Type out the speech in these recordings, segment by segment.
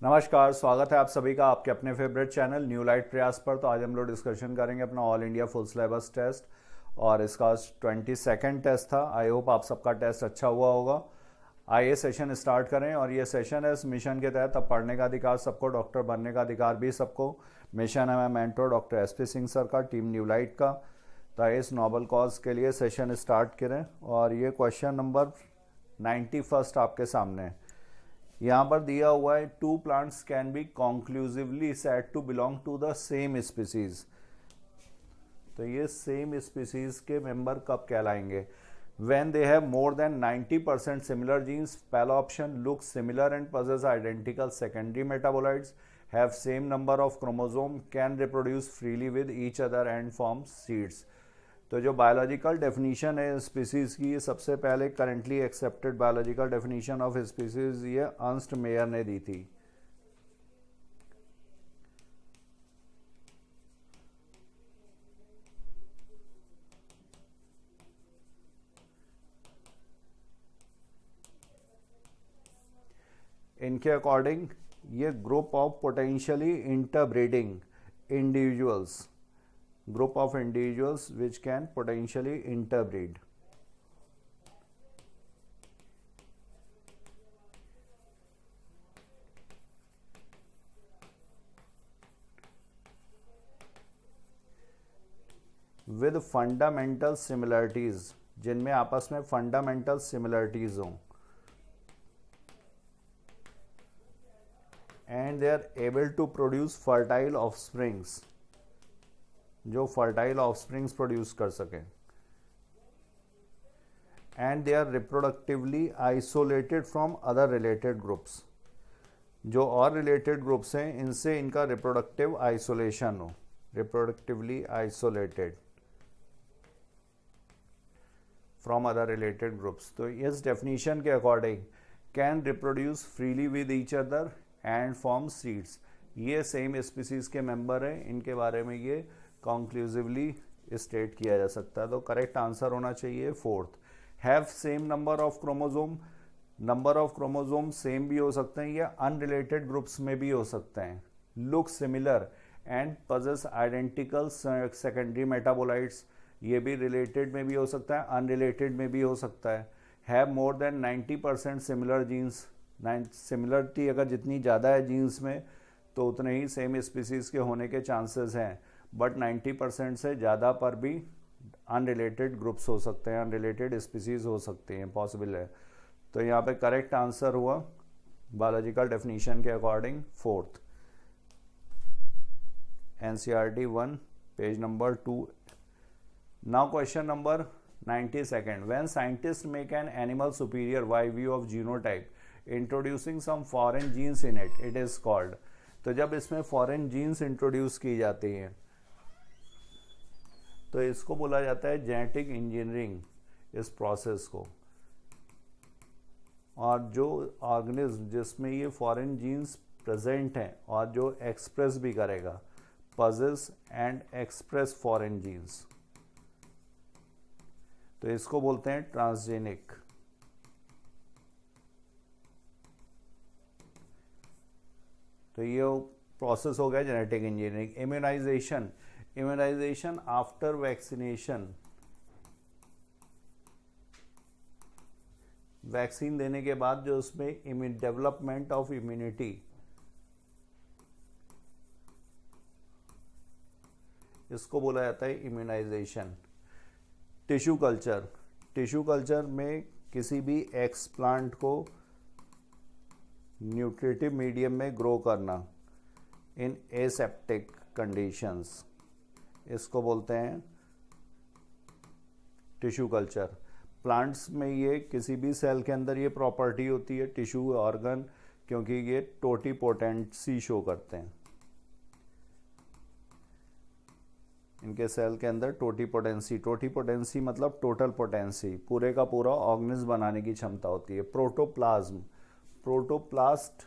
नमस्कार, स्वागत है आप सभी का आपके अपने फेवरेट चैनल न्यू लाइट प्रयास पर। तो आज हम लोग डिस्कशन करेंगे अपना all India full syllabus test और इसका 22nd टेस्ट था। आई होप आप सबका टेस्ट अच्छा हुआ होगा। आइए सेशन स्टार्ट करें। और ये सेशन है इस मिशन के तहत अब पढ़ने का अधिकार सबको, डॉक्टर बनने का अधिकार भी सबको। मिशन है मैं mentor doctor SP Singh sir का, टीम न्यू लाइट का। तो आइए इस नोबल कॉज के लिए सेशन स्टार्ट करें। और ये क्वेश्चन नंबर 91 आपके सामने है। यहाँ पर दिया हुआ है two plants can be conclusively said to belong to the same species. तो ये सेम स्पीसीज के मेंबर कब कहलाएंगे? When they have more than 90% similar genes. पहला option, look similar and possess identical secondary metabolites, have same number of chromosome, can reproduce freely with each other and form seeds. तो जो biological definition है species की, ये सबसे पहले currently accepted biological definition of species ये Ernst Mayr ने दी थी। इनके अकॉर्डिंग ये group of potentially interbreeding individuals, group of individuals which can potentially interbreed। with fundamental similarities, जिनमें आपस में fundamental similarities हों, and they are able to produce fertile offsprings, जो fertile offsprings produce कर सकें, and they are reproductively isolated from other related groups, जो और related groups हैं इनसे इनका रिप्रोडक्टिव आइसोलेशन हो, reproductively isolated from other related groups. तो इस डेफिनेशन के according can reproduce freely with each other and form seeds, ये सेम स्पीसीज के मेंबर हैं, इनके बारे में ये कॉन्क्लूसिवली स्टेट किया जा सकता है। तो करेक्ट आंसर होना चाहिए fourth, have same number of chromosome. Number of chromosome same भी हो सकते हैं या अनरिलेटेड ग्रुप्स में भी हो सकते हैं। Look similar and possess identical secondary metabolites, ये भी रिलेटेड में भी हो सकता है, अनरिलेटेड में भी हो सकता है। Have more than 90% similar genes, similarity अगर जितनी ज़्यादा है जीन्स में तो उतने ही सेम स्पीसीज के होने के चांसेस हैं, बट 90% से ज़्यादा पर भी अनरिलेटेड ग्रुप्स हो सकते हैं, अनरिलेटेड स्पीसीज हो सकती हैं, पॉसिबल है। तो यहाँ पे करेक्ट आंसर हुआ बायोलॉजिकल डेफिनेशन के according fourth, NCERT 1 page number 2। Now question number 92, when scientist make an animal superior by view of genotype introducing some foreign genes in it, it is called. तो जब इसमें foreign jeans introduce की जाती हैं तो इसको बोला जाता है जेनेटिक इंजीनियरिंग, इस प्रोसेस को। और जो ऑर्गेनिज्म जिसमें ये फॉरेन जीन्स प्रेजेंट हैं और जो एक्सप्रेस भी करेगा, possess and express foreign genes, तो इसको बोलते हैं ट्रांसजेनिक। तो ये प्रोसेस हो गया genetic engineering. Immunisation, immunisation after vaccination, vaccine देने के बाद जो उसमें डेवलपमेंट ऑफ इम्यूनिटी, इसको बोला जाता है immunisation. Tissue culture, tissue culture में किसी भी एक्सप्लांट को न्यूट्रिटिव मीडियम में ग्रो करना इन एसेप्टिक कंडीशंस, इसको बोलते हैं टिश्यू कल्चर। प्लांट्स में ये किसी भी सेल के अंदर ये प्रॉपर्टी होती है टिश्यू ऑर्गन, क्योंकि ये टोटीपोटेंसी शो करते हैं, इनके सेल के अंदर टोटीपोटेंसी, टोटीपोटेंसी मतलब टोटल पोटेंसी, पूरे का पूरा ऑर्गेनिज्म बनाने की क्षमता होती है। प्रोटोप्लाज्म, प्रोटोप्लास्ट,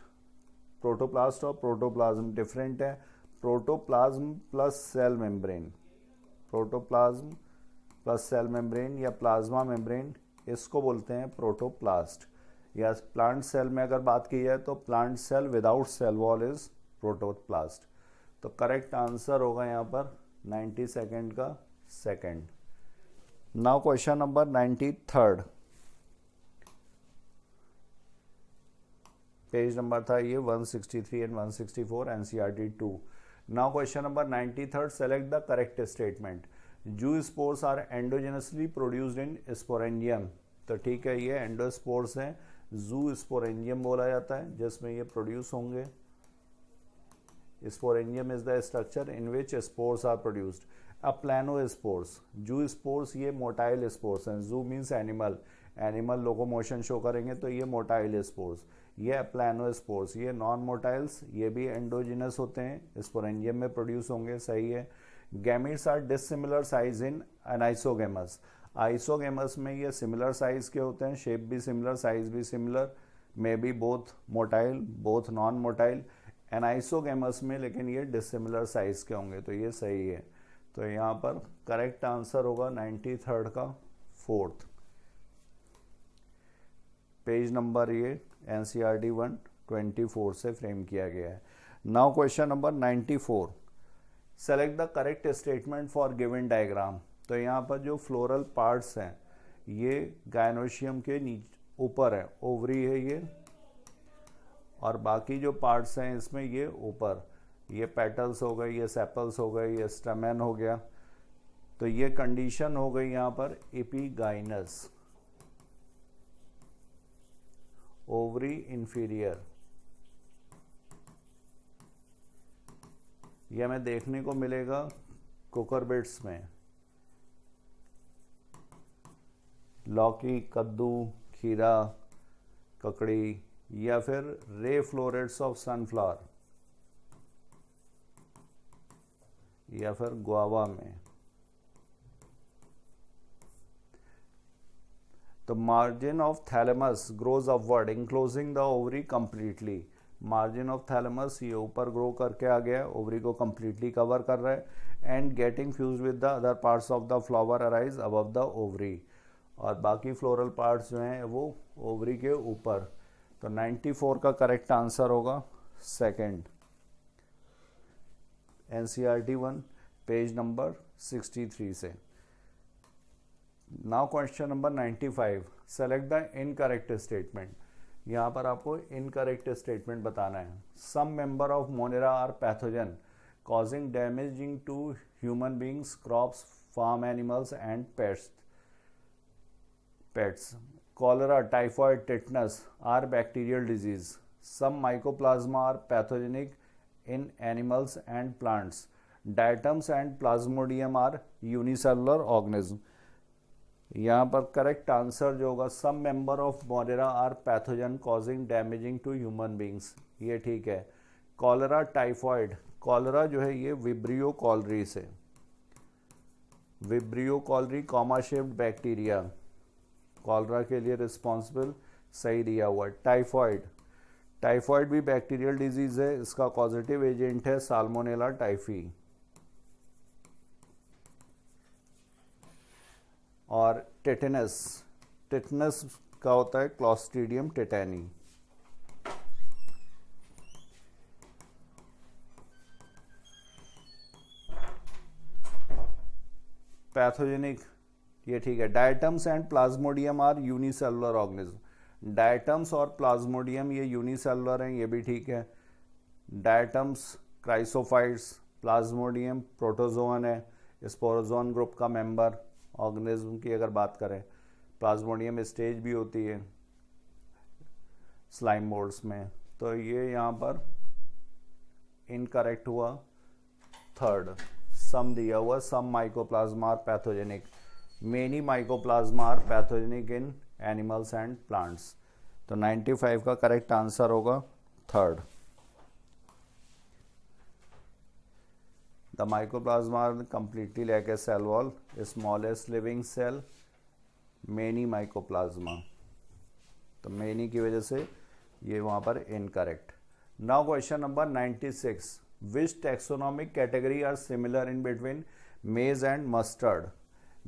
प्रोटोप्लास्ट और प्रोटोप्लाज्म डिफरेंट है। Protoplasm plus cell membrane, protoplasm plus cell membrane या प्लाज्मा मेम्ब्रेन, इसको बोलते हैं प्रोटोप्लास्ट। या प्लांट सेल में अगर बात की जाए तो plant cell without cell wall is protoplast. तो करेक्ट आंसर होगा यहाँ पर 92nd का second. Now question number 93rd, page number था ये 163 and 164 NCERT 2। Now question number 93rd, select the correct statement. Zoospores are endogenously produced in sporangium. तो ठीक है, ये एंडोस्पोर्स हैं, जू स्पोरेंजियम बोला जाता है जिसमें ये प्रोड्यूस होंगे। Sporangium is the structure in which spores are produced. अब प्लानोस्पोर्स, जू स्पोर्स ये मोटाइल स्पोर्स हैं। Zoo means animal, animal locomotion show करेंगे तो ये मोटाइल स्पोर्स। ये प्लानोस्पोर्स ये नॉन मोटाइल्स, ये भी एंडोजिनस होते हैं, स्पोरेंजियम में प्रोड्यूस होंगे, सही है। Gametes are dissimilar size in anisogamous. Isogamous में ये सिमिलर साइज के होते हैं, शेप भी सिमिलर, साइज भी similar, may be both motile both non motile. Anisogamous में लेकिन ये डिसिमिलर साइज के होंगे, तो ये सही है। तो यहाँ पर करेक्ट आंसर होगा 93rd का 4th, पेज नंबर ये एनसीईआरटी 124 से फ्रेम किया गया है। Now question number 94, select the correct statement for given diagram. तो यहाँ पर जो फ्लोरल पार्ट्स हैं ये गायनोशियम के नीचे ऊपर है, ओवरी है ये, और बाकी जो पार्ट्स हैं इसमें ये ऊपर, ये पेटल्स हो गए, ये सेपल्स हो गए, ये स्टमेन हो गया। तो ये कंडीशन हो गई यहाँ पर एपिगाइनस, ओवरी इंफीरियर। यह हमें देखने को मिलेगा कुकुरबिट्स में, लौकी, कद्दू, खीरा, ककड़ी, या फिर रे फ्लोरेट्स ऑफ सनफ्लावर, या फिर गुआवा में। तो margin of thalamus grows upward enclosing the ovary completely. Margin of thalamus ये ऊपर ग्रो करके आ गया है, ओवरी को कंप्लीटली कवर कर रहा है। And getting fuse with the other parts of the flower arise above the ovary, और बाकी फ्लोरल पार्ट्स जो हैं वो ओवरी के ऊपर। तो 94 का करेक्ट आंसर होगा सेकंड, एनसीईआरटी 1 पेज नंबर 63 से। Now question number 95, select the incorrect statement. यहाँ पर आपको इनकरेक्ट स्टेटमेंट बताना है। Some member of Monera are pathogen causing damaging to human beings, crops, farm animals and pets. Cholera, typhoid, tetanus are bacterial disease. Some mycoplasma are pathogenic in animals and plants. Diatoms and Plasmodium are unicellular organism. यहाँ पर correct answer जो होगा, some member of Monera are pathogen causing damaging to human beings, ये ठीक है। Cholera, typhoid, cholera जो है ये विब्रियो कॉलरी से, Vibrio cholerae comma shaped bacteria, cholera के लिए रिस्पॉन्सिबल, सही दिया हुआ है। टाइफॉइड, टाइफॉइड भी बैक्टीरियल डिजीज है, इसका पॉजिटिव एजेंट है साल्मोनेला टाइफी। और टेटेनस, टेटनस का होता है क्लॉस्ट्रीडियम टेटानी। पैथोजेनिक, ये ठीक है। Diatoms and Plasmodium are unicellular organism. Diatoms और प्लाज्मोडियम ये यूनिसेलुलर हैं, ये भी ठीक है। डायटम्स क्राइसोफाइट्स, प्लाज्मोडियम प्रोटोजोन है, स्पोरोजोन ग्रुप का मेंबर। ऑर्गेनिज्म की अगर बात करें, प्लाज्मोडियम स्टेज भी होती है स्लाइम मोल्ड्स में। तो ये यहाँ पर इनकरेक्ट हुआ, थर्ड। सम दिया हुआ, some Mycoplasma are pathogenic, many Mycoplasma are pathogenic in animals and plants. तो 95 का करेक्ट आंसर होगा third. The Mycoplasma are completely like a cell wall, smallest living cell, many Mycoplasma. तो many की वजह से ये वहाँ पर incorrect. Now question number 96, which taxonomic category are similar in between maize and mustard.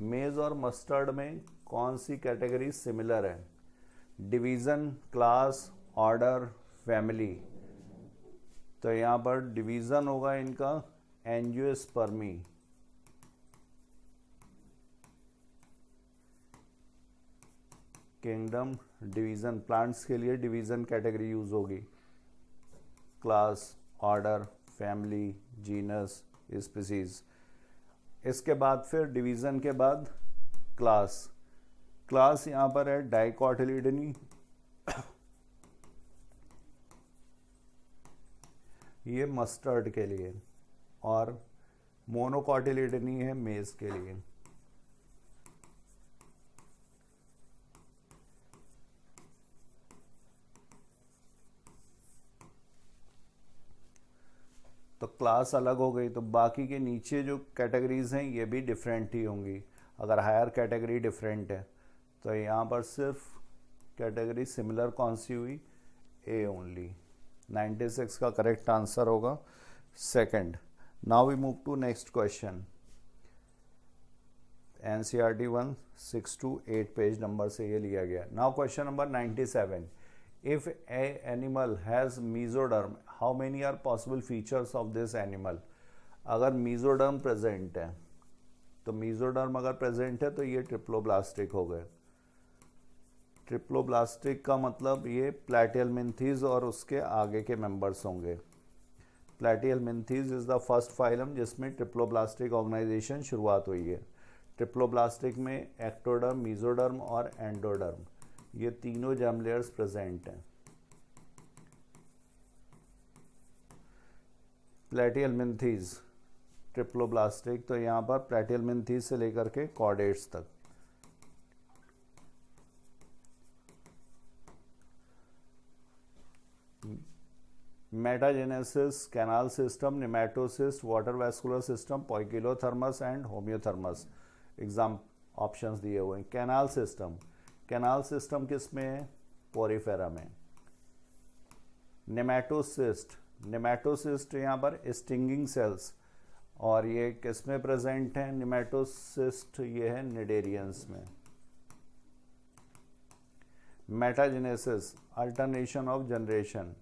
Maize और mustard में कौन सी कैटेगरी सिमिलर है? Division, class, order, family. तो यहाँ पर डिवीज़न होगा इनका एंजियोस्पर्मी, किंगडम, डिवीज़न, प्लांट्स के लिए डिवीज़न कैटेगरी यूज़ होगी, class, order, family, genus, species. इसके बाद फिर डिवीज़न के बाद क्लास। क्लास यहाँ पर है डाइकोटिलिडनी, ये मस्टर्ड के लिए, और मोनोकोटिलिडनी है मेज के लिए। तो क्लास अलग हो गई, तो बाकी के नीचे जो कैटेगरीज हैं ये भी डिफरेंट ही होंगी। अगर हायर कैटेगरी डिफरेंट है तो यहाँ पर सिर्फ कैटेगरी सिमिलर कौन सी हुई, ए ओनली। 96 का करेक्ट आंसर होगा second. Now we move to next question. NCERT 1 6 to 8 page number से ये लिया गया। Now question number 97, if a animal has mesoderm, how many are possible features of this animal? अगर mesoderm present है तो mesoderm अगर present है तो ये ट्रिप्लोब्लास्टिक हो गए। ट्रिप्लोब्लास्टिक का मतलब ये प्लैटियलमिन्थीज और उसके आगे के मेंबर्स होंगे। प्लैटियलमिन्थीज इज द फर्स्ट फाइलम जिसमें ट्रिप्लोब्लास्टिक ऑर्गेनाइजेशन शुरुआत हुई है। ट्रिप्लोब्लास्टिक में एक्टोडर्म, मीजोडर्म और एंडोडर्म, ये तीनों जर्म लेयर्स प्रेजेंट हैं। प्लैटियलमिन्थीज ट्रिप्लोब्लास्टिक, तो यहाँ पर प्लैटियलमिन्थीज से लेकर के कॉर्डेट्स तक। Metagenesis, canal system, nematocyst, water vascular system, poikilothermous and homeothermous. Exam options दिए हुए हैं। कैनाल सिस्टम, कैनाल सिस्टम किस में है, पोरीफेरा में। नेमेटोसिस्ट, नेमेटोसिस्ट यहाँ पर स्टिंगिंग सेल्स, और ये किस में प्रेजेंट है, नेमेटोसिस्ट ये है निडेरियंस में। मेटाजेनेसिस, अल्टरनेशन ऑफ जनरेशन,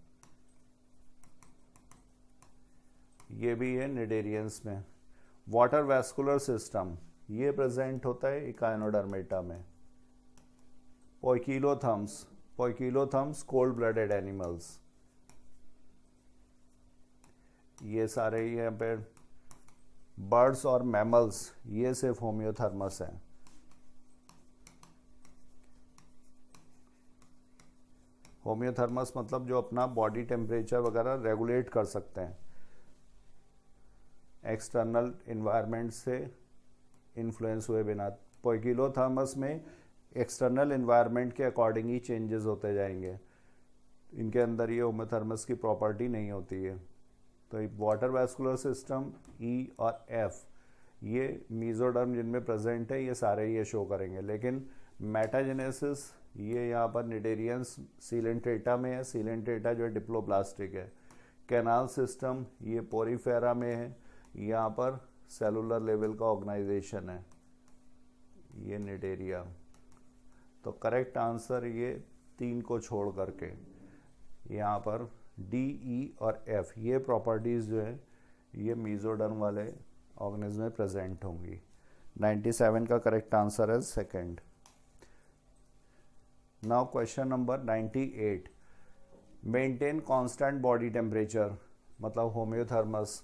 ये भी है निडेरियंस में। वाटर वैस्कुलर सिस्टम, ये प्रेजेंट होता है इकाइनोडर्मेटा में। Poikilotherms, poikilotherms cold blooded animals, ये सारे ही यहाँ पे। बर्ड्स और मैमल्स, ये सिर्फ होम्योथर्मस हैं। होम्योथर्मस मतलब जो अपना बॉडी टेम्परेचर वगैरह रेगुलेट कर सकते हैं, एक्सटर्नल इन्वायरमेंट से इन्फ्लुएंस हुए बिना। पोइकिलोथर्मस में एक्सटर्नल इन्वायरमेंट के अकॉर्डिंग ही चेंजेस होते जाएंगे, इनके अंदर ये होम्योथर्मस की प्रॉपर्टी नहीं होती है। तो वाटर वैस्कुलर सिस्टम ई और एफ, ये मीजोडर्म जिनमें प्रेजेंट है ये सारे ये शो करेंगे। लेकिन मेटाजेनेसिस ये यहाँ पर निडेरियंस सीलेंट्रेटा में है, सीलेंट्रेटा जो है डिप्लोब्लास्टिक है। कैनाल सिस्टम ये पोरीफेरा में है, यहाँ पर सेलुलर लेवल का ऑर्गेनाइजेशन है, ये निडेरिया। तो करेक्ट आंसर ये तीन को छोड़ करके यहाँ पर डी, ई और एफ, ये प्रॉपर्टीज़ जो है ये मीजोडर्म वाले ऑर्गेनिज्म में प्रेजेंट होंगी। 97 का करेक्ट आंसर है second. Now question number 98, maintain constant body temperature मतलब होम्योथर्मस।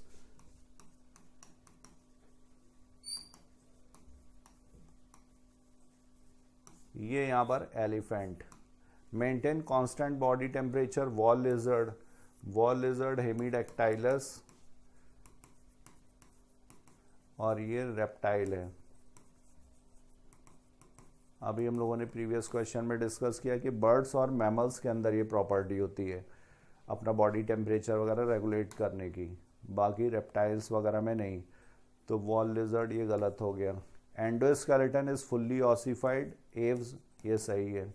ये यहाँ पर elephant. Maintain constant body temperature wall lizard, wall lizard Hemidactylus, और ये रेप्टाइल है। अभी हम लोगों ने प्रीवियस क्वेश्चन में डिस्कस किया कि बर्ड्स और मैमल्स के अंदर ये प्रॉपर्टी होती है अपना बॉडी टेम्परेचर वगैरह रेगुलेट करने की, बाकी रेप्टाइल्स वगैरह में नहीं। तो वॉल लिजर्ड ये गलत हो गया। Endoskeleton is fully ossified, Aves ये सही है।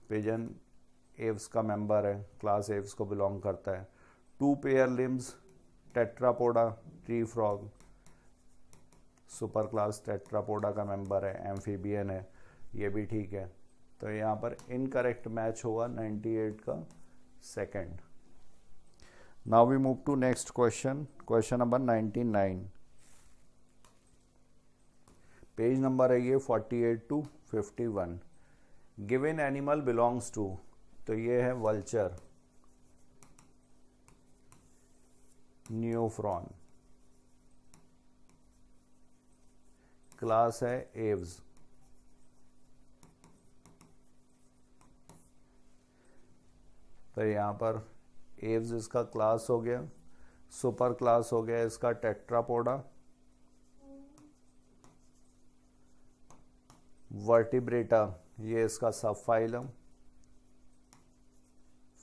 पिजन एव्स का मेंबर है, क्लास एव्स को बिलोंग करता है। 2 pair limbs, Tetrapoda, tree frog super class Tetrapoda का मेंबर है, एम्फीबियन है, ये भी ठीक है। तो यहाँ पर इनकरेक्ट मैच होगा 98 का second. Now we move to next question, question number 99। Page number है ये 48 to 51। Given animal belongs to, तो ये है वल्चर, न्यूफ्रॉन, क्लास है एव्स, तो यहाँ पर एव्स इसका क्लास हो गया। सुपर क्लास हो गया इसका टेट्रापोडा। वर्टिब्रेटा ये इसका सब फाइलम,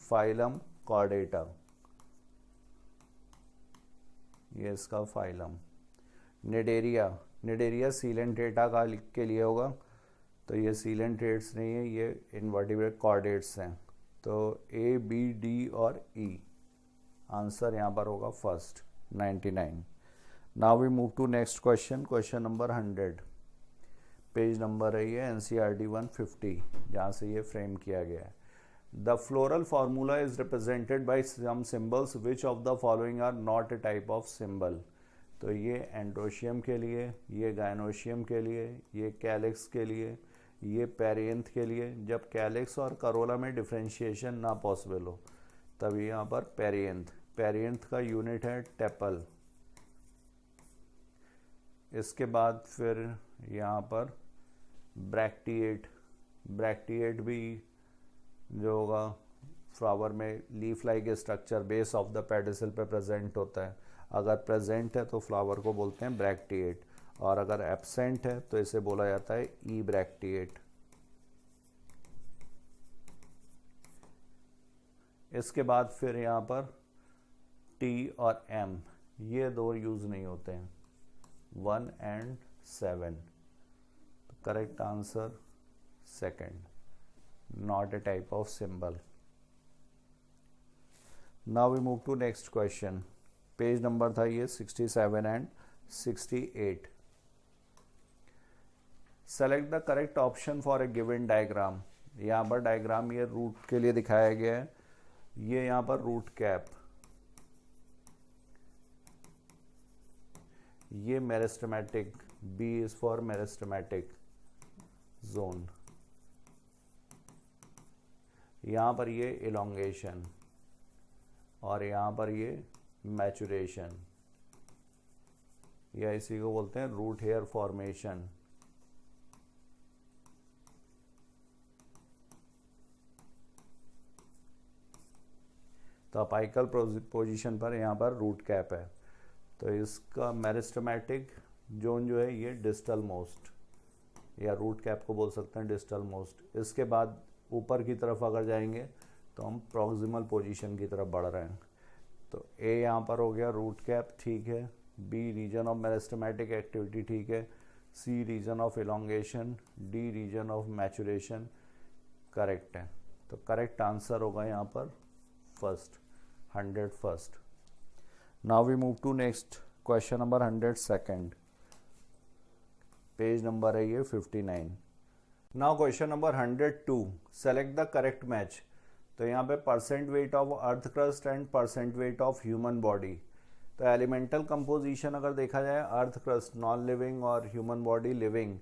फाइलम कॉर्डेटा, ये इसका फाइलम। निडेरिया, निडेरिया सीलेंट्रेटा का के लिए होगा, तो ये सीलेंट्रेट्स नहीं है, ये इनवर्टिब्रेट कॉर्डेट्स हैं। तो ए बी डी और ई, आंसर यहाँ पर होगा first 99। Now we move to next question, question number 100। Page number है ये एनसीईआरटी 150, जहाँ से ये फ्रेम किया गया है। The floral formula is represented by some symbols, which of the following are not a type of symbol. तो ये एंड्रोशियम के लिए, ये गायनोशियम के लिए, ये कैलिक्स के लिए, ये पेरियंथ के लिए। जब कैलिक्स और करोला में डिफ्रेंशिएशन ना पॉसिबल हो तब यहाँ पर पेरियंथ, पेरियंथ का यूनिट है टेपल। इसके बाद फिर यहाँ पर ब्रैक्टिएट, ब्रैक्टिएट भी जो होगा फ्लावर में leaf like structure base of the pedicel पे प्रेजेंट होता है। अगर प्रेजेंट है तो फ्लावर को बोलते हैं ब्रैक्टिएट, और अगर एब्सेंट है तो इसे बोला जाता है ई ब्रैक्टिएट। इसके बाद फिर यहाँ पर टी और एम, ये दो यूज नहीं होते हैं, 1 and 7। तो correct answer second, not a type of symbol. Now we move to next question. Page number था ये 67 and 68। Select the correct option for a given diagram. यहाँ पर डायग्राम ये रूट के लिए दिखाया गया है। ये यहाँ पर रूट कैप, ये meristematic, B is for meristematic zone. यहाँ पर ये इलोंगेशन, और यहाँ पर ये मैचुरेशन, या इसी को बोलते हैं रूट हेयर फॉर्मेशन। तो अपाइकल पोजीशन पर यहाँ पर रूट कैप है, तो इसका मेरिस्टेमेटिक जोन जो है ये डिस्टल मोस्ट, या रूट कैप को बोल सकते हैं डिस्टल मोस्ट। इसके बाद ऊपर की तरफ अगर जाएंगे तो हम प्रॉक्सिमल पोजीशन की तरफ बढ़ रहे हैं। तो ए यहाँ पर हो गया रूट कैप, ठीक है। B region of meristematic activity, ठीक है। C region of elongation, D region of maturation, correct है। तो करेक्ट आंसर होगा यहाँ पर first, 101st। Now we move to next question number 102nd। Page number है ये 59। Now question number 102, select the correct match। तो यहाँ पे percent weight of earth crust and percent weight of human body. तो elemental composition अगर देखा जाए, earth crust non living और ह्यूमन बॉडी लिविंग,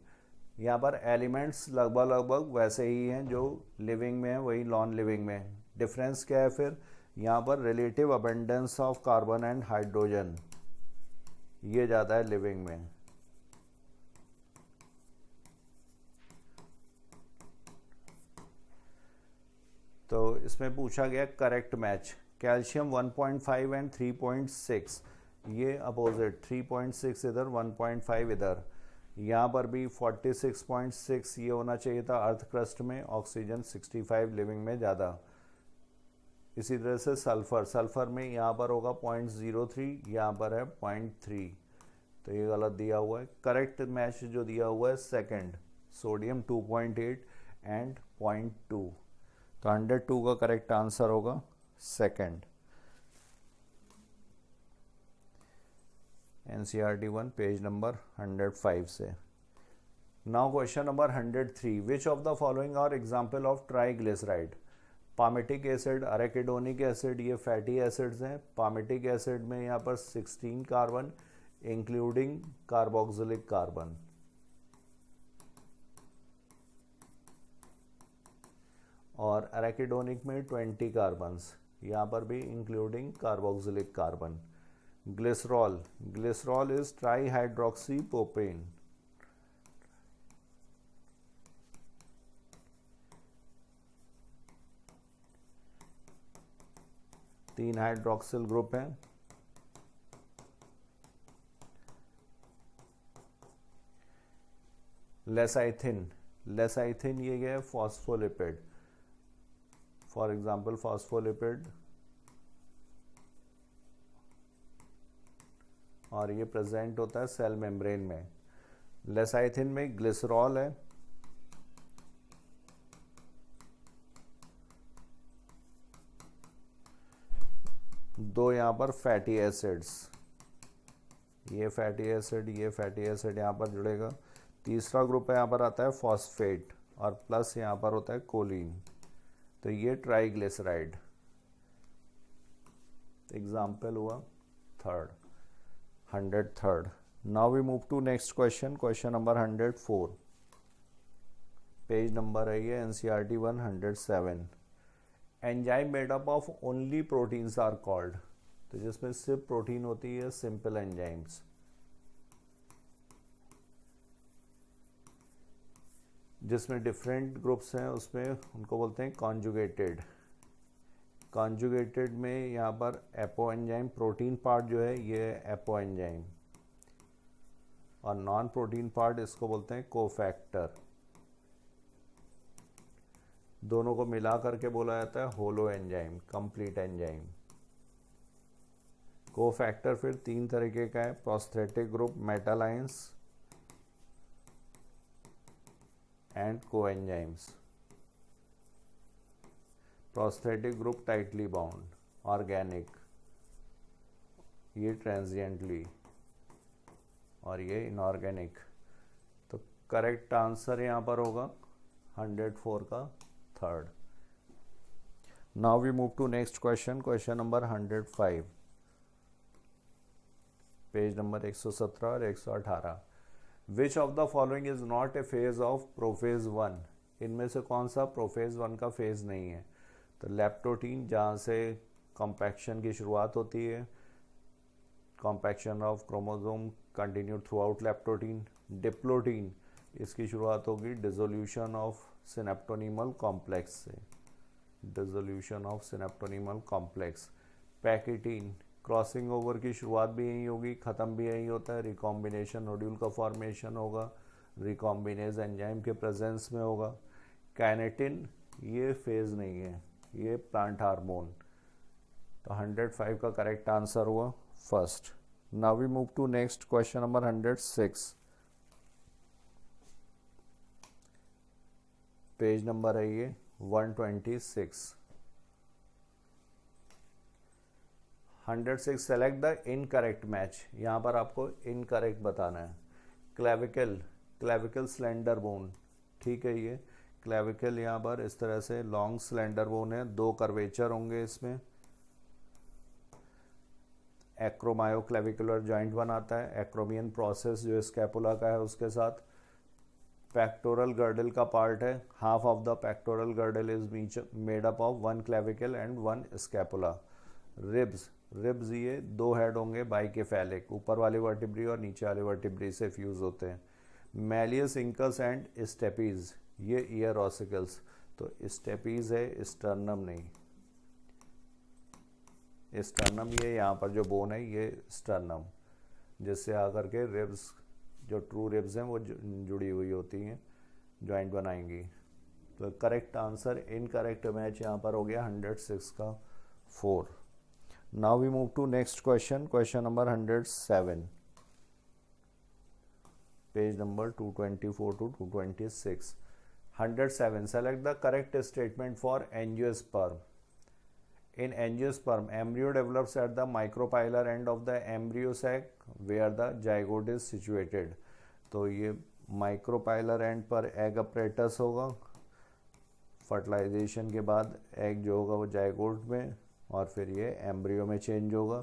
यहाँ पर एलिमेंट्स लगभग लगभग वैसे ही हैं जो लिविंग में है वही नॉन लिविंग में है। डिफरेंस क्या है फिर, यहाँ पर relative abundance of carbon and hydrogen, ये ज़्यादा है लिविंग में। तो इसमें पूछा गया करेक्ट मैच, कैल्शियम 1.5 एंड 3.6, ये अपोजिट, 3.6 इधर 1.5 इधर। यहाँ पर भी 46.6 ये होना चाहिए था अर्थ क्रस्ट में, ऑक्सीजन 65 लिविंग में ज़्यादा। इसी तरह से सल्फर, सल्फर में यहाँ पर होगा 0.03, यहाँ पर है 0.3, तो ये गलत दिया हुआ है। करेक्ट मैच जो दिया हुआ है सेकंड, सोडियम 2.8 एंड 0.2, तो 102 का करेक्ट आंसर होगा सेकंड। एनसीईआरटी 1 पेज नंबर 105 से। Now question number 103, which of the following are example of triglyceride? Palmitic acid, arachidonic acid, ये फैटी एसिड्स हैं। पामेटिक एसिड में यहाँ पर 16 कार्बन इंक्लूडिंग कार्बोक्सिलिक कार्बन, और अरेकिडोनिक में 20 कार्बन्स, यहाँ पर भी including carboxylic carbon. Glycerol, glycerol is trihydroxy propane, तीन हाइड्रोक्सिल ग्रुप हैं। लेसाइथिन, लेसाइथिन ये क्या है? फॉस्फोलिपिड, फॉर एग्जाम्पल फॉस्फोलिपिड, और ये प्रेजेंट होता है सेल मेम्ब्रेन में। लेसाइथिन में ग्लिसरॉल है, दो यहाँ पर फैटी एसिड्स, ये फैटी एसिड, ये फैटी एसिड यहाँ पर जुड़ेगा। तीसरा ग्रुप है यहाँ पर आता है फॉस्फेट, और प्लस यहाँ पर होता है कोलिन, तो ये ट्राइग्लिसराइड। एग्जाम्पल हुआ third, 103rd। Now we move to next question, question number 104, page number है ये NCERT 107। Enzyme made up of only proteins are called, तो जिसमें सिर्फ प्रोटीन होती है सिंपल एंजाइम्स। जिसमें डिफरेंट ग्रुप्स हैं उसमें उनको बोलते हैं कॉन्जुगेटेड। कॉन्जुगेटेड में यहाँ पर एपो एंजाइम, प्रोटीन पार्ट जो है ये एपो एंजाइम, और नॉन प्रोटीन पार्ट इसको बोलते हैं कोफैक्टर। दोनों को मिला करके बोला जाता है holoenzyme, complete enzyme. Cofactor फिर तीन तरीके का है, prosthetic group, metal ions and coenzymes. Prosthetic group tightly bound, organic, ये ट्रांजिएंटली, और ये इनऑर्गेनिक। तो करेक्ट आंसर यहाँ पर होगा 104 का third. Now we move to next question, question number 105, page number 117 और 118। Which of the following is not a phase of prophase 1? इनमें से कौन सा प्रोफेज 1 का फेज नहीं है? तो लैप्टोटीन, जहाँ से कॉम्पैक्शन की शुरुआत होती है, compaction of chromosome continue throughout leptotene. Diplotene, इसकी शुरुआत होगी डिसोल्यूशन ऑफ सिनेप्टोनीमल कॉम्प्लेक्स से, dissolution of synaptonemal complex. Pachytene, crossing over की शुरुआत भी यहीं होगी, ख़त्म भी यहीं होता है। रिकॉम्बिनेशन नोड्यूल का फॉर्मेशन होगा, रिकॉम्बिनेज एंजाइम के प्रेजेंस में होगा। काइनेटिन, ये फेज नहीं है, ये प्लांट हार्मोन। तो 105 का करेक्ट आंसर हुआ first. Now we move to next question number 106, page number है ये 126। 106, सेलेक्ट द इनकरेक्ट मैच। यहाँ पर आपको इनकरेक्ट बताना है। क्लेविकल, क्लेविकल स्लेंडर बोन, ठीक है, ये क्लेविकल यहाँ पर इस तरह से लॉन्ग स्लेंडर बोन है, दो कर्वेचर होंगे इसमें। एक्रोमायो क्लेविकुलर जॉइंट बनाता है, एक्रोमियन प्रोसेस जो स्कैपुला का है उसके साथ। पेक्टोरल गर्डल का पार्ट है, half of the pectoral girdle is made up of one clavicle and one scapula. Ribs, ribs ये दो हेड होंगे बाइकेफेलिक, ऊपर वाले वर्टिब्री और नीचे वाले वर्टिब्री से फ्यूज होते हैं। मैलियस इंकस एंड स्टेपीज, ये ईयर ऑसिकल्स, तो स्टेपीज है, स्टर्नम नहीं। स्टर्नम ये यहाँ पर जो बोन है ये स्टर्नम, जिससे आकर के रिब्स, जो ट्रू रिब्स हैं वो जुड़ी हुई होती हैं, जॉइंट बनाएंगी। तो करेक्ट आंसर, इनकरेक्ट मैच यहाँ पर हो गया 106 का 4। Now we move to next question, question number 107, page number 224 to 226। 107, select the correct statement for angiosperm. In angiosperm, embryo develops at the micropylar end of the embryo sac where the zygote is situated. तो ये micropylar and पर egg apparatus होगा। Fertilisation के बाद egg जो होगा वो zygote में और फिर ये एम्ब्रियो में चेंज होगा।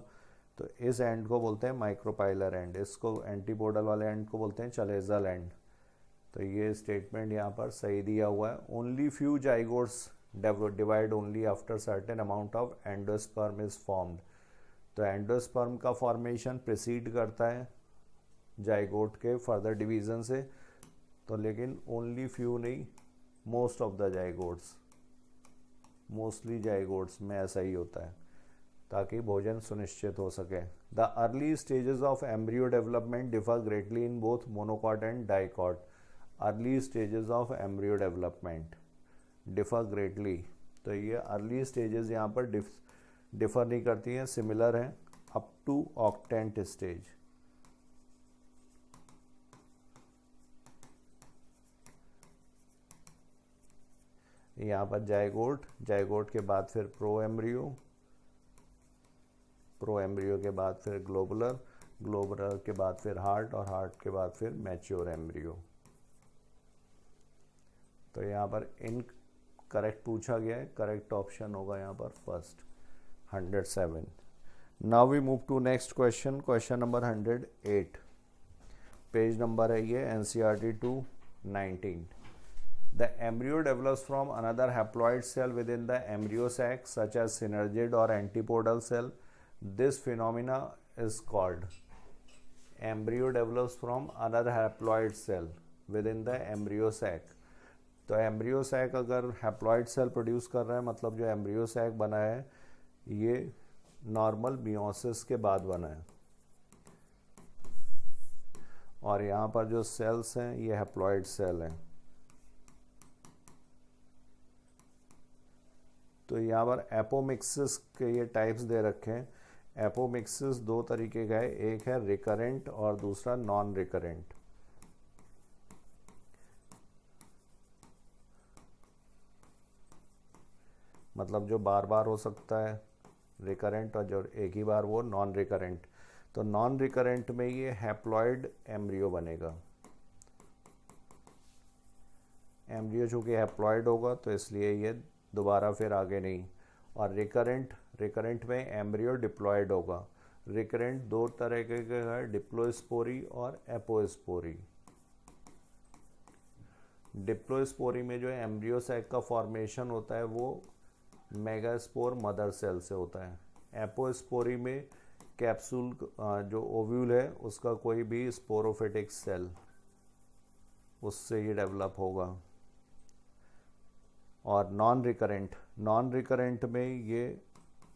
तो इस एंड को बोलते हैं माइक्रोपाइलर एंड, इसको एंटीपोडल वाले एंड को बोलते हैं चलेजल एंड। तो ये स्टेटमेंट यहाँ पर सही दिया हुआ है। Only few zygotes divide only after certain amount of endosperm is formed. तो एंडोस्पर्म का फॉर्मेशन प्रिसीड करता है जाइगोट के फर्दर डिवीजन से। तो लेकिन ओनली फ्यू नहीं, most of the zygotes, mostly zygotes में ऐसा ही होता है ताकि भोजन सुनिश्चित हो सके। The early stages of embryo development differ greatly in both monocot and dicot. Early stages of embryo development differ greatly, तो ये अर्ली स्टेजेस यहाँ पर डिफर नहीं करती हैं, सिमिलर हैं अप टू ऑक्टेंट स्टेज। यहाँ पर जाइगोट के बाद फिर प्रो एम्ब्रियो के बाद फिर ग्लोबुलर के बाद फिर हार्ट और हार्ट के बाद फिर मैच्योर एम्ब्रियो। तो यहाँ पर इन करेक्ट पूछा गया है, करेक्ट ऑप्शन होगा यहाँ पर first 107। Now we move to next question, question number 108। Page number है ये NCERT 219। The embryo develops from another haploid cell within the embryo sac, such as synergid or antipodal cell. This phenomena is called. Embryo develops from another haploid cell within the embryo sac. तो embryo sac अगर haploid cell produce कर रहा है, मतलब जो embryo sac बना है ये नॉर्मल मियोसिस के बाद बना है, और यहाँ पर जो सेल्स हैं ये हैप्लॉइड सेल हैं। तो यहाँ पर एपोमिक्सिस के ये टाइप्स दे रखे हैं। एपोमिक्सिस दो तरीके का है, एक है रिकरेंट और दूसरा नॉन रिकरेंट। मतलब जो बार बार हो सकता है रिकरेंट, और जो एक ही बार वो नॉन रिकरेंट। तो नॉन रिकरेंट में ये हैप्लॉइड एम्ब्रियो बनेगा। एम्ब्रियो चूँकि हैप्लॉइड होगा तो इसलिए ये दोबारा फिर आगे नहीं। और रिकरेंट में एम्ब्रियो डिप्लॉयड होगा। रिकरेंट दो तरह के है, डिप्लोस्पोरी और एपोस्पोरी। डिप्लोस्पोरी में जो एम्ब्रियो सैक का फॉर्मेशन होता है वो मेगास्पोर मदर सेल से होता है। एपोस्पोरी में कैप्सूल जो ओव्यूल है उसका कोई भी स्पोरोफिटिक सेल, उससे ये डेवलप होगा। और नॉन रिकरेंट में ये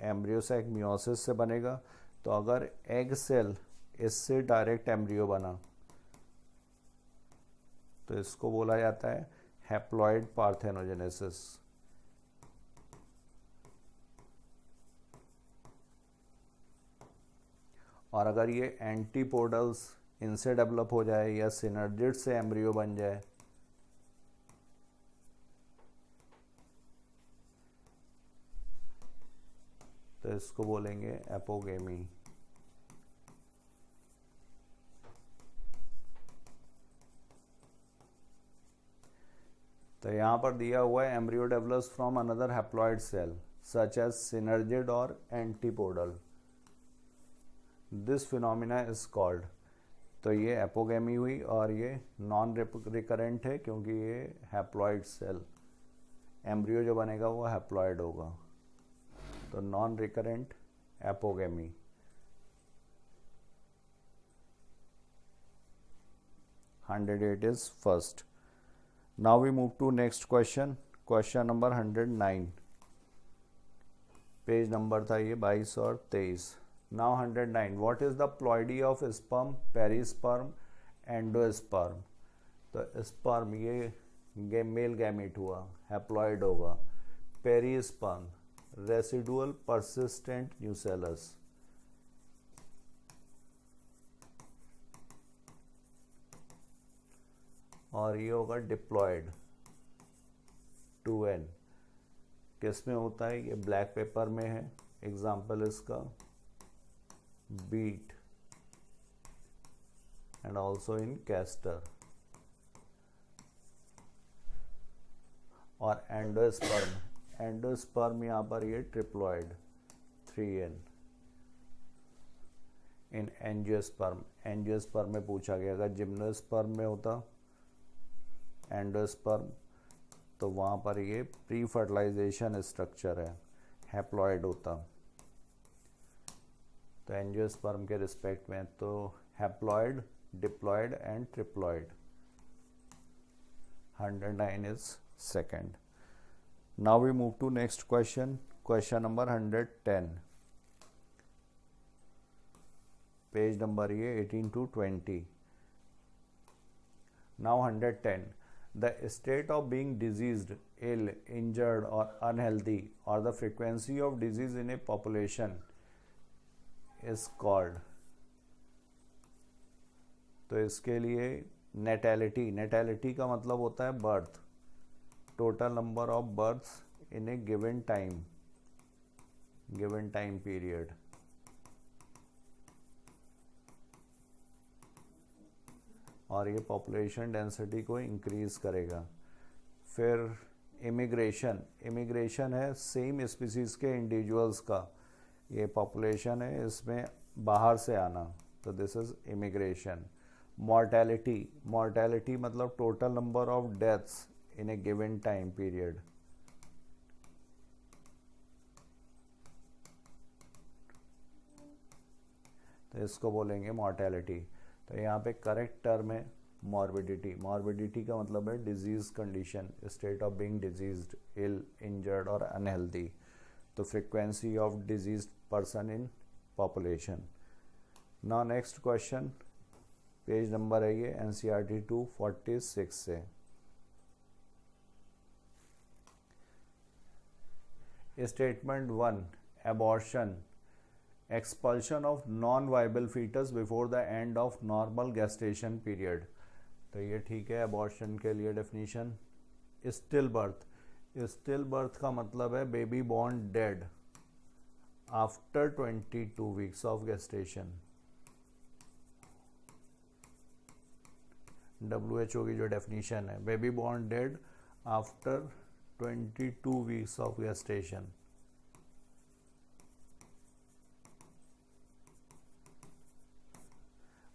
एम्ब्रियो सैक मियोसिस से बनेगा। तो अगर एग सेल इससे डायरेक्ट एम्ब्रियो बना तो इसको बोला जाता है हैप्लॉइड पार्थेनोजेनेसिस। और अगर ये एंटीपोडल्स इनसे डेवलप हो जाए या सिनर्जिड से एम्ब्रियो बन जाए तो इसको बोलेंगे एपोगेमी। तो यहाँ पर दिया हुआ है embryo develops from another haploid cell such as synergid और antipodal. This phenomena is called. तो ये एपोगेमी हुई और ये नॉन रिकरेंट है क्योंकि ये हैप्लॉइड सेल, एम्ब्रियो जो बनेगा वो हैप्लॉइड होगा। तो non recurrent apogamy. (108) is first. Now we move to next question, question number 109। Page number था ये 22 और 23। Now 109, what is the ploidy of sperm, perisperm, endosperm? तो स्पर्म ये मेल गैमीट हुआ, हैप्लॉइड होगा। Perisperm residual persistent nucellus. और ये होगा डिप्लॉयड 2N। किस में होता है? ये ब्लैक पेपर में है। एग्जाम्पल इसका beet and also in castor. और एंडोस्पर्म, एंडोस्पर्म यहाँ पर ये ट्रिप्लॉइड 3n। इन एंजियोस्पर्म, एंजियोस्पर्म में पूछा गया अगर जिम्नोस्पर्म में होता एंडोस्पर्म तो वहाँ पर ये प्री फर्टिलाइजेशन स्ट्रक्चर है, हैप्लॉइड होता। तो एंजियोस्पर्म के रिस्पेक्ट में तो haploid, diploid and triploid. 109 is second. Now we move to next question, question number 110, page number ये 18 to 20। नाउ 110, the state of being diseased, ill, injured or unhealthy or the frequency of disease in a population is called। तो इसके लिए natality, natality का मतलब होता है birth, total number of births in a given time, given time period. और ये population density को इंक्रीज करेगा। फिर इमिग्रेशन, इमिग्रेशन है सेम स्पीसीज के इंडिविजुअल्स का, ये पॉपुलेशन है इसमें बाहर से आना, तो this is immigration. Mortality, mortality मतलब total number of deaths in a given time period. तो इसको बोलेंगे मॉर्टेलिटी। तो यहाँ पे करेक्ट टर्म है मॉर्बिडिटी। मॉर्बिडिटी का मतलब है disease condition, state of being diseased, ill, injured और अनहेल्दी। तो frequency of disease person in population. Now next question, page number है ये एनसीईआरटी 246 से। Statement 1, abortion, expulsion of non viable fetus before the end of normal gestation period. तो ये ठीक है abortion के लिए definition. Still birth, still birth का मतलब है baby born dead after 22 weeks of gestation. WHO की जो डेफिनीशन है, baby born dead after 22 weeks of gestation.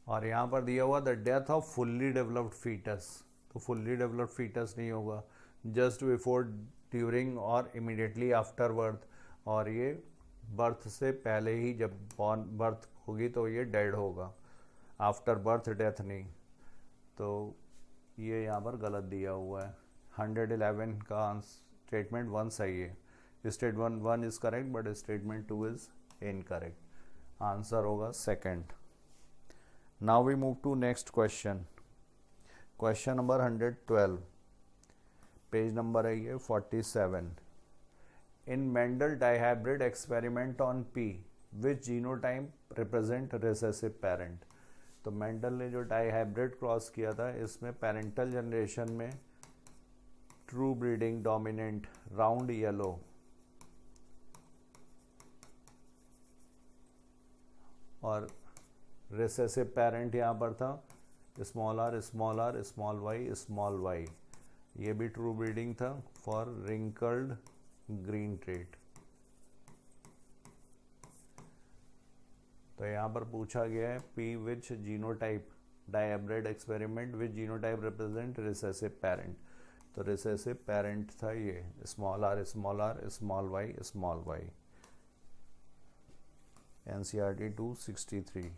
और यहाँ पर दिया हुआ the death of fully developed fetus, तो फुल्ली डेवलप्ड फीटस नहीं होगा, जस्ट बिफोर, ड्यूरिंग और इमीडिएटली आफ्टर बर्थ। और ये बर्थ से पहले ही जब बॉर्न बर्थ होगी तो ये डेड होगा, आफ्टर बर्थ डेथ नहीं। तो ये यहाँ पर गलत दिया हुआ है। 111 का स्टेटमेंट 1 सही है, statement 1 is correct but statement 2 is incorrect. Answer होगा second. Now we move to next question, question number 112, page number है ये 47। In Mendel dihybrid experiment on P, which genotype represent recessive parent। तो Mendel ने जो dihybrid cross किया था इसमें parental generation में true breeding dominant round yellow और रिसेसिव पेरेंट यहाँ पर था small r small r small y, ये भी ट्रू ब्रीडिंग था फॉर रिंकल्ड ग्रीन ट्रेट। तो यहाँ पर पूछा गया है P which genotype dihybrid experiment which genotype represent recessive parent. तो रिसेसिव पेरेंट था ये small r small y. NCERT 263।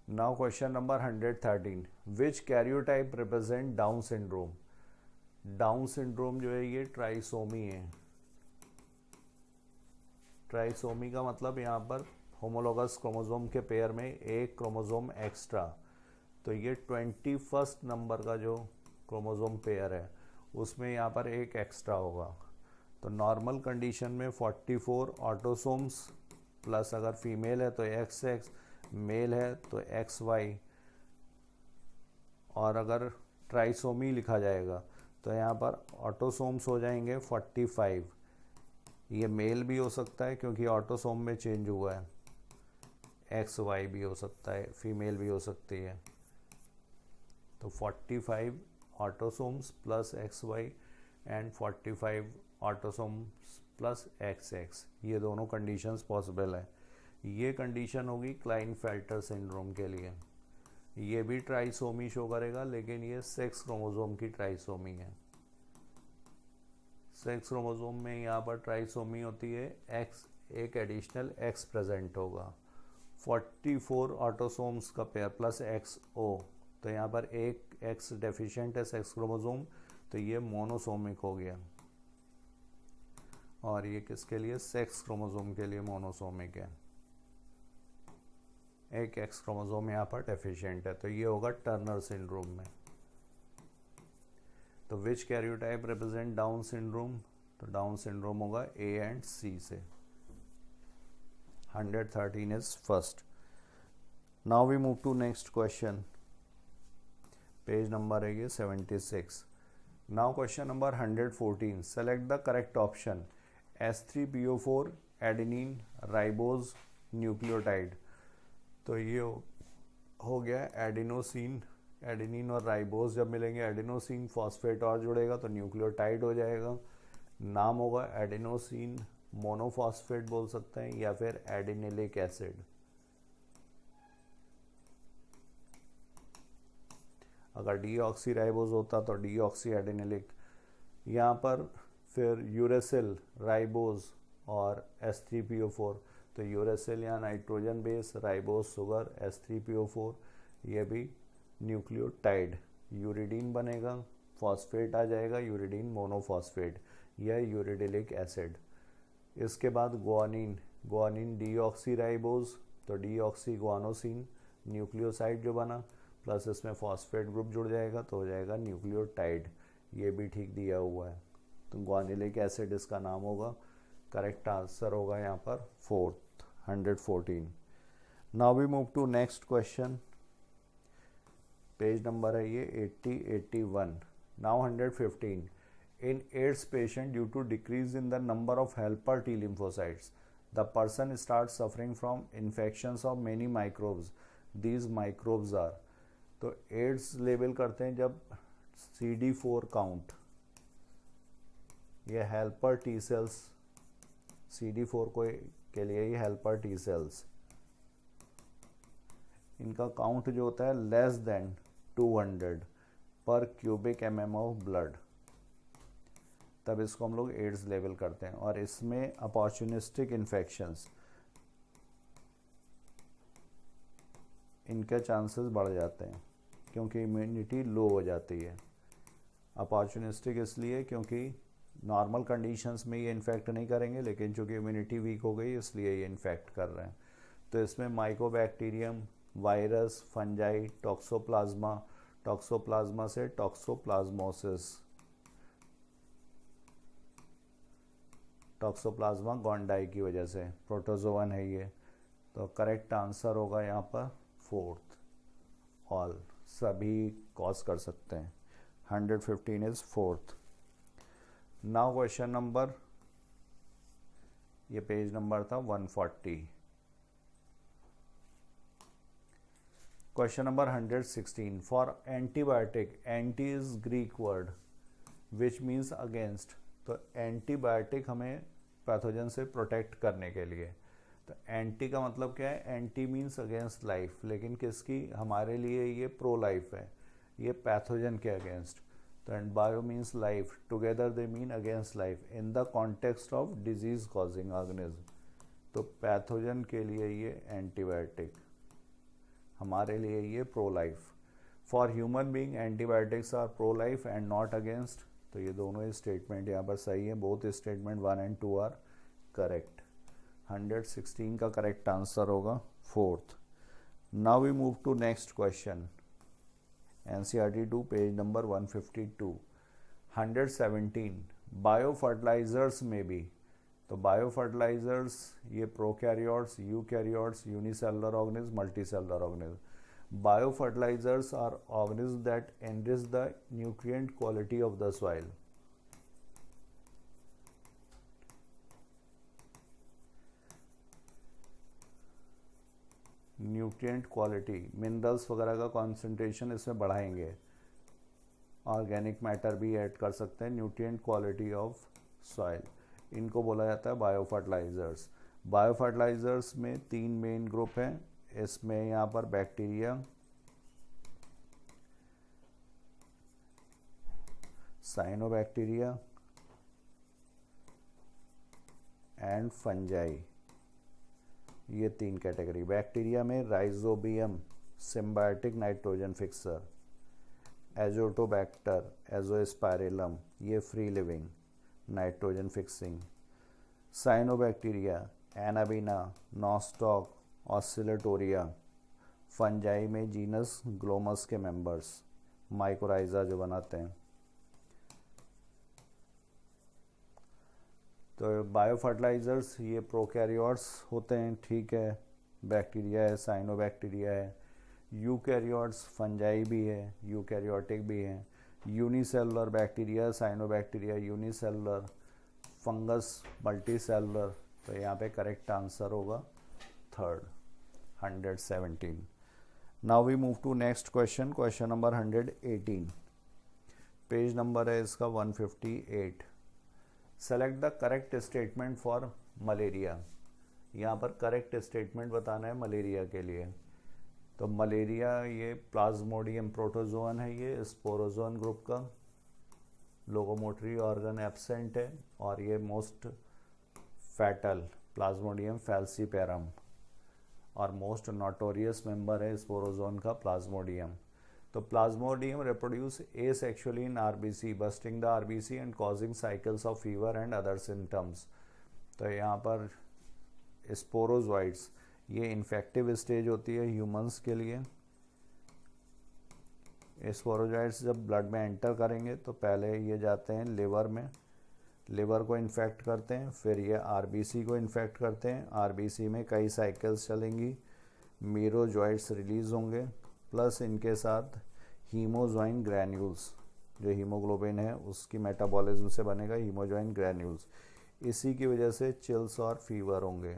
Now question number 113, which karyotype represent Down syndrome. Down syndrome जो है ये ट्राइसोमी है। ट्राइसोमी का मतलब यहाँ पर होमोलोगस क्रोमोसोम के पेयर में एक क्रोमोसोम एक्स्ट्रा, तो ये 21 नंबर का जो क्रोमोसोम पेयर है उसमें यहाँ पर एक एक्स्ट्रा होगा। तो नॉर्मल कंडीशन में 44 ऑटोसोम्स प्लस अगर फीमेल है तो XX, मेल है तो XY, और अगर ट्राइसोमी लिखा जाएगा तो यहाँ पर ऑटोसोम्स हो जाएंगे 45। ये मेल भी हो सकता है क्योंकि ऑटोसोम में चेंज हुआ है, XY भी हो सकता है, फीमेल भी हो सकती है। तो 45 autosomes plus XY and 45 autosomes plus XX, ये दोनों कंडीशंस पॉसिबल है। ये कंडीशन होगी क्लाइनफेल्टर सिंड्रोम के लिए। ये भी ट्राइसोमी शो करेगा, लेकिन ये सेक्स क्रोमोसोम की ट्राइसोमी है। सेक्स क्रोमोसोम में यहाँ पर ट्राइसोमी होती है, एक्स एक एडिशनल एक्स प्रेजेंट होगा। 44 ऑटोसोम्स का पेयर प्लस XO, तो यहाँ पर एक एक्स डेफिशिएंट है सेक्स क्रोमोसोम, तो ये मोनोसोमिक हो गया। और ये किसके लिए? सेक्स क्रोमोसोम के लिए मोनोसोमिक है। एक एक्स क्रोमोसोम यहाँ पर डेफिशिएंट है, तो ये होगा टर्नर सिंड्रोम में। तो which karyotype represent Down syndrome? तो डाउन सिंड्रोम होगा A एंड C से। 113 is first. Now we move to next question. Page number है ये 76। Now question number 114, select the correct option. S3PO4 adenine ribose nucleotide. तो ये हो गया adenosine. Adenine और राइबोज जब मिलेंगे, एडिनोसिन फॉस्फेट और जुड़ेगा तो न्यूक्लियोटाइड हो जाएगा। नाम होगा एडिनोसिन मोनोफॉस्फेट बोल सकते हैं, या फिर एडिनिलिक एसिड। अगर डीऑक्सी राइबोज होता तो डीऑक्सी एडिनिलिक। यहाँ पर फिर यूरेसिल राइबोज और S3PO4, तो यूरेसिल या nitrogen base, ribose sugar, S3PO4 ये भी न्यूक्लियोटाइड। यूरिडीन बनेगा, फॉस्फेट आ जाएगा, यूरिडीन मोनोफॉस्फेट या यूरिडिलिक एसिड। इसके बाद ग्वानिन, ग्वानिन डीऑक्सी राइबोज, तो डीऑक्सी ग्वानोसिन न्यूक्लियोसाइड जो बना, प्लस इसमें फॉस्फेट ग्रुप जुड़ जाएगा तो हो जाएगा न्यूक्लियोटाइड। ये भी ठीक दिया हुआ है, तो ग्वानिलिक एसिड इसका नाम होगा। करेक्ट आंसर होगा यहाँ पर fourth, 114। Now we move to next question. Page number है ये 81। Now 115, in AIDS patient due to decrease in the number of helper T lymphocytes, the person starts suffering from infections of many microbes. These microbes are, तो ads label करते हैं जब CD4 count, ये helper T cells, CD4 को के लिए ये helper T cells, इनका काउंट जो होता है लेस देन 200 पर क्यूबिक mm ऑफ ब्लड, तब इसको हम लोग एड्स लेवल करते हैं। और इसमें अपॉर्चुनिस्टिक इन्फेक्शंस, इनके चांसेस बढ़ जाते हैं क्योंकि इम्यूनिटी लो हो जाती है। अपॉर्चुनिस्टिक इसलिए क्योंकि नॉर्मल कंडीशंस में ये इन्फेक्ट नहीं करेंगे, लेकिन चूँकि इम्यूनिटी वीक हो गई इसलिए ये इन्फेक्ट कर रहे हैं। तो इसमें Mycobacterium, virus, fungi, toxoplasma, toxoplasma से टॉक्सोप्लाज्मोसिस, टॉक्सोप्लाज्मा गोंडाई की वजह से, प्रोटोजोवन है ये। तो करेक्ट आंसर होगा यहाँ पर फोर्थ, ऑल, सभी कॉज कर सकते हैं। 115 is fourth. Now question number, ये पेज नंबर था 140। Question number 116, for antibiotic, anti is Greek word which means against. तो एंटीबायोटिक हमें पैथोजन से प्रोटेक्ट करने के लिए, तो एंटी का मतलब क्या है? एंटी मीन्स अगेंस्ट लाइफ, लेकिन किसकी? हमारे लिए ये प्रो लाइफ है, ये पैथोजन के अगेंस्ट। तो and bio means life, together they mean against life in the context of disease causing organism. तो पैथोजन के लिए ये एंटीबायोटिक, हमारे लिए ये pro life. For human being antibiotics are pro life and not against. तो ये दोनों ही स्टेटमेंट यहाँ पर सही है, both statement 1 and 2 are correct. 116 का करेक्ट आंसर होगा fourth. Now we move to next question, NCERT 2 page number 152। 117, bio fertilizers में भी, तो बायो फर्टिलाइजर्स ये prokaryotes, eukaryotes, unicellular organism, multicellular organism. Bio fertilizers are organism that enrich the nutrient quality of the soil. Nutrient quality, minerals वगैरह का concentration इसमें बढ़ाएंगे organic matter भी add कर सकते हैं, न्यूट्रिएंट क्वालिटी ऑफ सॉइल, इनको बोला जाता है बायो फर्टिलाइज़र्स। बायो फर्टिलाइज़र्स में 3 मेन ग्रुप हैं, इसमें यहाँ पर बैक्टीरिया, साइनोबैक्टीरिया एंड फंजाई, ये 3 कैटेगरी। बैक्टीरिया में Rhizobium symbiotic nitrogen fixer, Azotobacter, Azospirillum, ये free living nitrogen fixing. Cyanobacteria Anabaena, Nostoc, Oscillatoria. Fungi में जीनस ग्लोमस के मेंबर्स, माइकोराइजा जो बनाते हैं। तो बायो फर्टिलाइज़र्स ये प्रोकैरियोट्स होते हैं, ठीक है, बैक्टीरिया है, साइनोबैक्टीरिया है। यूकैरियोट्स फंजाई भी है, यूकैरियोटिक भी है। Unicellular bacteria, cyanobacteria unicellular, fungus multicellular. तो यहाँ पे करेक्ट आंसर होगा third, 117। Now we move to next question, question number 118, page number है इसका 158। Select the correct statement for malaria. यहाँ पर करेक्ट स्टेटमेंट बताना है मलेरिया के लिए। तो मलेरिया ये प्लाज्मोडियम प्रोटोजोअन है, ये स्पोरोजोअन ग्रुप का, लोकोमोटरी ऑर्गन एब्सेंट है, और ये मोस्ट फैटल प्लाज्मोडियम फैल्सीपेरम, और मोस्ट नोटोरियस मेंबर है स्पोरोजोन का प्लाज्मोडियम। तो Plasmodium reproduce asexually in RBC, bursting the RBC and causing cycles of fever and other symptoms. तो यहाँ पर स्पोरोजोइड्स, ये इन्फेक्टिव स्टेज होती है ह्यूमंस के लिए। स्पोरोजोइड्स जब ब्लड में एंटर करेंगे तो पहले ये जाते हैं लिवर में, लिवर को इन्फेक्ट करते हैं, फिर ये आरबीसी को इन्फेक्ट करते हैं, आरबीसी में कई साइकिल्स चलेंगी, मीरोजोइड्स रिलीज होंगे, प्लस इनके साथ हीमोजोइन ग्रैन्यूल्स, जो हीमोग्लोबिन है उसकी मेटाबॉलिज्म से बनेगा हीमोजोइन ग्रैन्यूल्स, इसी की वजह से चिल्स और फीवर होंगे।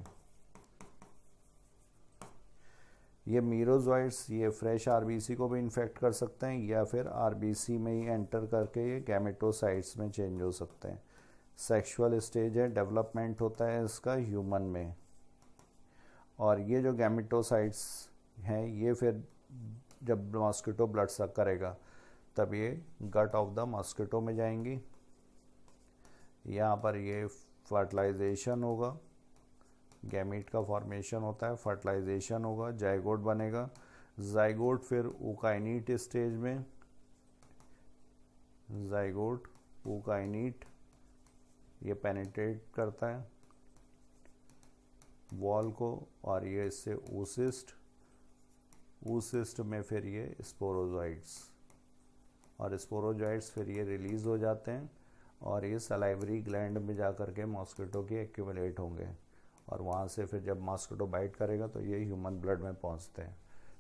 ये मीरोजोइड्स ये फ्रेश आरबीसी को भी इन्फेक्ट कर सकते हैं, या फिर आरबीसी में ही एंटर करके ये गैमेटोसाइट्स में चेंज हो सकते हैं। सेक्सुअल स्टेज है, डेवलपमेंट होता है इसका ह्यूमन में, और ये जो गैमेटोसाइट्स हैं ये फिर जब मॉस्किटो ब्लड सक करेगा तब ये गट ऑफ द मॉस्किटो में जाएंगी। यहाँ पर ये फर्टिलाइजेशन होगा, गैमीट का फॉर्मेशन होता है, फर्टिलाइजेशन होगा, जाइगोट बनेगा, जाइगोट फिर ऊकाइनीट स्टेज में, जाइगोट ऊकाइनीट ये पेनिट्रेट करता है वॉल को, और ये इससे oocyst, oocyst में फिर ये स्पोरोजोइड्स, और स्पोरोजोइड्स फिर ये रिलीज़ हो जाते हैं और ये सलाइवरी ग्लैंड में जा कर के मॉस्किटो के एक्यूमुलेट होंगे, और वहाँ से फिर जब मॉस्किटो बाइट करेगा तो ये ह्यूमन ब्लड में पहुँचते हैं।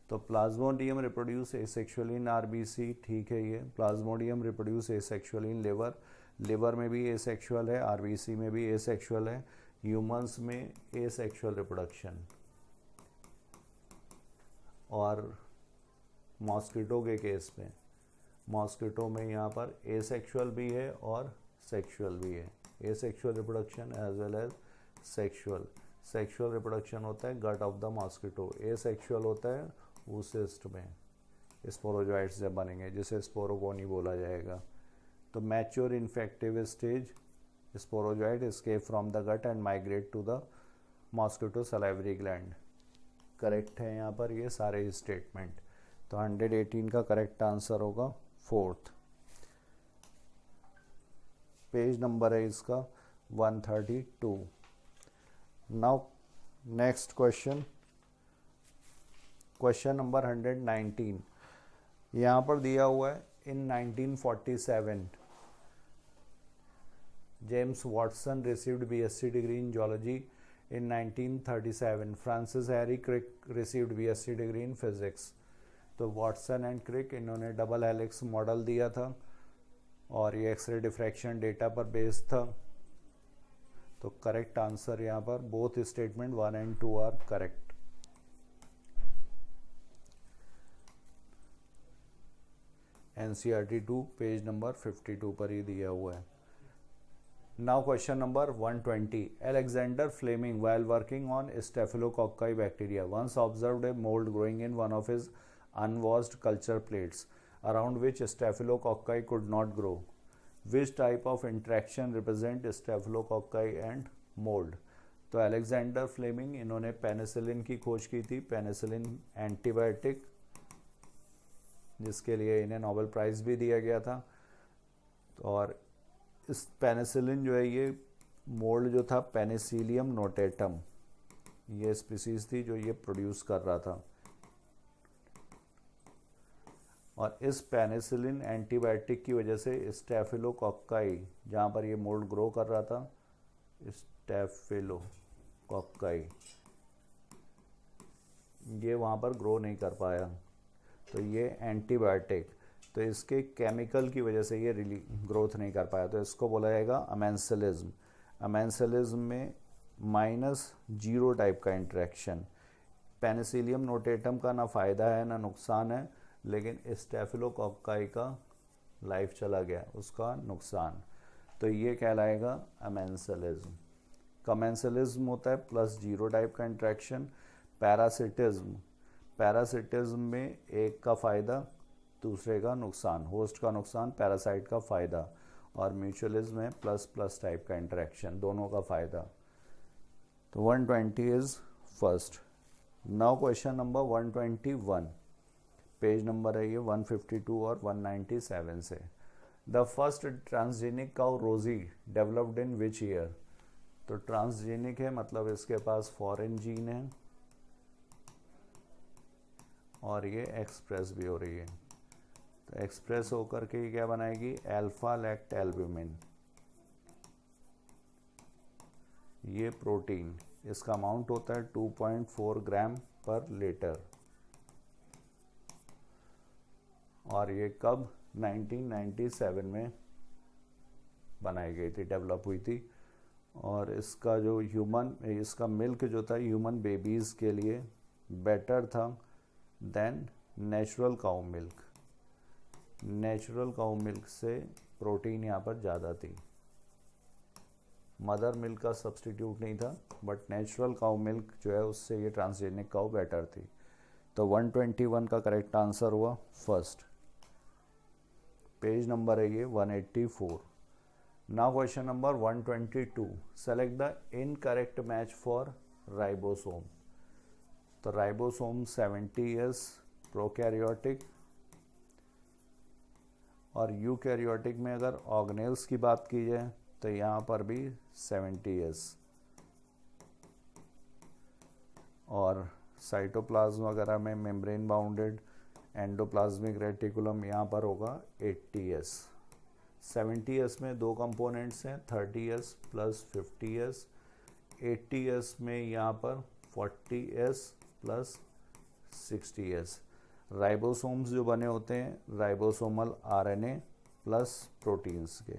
तो Plasmodium reproduce asexually in RBC, ठीक है, ये Plasmodium reproduce asexually in liver, liver में भी एसेक्सुअल है, आरबीसी में भी एसेक्सुअल है, ह्यूमंस में एसेक्सुअल रिप्रोडक्शन, और मॉस्किटो के केस में, मॉस्किटो में यहाँ पर एसेक्सुअल भी है और सेक्सुअल भी है, asexual reproduction as well as sexual. Sexual reproduction होता है gut of the mosquito, asexual होता है oocyst में, स्पोरोजोइड्स जब बनेंगे जिसे स्पोरोगोनी बोला जाएगा। तो mature infective stage, sporozoite escape from the gut and migrate to the mosquito salivary gland. Correct है यहाँ पर ये सारे स्टेटमेंट। तो 118 का करेक्ट आंसर होगा फोर्थ। पेज नंबर है इसका 132। Now next question, question number 119। यहाँ पर दिया हुआ है in 1947 James Watson received BSc degree in zoology. In 1937 Francis Harry Crick received BSc degree in physics. तो वॉटसन एंड क्रिक इन्होंने डबल हेलिक्स मॉडल दिया था और ये एक्सरे डिफ्रैक्शन डेटा पर बेस्ड था। तो करेक्ट आंसर यहाँ पर both statement 1 and 2 are correct. NCERT 2 page number 52 पर ही दिया हुआ है। Now question number 120, Alexander Fleming while working on Staphylococci bacteria once observed a mold growing in one of his unwashed culture plates around which Staphylococci could not grow. Which type of interaction represent Staphylococci and mold? तो Alexander Fleming इन्होंने penicillin की खोज की थी, penicillin antibiotic, जिसके लिए इन्हें Nobel prize भी दिया गया था। और इस पेनिसिलिन जो है ये मोल्ड जो था पेनिसिलियम नोटेटम, ये स्पीसीज थी जो ये प्रोड्यूस कर रहा था। और इस पेनिसिलिन एंटीबायोटिक की वजह से स्टेफिलोकोक्काई, जहाँ पर ये मोल्ड ग्रो कर रहा था, स्टेफिलोकोक्काई, ये वहाँ पर ग्रो नहीं कर पाया। तो ये एंटीबायोटिक, तो इसके केमिकल की वजह से ये ग्रोथ नहीं कर पाया, तो इसको बोला जाएगा अमेंसिलिज्म। अमेंसिलिज्म में -0 टाइप का इंटरेक्शन। पेनिसिलियम नोटेटम का ना फ़ायदा है ना नुकसान है, लेकिन स्टेफिलोकोक्काई का लाइफ चला गया, उसका नुकसान, तो ये कहलाएगा अमेंसिलिज्म। कमेंसिलिज्म होता है +0 टाइप का इंटरेक्शन। पैरासिटिज्म, पैरासिटिज्म में एक का फ़ायदा दूसरे का नुकसान, होस्ट का नुकसान पैरासाइट का फ़ायदा। और म्यूचुअलिज्म में ++ टाइप का इंटरेक्शन, दोनों का फ़ायदा। तो 120 is first. Now question number 121, page number है ये 152 और 197 से। द फर्स्ट ट्रांसजेनिक काउ रोजी डेवलप्ड इन विच ईयर? तो ट्रांसजेनिक है मतलब इसके पास फॉरेन जीन है और ये एक्सप्रेस भी हो रही है। तो एक्सप्रेस होकर के ये क्या बनाएगी? अल्फा लैक्ट एल्ब्यूमिन, ये प्रोटीन, इसका अमाउंट होता है 2.4 ग्राम पर लीटर। और ये कब? 1997 में बनाई गई थी, डेवलप हुई थी। और इसका जो इसका मिल्क जो था ह्यूमन बेबीज़ के लिए बेटर था then natural cow milk. Natural cow milk से प्रोटीन यहाँ पर ज़्यादा थी, मदर मिल्क का सब्सटीट्यूट नहीं था, बट नेचुरल काउ मिल्क जो है उससे ये ट्रांसजेनिक काउ बेटर थी। तो 121 का करेक्ट आंसर हुआ फर्स्ट। पेज नंबर है ये 184। Now question number 122, select the incorrect match for ribosome. तो राइबोसोम 70 ईयर्स प्रोकैरियोटिक, और यूकैरियोटिक में अगर ऑर्गेनेल्स की बात की जाए तो यहाँ पर भी 70 ईयर्स। और साइटोप्लाज्म वगैरह में मेम्ब्रेन बाउंडेड एंडोप्लाज्मिक रेटिकुलम यहाँ पर होगा 80 ईयर्स। 70 ईयर्स में दो कंपोनेंट्स हैं, 30 ईयर्स प्लस 50 ईयर्स। 80 ईयर्स में यहाँ पर 40 ईयर्स प्लस 60 ईयर्स। राइबोसोम्स जो बने होते हैं राइबोसोमल आरएनए प्लस प्रोटीन्स के,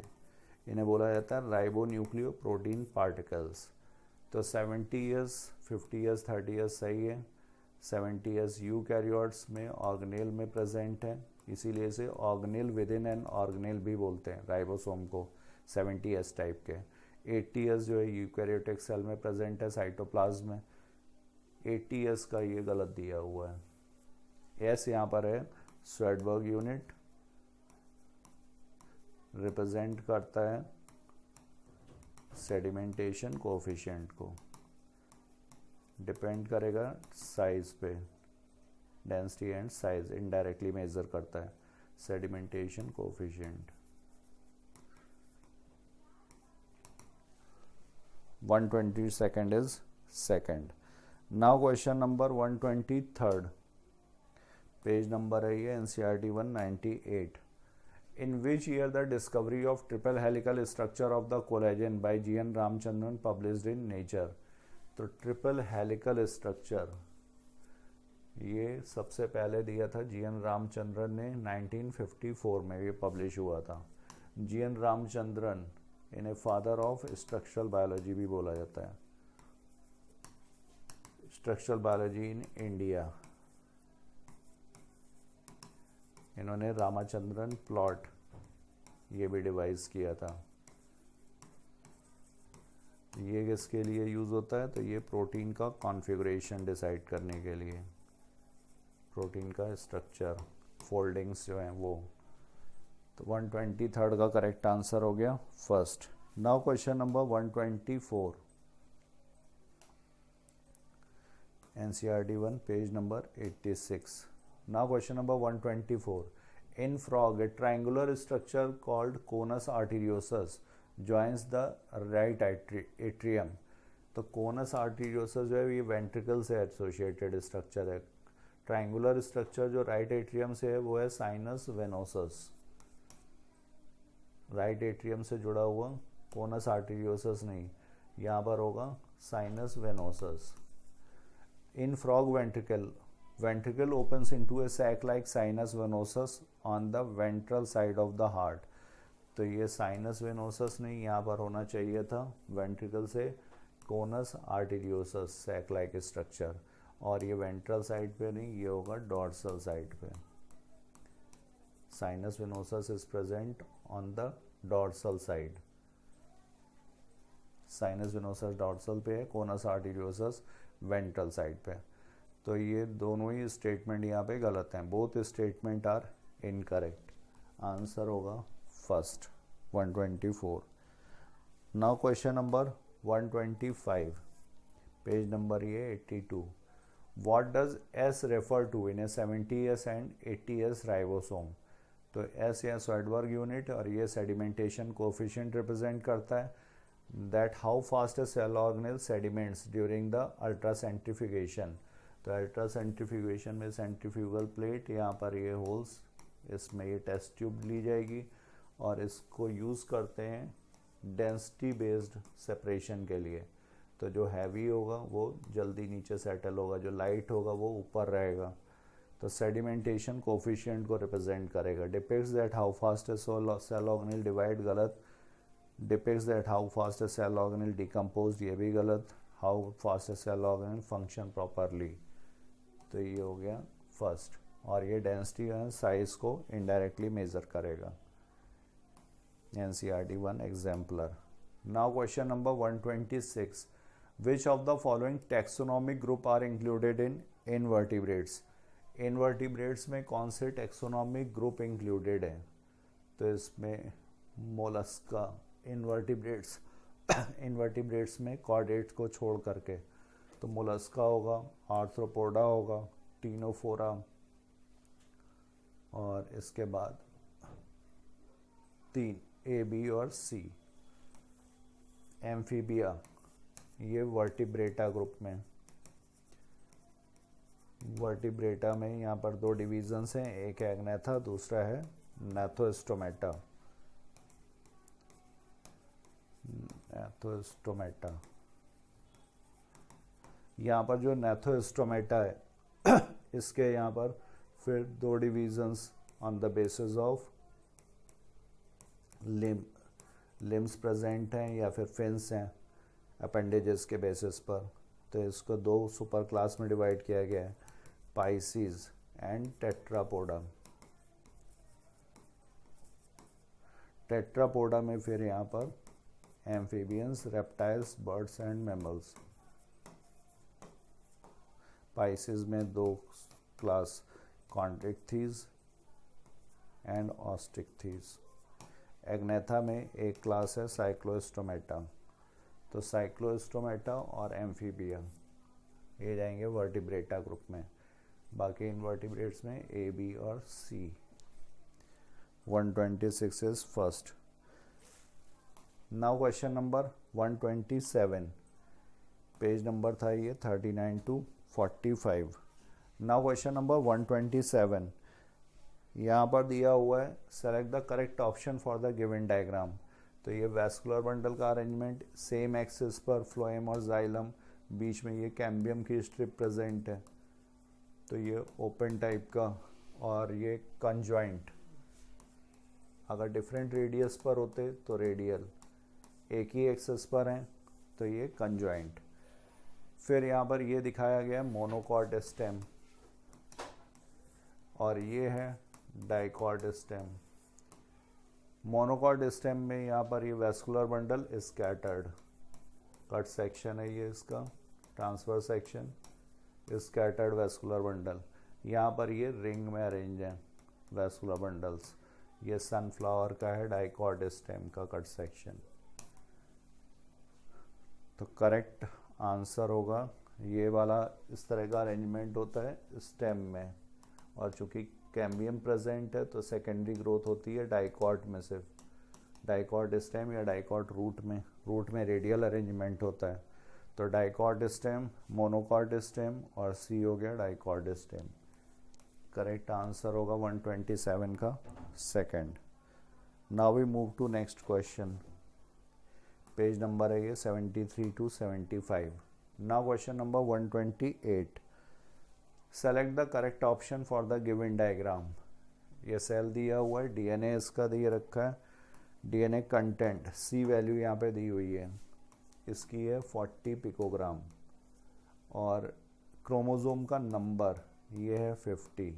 इन्हें बोला जाता है राइबो न्यूक्लियो प्रोटीन पार्टिकल्स। तो 70 ईयर्स, 50 ईयर्स, 30 ईयर्स सही है। 70 ईयर्स यूकैरियोट्स में ऑर्गेनेल में प्रेजेंट है, इसीलिए इसे organelle with in an organelle भी बोलते हैं राइबोसोम को, 70 ईयर्स टाइप के। 80 ईयर्स जो है यूकैरियोटिक सेल में प्रेजेंट है साइटोप्लाज्म में। 80 ईयर्स का ये गलत दिया हुआ है। एस यहाँ पर है स्वेडबर्ग यूनिट, रिप्रेजेंट करता है सेडिमेंटेशन कोफिशिएंट को, डिपेंड करेगा साइज पे, density and size indirectly measure करता है sedimentation coefficient. 122nd is second. Now question number 123, page number है ये NCERT 198। In which year the discovery of triple helical structure of the collagen by G.N. Ramachandran published in Nature? तो triple helical structure ये सबसे पहले दिया था G.N. Ramachandran ने 1954 में, ये पब्लिश हुआ था। G.N. रामचंद्रन इन्हें फादर ऑफ स्ट्रक्चरल बायोलॉजी भी बोला जाता है, स्ट्रक्चरल बायोलॉजी इन इंडिया। इन्होंने रामाचंद्रन प्लॉट ये भी डिवाइस किया था। ये किसके लिए यूज़ होता है? तो ये प्रोटीन का कॉन्फ़िगरेशन डिसाइड करने के लिए, प्रोटीन का स्ट्रक्चर, फोल्डिंग्स जो हैं वो। तो 123 का करेक्ट आंसर हो गया first. Now question number 124, NCERT 1 page number 86। Now question number 124, in frog a triangular structure called conus arteriosus joins the right atrium। तो कोनस आर्टीरियोसस जो है ये वेंट्रिकल से एसोसिएटेड स्ट्रक्चर है। ट्रायंगुलर स्ट्रक्चर जो राइट एट्रियम से है वो है साइनस वेनोसस। राइट एट्रियम से जुड़ा हुआ कोनस आर्टीरियोसस नहीं, यहाँ पर होगा sinus venosus. In frog ventricle opens into a sac like sinus venosus on the ventral side of the heart। तो ये साइनस वेनोसस नहीं, यहाँ पर होना चाहिए था वेंट्रिकल से कोनस आर्टीरियोसस सैक लाइक स्ट्रक्चर, और ये वेंट्रल साइड पे नहीं, ये होगा डॉर्सल साइड पे। Sinus venosus is present on the dorsal side. Sinus venosus dorsal पे है, कोनस आर्टीरियोसस वेंट्रल साइड पे। तो ये दोनों ही स्टेटमेंट यहाँ पे गलत हैं, both statement are incorrect. Answer होगा first 124। Now question number 125 page number ये 82। What does S refer to in a 70S and 80S ribosome. तो एस या स्वाइडबर्ग यूनिट और ये सेडिमेंटेशन कोफिशिएंट रिप्रेजेंट करता है, that how fast a cell organelle sediments during the ultra centrifugation. तो ultra centrifugation में centrifugal plate, यहाँ पर ये होल्स, इसमें ये टेस्ट ट्यूब ली जाएगी और इसको यूज़ करते हैं डेंसिटी बेस्ड सेपरेशन के लिए। तो जो हैवी होगा वो जल्दी नीचे सेटल होगा, जो लाइट होगा वो ऊपर रहेगा। तो सेडिमेंटेशन कोफिशिएंट को रिप्रेजेंट करेगा। Depicts that how fast a cell organelle divide, गलत। Depicts that how fast a cell organelle decompose, ये भी गलत। How fast a cell organelle function properly, तो ये हो गया फर्स्ट। और ये डेंसिटी है साइज को इनडायरेक्टली मेजर करेगा। NCERT 1 exemplar. Now question number 126, which of the following taxonomic group are included in invertebrates. Invertebrates में कौन से टेक्सोनॉमिक ग्रुप इंक्लूडेड हैं? तो इसमें मोलस्का, इनवर्टिब्रेट्स इनवर्टिब्रेट्स में कॉर्डेट्स को छोड़ करके, तो मोलस्का होगा, आर्थ्रोपोडा होगा, टीनोफोरा, और इसके बाद 3 A, B और C। एम्फीबिया, ये वर्टिब्रेटा ग्रुप में। वर्टिब्रेटा में यहाँ पर 2 डिवीजन्स हैं, एक है एग्नेथा, दूसरा है नैथोस्टोमेटा। नैथोस्टोमेटा, यहाँ पर जो नैथोस्टोमेटा है इसके यहाँ पर फिर 2 divisions on the basis of limbs present हैं या फिर फिन्स हैं अपेंडेजेस के बेसिस पर। तो इसको 2 सुपर क्लास में डिवाइड किया गया है, पाइसीज एंड टेट्रापोडा। टेट्रापोडा में फिर यहाँ पर amphibians, reptiles, birds and mammals. Pisces में 2 क्लास, कॉन्ट्रिक्थीज एंड ऑस्ट्रिक्थीज। एग्नेथा में एक क्लास है साइक्लोस्टोमेटा। तो साइक्लोस्टोमेटा और एम्फीबिया ये जाएंगे वर्टिब्रेटा ग्रुप में। बाकी इनवर्टिब्रेट्स में A, B और C। 126 is first. Now question number 127 page number था ये 39 to 45। नाउ क्वेश्चन नंबर 127, यहाँ पर दिया हुआ है select the correct option for the given diagram. तो ये वैस्कुलर बंडल का अरेंजमेंट, सेम एक्सिस पर फ्लोएम और जाइलम, बीच में ये कैम्बियम की स्ट्रिप प्रेजेंट है। तो ये ओपन टाइप का, और ये कंजॉइंट। अगर डिफरेंट रेडियस पर होते तो रेडियल, एक ही एक्सिस पर हैं तो ये कंजॉइंट। फिर यहाँ पर ये दिखाया गया मोनोकॉट स्टेम, और ये है डाइकॉट स्टेम। मोनोकॉट स्टेम में यहाँ पर ये vascular bundle scattered, cut section है ये इसका, transfer section, scattered vascular bundle. यहाँ पर ये रिंग में अरेंज हैं वेस्कुलर बंडल्स। ये सनफ्लावर का है डाइकॉट स्टेम का कट सेक्शन। तो करेक्ट आंसर होगा ये वाला। इस तरह का अरेंजमेंट होता है स्टेम में, और चूंकि कैम्बियम प्रेजेंट है तो सेकेंडरी ग्रोथ होती है डाइकॉट में, सिर्फ डाइकॉट स्टेम या डाइकॉट रूट में रेडियल अरेंजमेंट होता है। तो डाइकॉट स्टेम, मोनोकॉट स्टेम और सी हो गया डाइकॉट स्टेम। करेक्ट आंसर होगा 127 का second. Now we move to next question. Page number है ये 73 to 75। Now question number 128। Select the correct option for the given diagram. ये सेल दिया हुआ है, डीएनए इसका दिए रखा है, डीएनए कंटेंट सी वैल्यू यहाँ पे दी हुई है, इसकी है 40 पिकोग्राम, और क्रोमोसोम का नंबर ये है 50।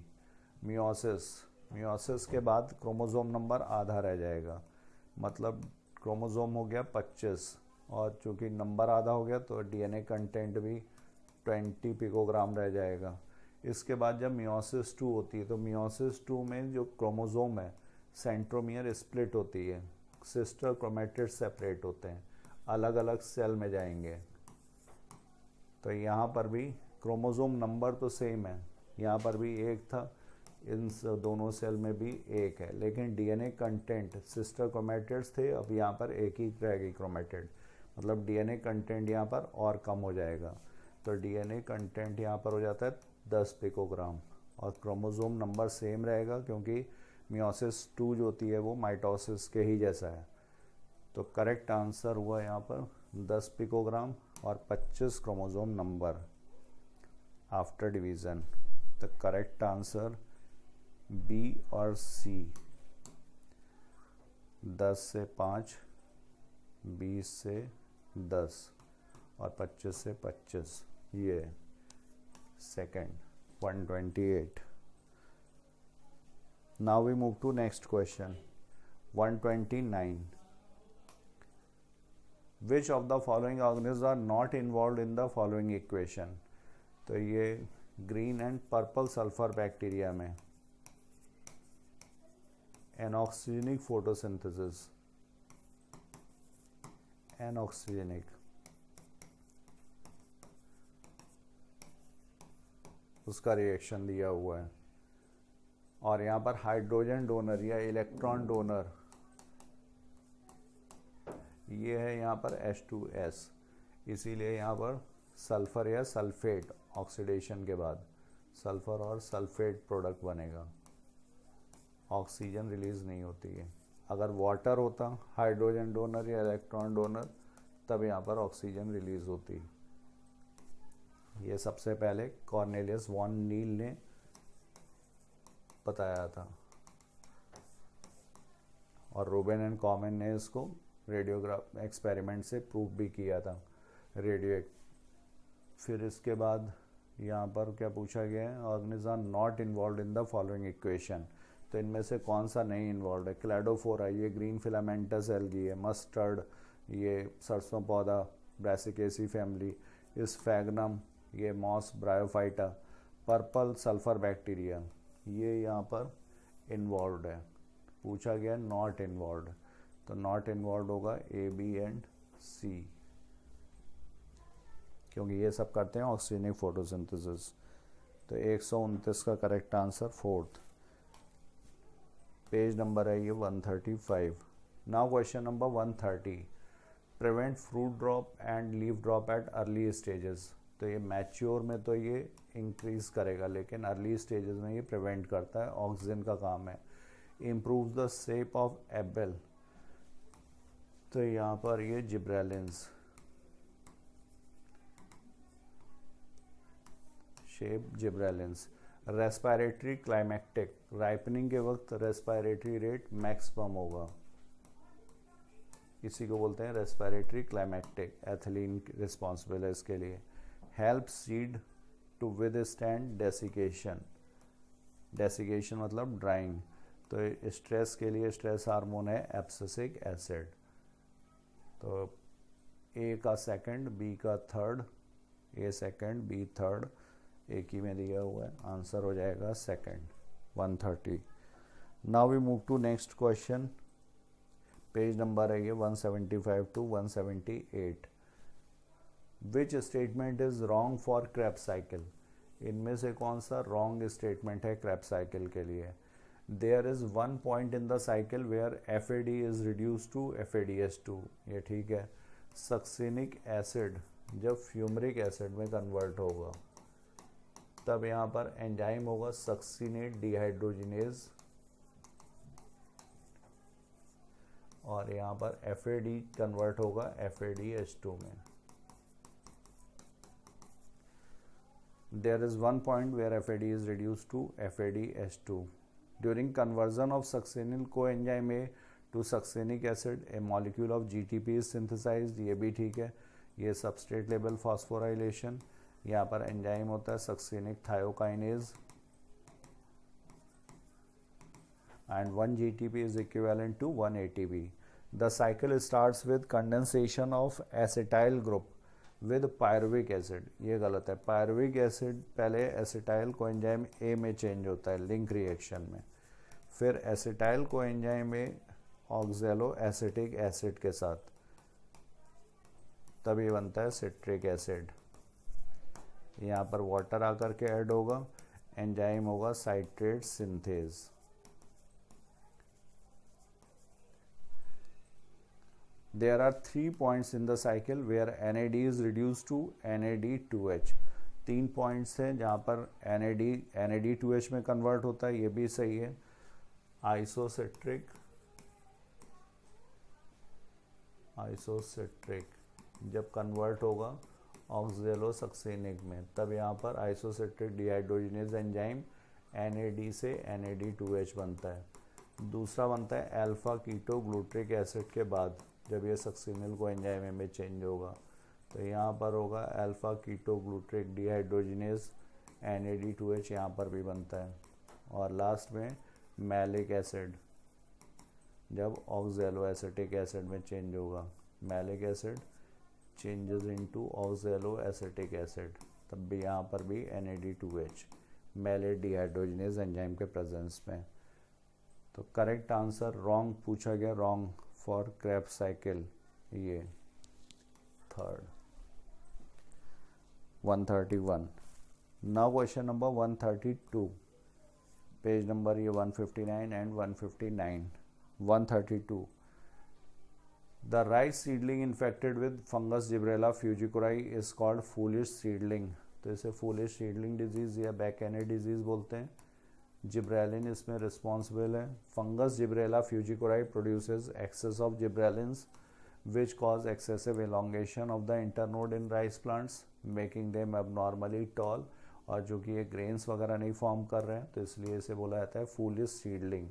मियोसिस के बाद क्रोमोसोम नंबर आधा रह जाएगा, मतलब क्रोमोसोम हो गया 25, और चूँकि नंबर आधा हो गया तो डीएनए कंटेंट भी 20 पिकोग्राम रह जाएगा। इसके बाद जब मियोसिस 2 होती है तो मियोसिस 2 में जो क्रोमोसोम है सेंट्रोमियर स्प्लिट होती है, सिस्टर क्रोमेटिड सेपरेट होते हैं, अलग अलग सेल में जाएंगे। तो यहाँ पर भी क्रोमोसोम नंबर तो सेम है, यहाँ पर भी एक था, इन दोनों सेल में भी एक है, लेकिन डीएनए कंटेंट सिस्टर क्रोमेटिड्स थे, अब यहाँ पर एक ही रहेगी क्रोमेटिड, मतलब डीएनए कंटेंट यहाँ पर और कम हो जाएगा। तो डीएनए कंटेंट यहाँ पर हो जाता है 10 पिकोग्राम, और क्रोमोसोम नंबर सेम रहेगा क्योंकि मियोसिस 2 जो होती है वो माइटोसिस के ही जैसा है। तो करेक्ट आंसर हुआ यहाँ पर 10 पिकोग्राम और 25 chromosome number after division. The correct answer B और सी, 10 से 5, 20 से 10 और 25 से 25, ये second 128। Now we move to next question 129। Which of the following organism are not involve in the following equation. तो ये green and purple sulphur bacteria में anoxygenic photosynthesis, एनऑक्सीजनिक, उसका रिएक्शन दिया हुआ है, और यहाँ पर हाइड्रोजन डोनर या इलेक्ट्रॉन डोनर ये है यहाँ पर H2S, इसीलिए यहाँ पर सल्फर या सल्फेट ऑक्सीडेशन के बाद सल्फर और सल्फेट प्रोडक्ट बनेगा, ऑक्सीजन रिलीज नहीं होती है। अगर वाटर होता हाइड्रोजन डोनर या इलेक्ट्रॉन डोनर तब यहाँ पर ऑक्सीजन रिलीज होती। ये सबसे पहले कॉर्नेलियस वॉन नील ने बताया था, और रूबेन एंड कॉमन ने इसको रेडियोग्राफ एक्सपेरिमेंट से प्रूव भी किया था, रेडियो। फिर इसके बाद यहाँ पर क्या पूछा गया है, organism are not involve in the following equation. तो इनमें से कौन सा नहीं इन्वॉल्व है। क्लैडोफोरा ये ग्रीन फिलामेंटस एल्गी है, मस्टर्ड ये सरसों पौधा ब्रासिकेसी फैमिली, स्फैग्नम ये moss bryophyta, purple sulphur bacteria ये यहाँ पर इन्वॉल्व है। पूछा गया नॉट इन्वॉल्व, तो नॉट इन्वॉल्व होगा ए, बी एंड सी, क्योंकि ये सब करते हैं ऑक्सीजनिक फोटोसिंथेसिस। तो 129 का correct answer fourth. Page number है ये 135। Now question number 130। Prevent fruit drop and leaf drop at early stages. तो ये मैच्योर में तो ये इंक्रीज करेगा, लेकिन अर्ली स्टेजेस में ये प्रिवेंट करता है, ऑक्सीजन का काम है। Improve the shape of Abel, तो यहाँ पर ये gibberellins, shape gibberellins. Respiratory climactic, ripening के वक्त रेस्पिरेटरी रेट मैक्सिमम होगा, इसी को बोलते हैं रेस्पिरेटरी क्लाइमेक्टिक। एथिलीन रिस्पॉन्सिबल है इसके लिए। Help seed to withstand desiccation, desiccation मतलब ड्राइंग। तो स्ट्रेस के लिए स्ट्रेस हार्मोन है एब्सिसिक एसिड। तो ए का सेकंड, बी का third, A second B third, एक ही में दिया हुआ है, आंसर हो जाएगा second 130। Now we move to next question. Page number है ये 175 to 178। Which statement is wrong for Krebs cycle? इनमें से कौन सा रॉन्ग स्टेटमेंट है क्रेब्स साइकिल के लिए? There is one point in the cycle where FAD is reduce to FADH2, ये ठीक है। सक्सिनिक एसिड जब फ्यूमरिक एसिड में कन्वर्ट होगा तब यहाँ पर एंजाइम होगा सक्सिनेट डिहाइड्रोजिनेज, और यहाँ पर FAD कन्वर्ट होगा FADH2 में। There is one point where FAD is reduced to FADH2. During conversion of succinyl coenzyme A to succinic acid, a molecule of GTP is synthesized, ये भी ठीक है। ये substrate level phosphorylation, यहाँ पर enzyme होता है succinic thiokinase, and 1 GTP is equivalent to 1 ATP. The cycle starts with condensation of acetyl group with pyruvic acid, ये गलत है। पायरुविक एसिड पहले एसिटाइल कोएंजाइम ए में चेंज होता है लिंक रिएक्शन में, फिर acetyl coenzyme A ऑक्जेलो acetic acid के साथ, तब ये बनता है सिट्रिक एसिड। यहाँ पर वाटर आकर के ऐड होगा, एंजाइम होगा citrate synthase. There are 3 points in the cycle where NAD is reduced to NAD2H. 3 points हैं जहाँ पर NAD2H में कन्वर्ट होता है, ये भी सही है। आइसोसिट्रिक जब कन्वर्ट होगा ऑक्जेलोसक्सेनिक में, तब यहाँ पर आइसोसिट्रिक डिहाइड्रोजिनेज एंजाइम NAD से NAD2H बनता है। दूसरा बनता है अल्फा कीटो ग्लूट्रिक एसिड के बाद, जब ये सक्सिनिल को एंजाइम में चेंज होगा, तो यहाँ पर होगा अल्फा कीटो ग्लूट्रिक डिहाइड्रोजिनेज NAD2H, यहाँ पर भी बनता है। और लास्ट में मैलिक एसिड जब ऑक्जेलो एसिटिक एसिड में चेंज होगा, malic acid changes into oxaloacetic acid, तब भी यहाँ पर भी NAD2H मैलेट डिहाइड्रोजिनेज एंजाइम के प्रेजेंस में। तो करेक्ट आंसर रॉन्ग पूछा गया, रॉन्ग फॉर क्रेब्स साइकिल, ये third 131। Now question number 132, page number ये 159 and 159। 132, the rice seedling infected with fungus Gibberella fujikuroi is called foolish seedling. तो इसे foolish seedling disease या बैकएनेड डिजीज बोलते हैं। जिब्रेलिन इसमें रिस्पॉन्सिबल है। Fungus Gibberella fujikuroi produces excess of gibberellins which cause excessive elongation of the internode in rice plants making them abnormally tall, और जो कि ये ग्रेन्स वगैरह नहीं फॉर्म कर रहे हैं, तो इसलिए इसे बोला जाता है फूलिश सीडलिंग।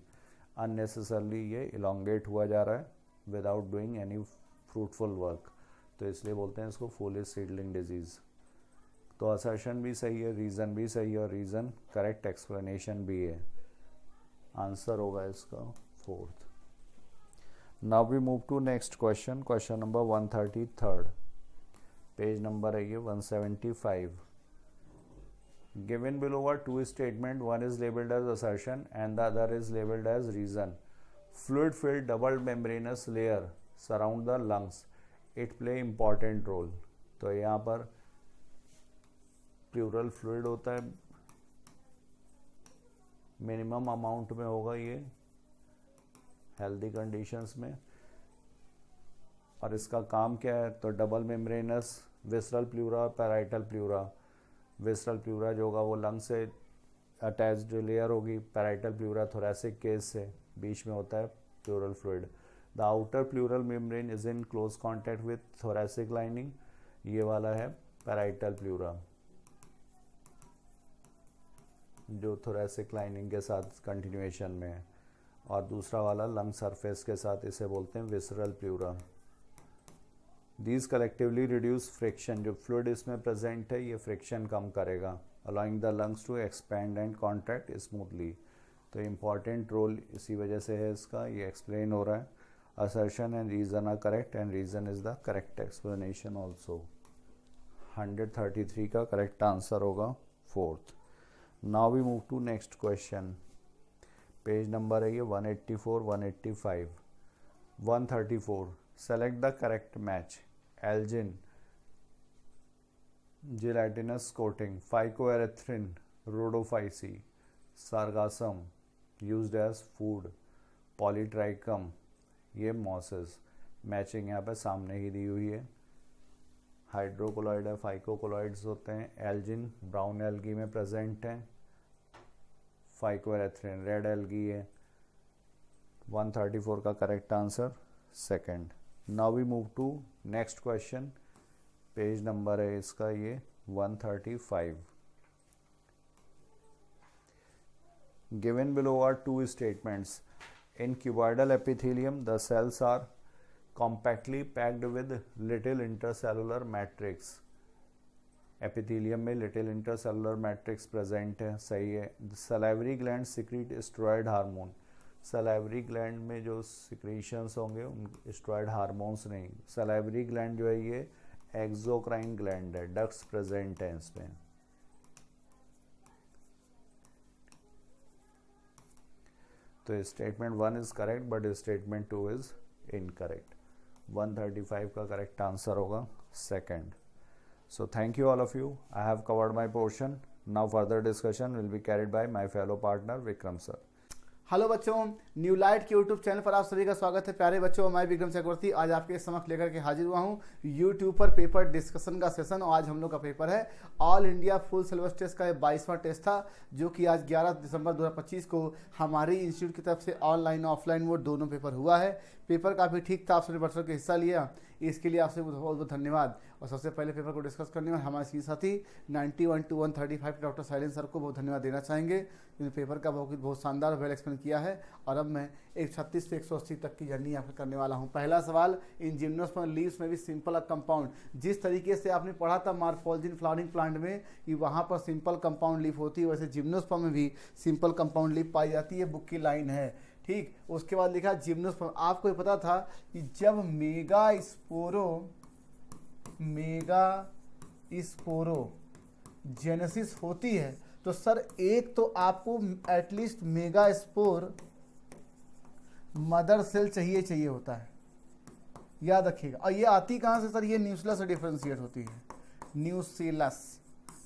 अननेसेसरली ये इलोंगेट हुआ जा रहा है without doing any fruitful work, तो इसलिए बोलते हैं इसको फूलिश सीडलिंग डिजीज़। तो असर्शन भी सही है, रीज़न भी सही है, और रीज़न करेक्ट एक्सप्लेनेशन भी है। आंसर होगा इसका fourth. Now we move to next question, question number 133, page number है ये 175। Given below are two statement, one is labelled as assertion and the other is labelled as reason. Fluid filled double membranous layer surround the lungs, it play important role. तो यहाँ पर pleural fluid होता है, minimum amount में होगा ये healthy conditions में, और इसका काम क्या है? तो डबल मेम्ब्रेनस विसरल प्लूरा और पैराइटल प्लूरा। विसरल प्लूरा जो होगा वो लंग से अटैच्ड लेयर होगी, पैराइटल प्लूरा थोरैसिक केस से बीच में होता है pleural fluid. The outer pleural membrane is in close contact with thoracic lining, ये वाला है पैराइटल प्लूरा जो थोरैसिक लाइनिंग के साथ कंटिन्यूएशन में है, और दूसरा वाला लंग सरफेस के साथ, इसे बोलते हैं visceral pleura. These collectively reduce friction, जो फ्लूइड इसमें प्रेजेंट है ये फ्रिक्शन कम करेगा allowing the lungs to expand and contract smoothly. तो इम्पॉर्टेंट रोल इसी वजह से है इसका, ये एक्सप्लेन हो रहा है। Assertion and reason are correct and reason is the correct explanation also. 133 का करेक्ट आंसर होगा fourth. Now we move to next question. Page number है ये 184, 185, 134। Select the correct match. Algin, gelatinous coating, phycoerythrin, Rhodophyceae, Sargassum used as food, Polytrichum, ये mosses. Matching यहाँ पे सामने ही दी हुई है। हाइड्रोकोलॉइड है, फाइकोकोलॉइड्स होते हैं। एल्जिन ब्राउन एल्गी में प्रेजेंट है, फाइकोएरिथ्रिन रेड एल्गी है। 134 का correct answer second. Now we move to next question. Page number है इसका ये 135। Given below are two statements. In cuboidal epithelium the cells are compactly packed with little intercellular matrix। Epithelium में little intercellular matrix present है, सही है। Salivary gland secrete steroid hormone. Salivary gland में जो secretions होंगे उन स्टेरॉयड हार्मोन्स नहीं। Salivary gland जो है ये एक्सोक्राइन ग्लैंड है, डक्ट्स प्रेजेंट है इसमें। तो statement 1 is correct but statement 2 is incorrect. 135 का करेक्ट आंसर होगा second. So thank you all of you. I have covered my portion. Now further discussion will be carried by my fellow partner Vikram sir. Hello बच्चों, new light के YouTube channel पर आप सभी का स्वागत है। प्यारे बच्चों, मैं विक्रम चक्रवर्ती आज आपके समक्ष लेकर के हाजिर हुआ हूँ यूट्यूब पर पेपर डिस्कशन का सेशन। और आज हम लोग का पेपर है all India full syllabus test का 22वां टेस्ट था, जो कि आज 11 दिसंबर 2025 को हमारी इंस्टीट्यूट की तरफ से ऑनलाइन ऑफलाइन मोड दोनों पेपर हुआ है। पेपर काफ़ी ठीक था, आप सभी बच्चों के हिस्सा लिया, इसके लिए आपसे बहुत बहुत धन्यवाद। और सबसे पहले पेपर को डिस्कस करने में हमारे सी साथी 91 to 135 डॉक्टर साइलेंस सर को बहुत धन्यवाद देना चाहेंगे, जिन्होंने पेपर का बहुत शानदार वेल एक्सप्लेन किया है। और अब मैं 136 से 180 तक की जर्नी आपको करने वाला हूं। पहला सवाल, इन जिम्नोस्पर्म लीव्स में भी सिंपल कंपाउंड, जिस तरीके से आपने पढ़ा था मॉर्फोलॉजी इन फ्लावरिंग प्लांट में कि वहां पर सिंपल कंपाउंड लीफ होती है, वैसे जिम्नोस्पर्म में भी सिंपल कंपाउंड लीफ पाई जाती है। बुक की लाइन है, ठीक। उसके बाद लिखा जिम्नोस्पर्म। आपको ये पता था कि जब मेगा स्पोरो जेनेसिस होती है तो सर एक तो आपको at least megaspore mother cell चाहिए होता है, याद रखिएगा। और ये आती कहाँ से सर? ये न्यूक्लियस से डिफरेंशिएट होती है, न्यूक्लियस,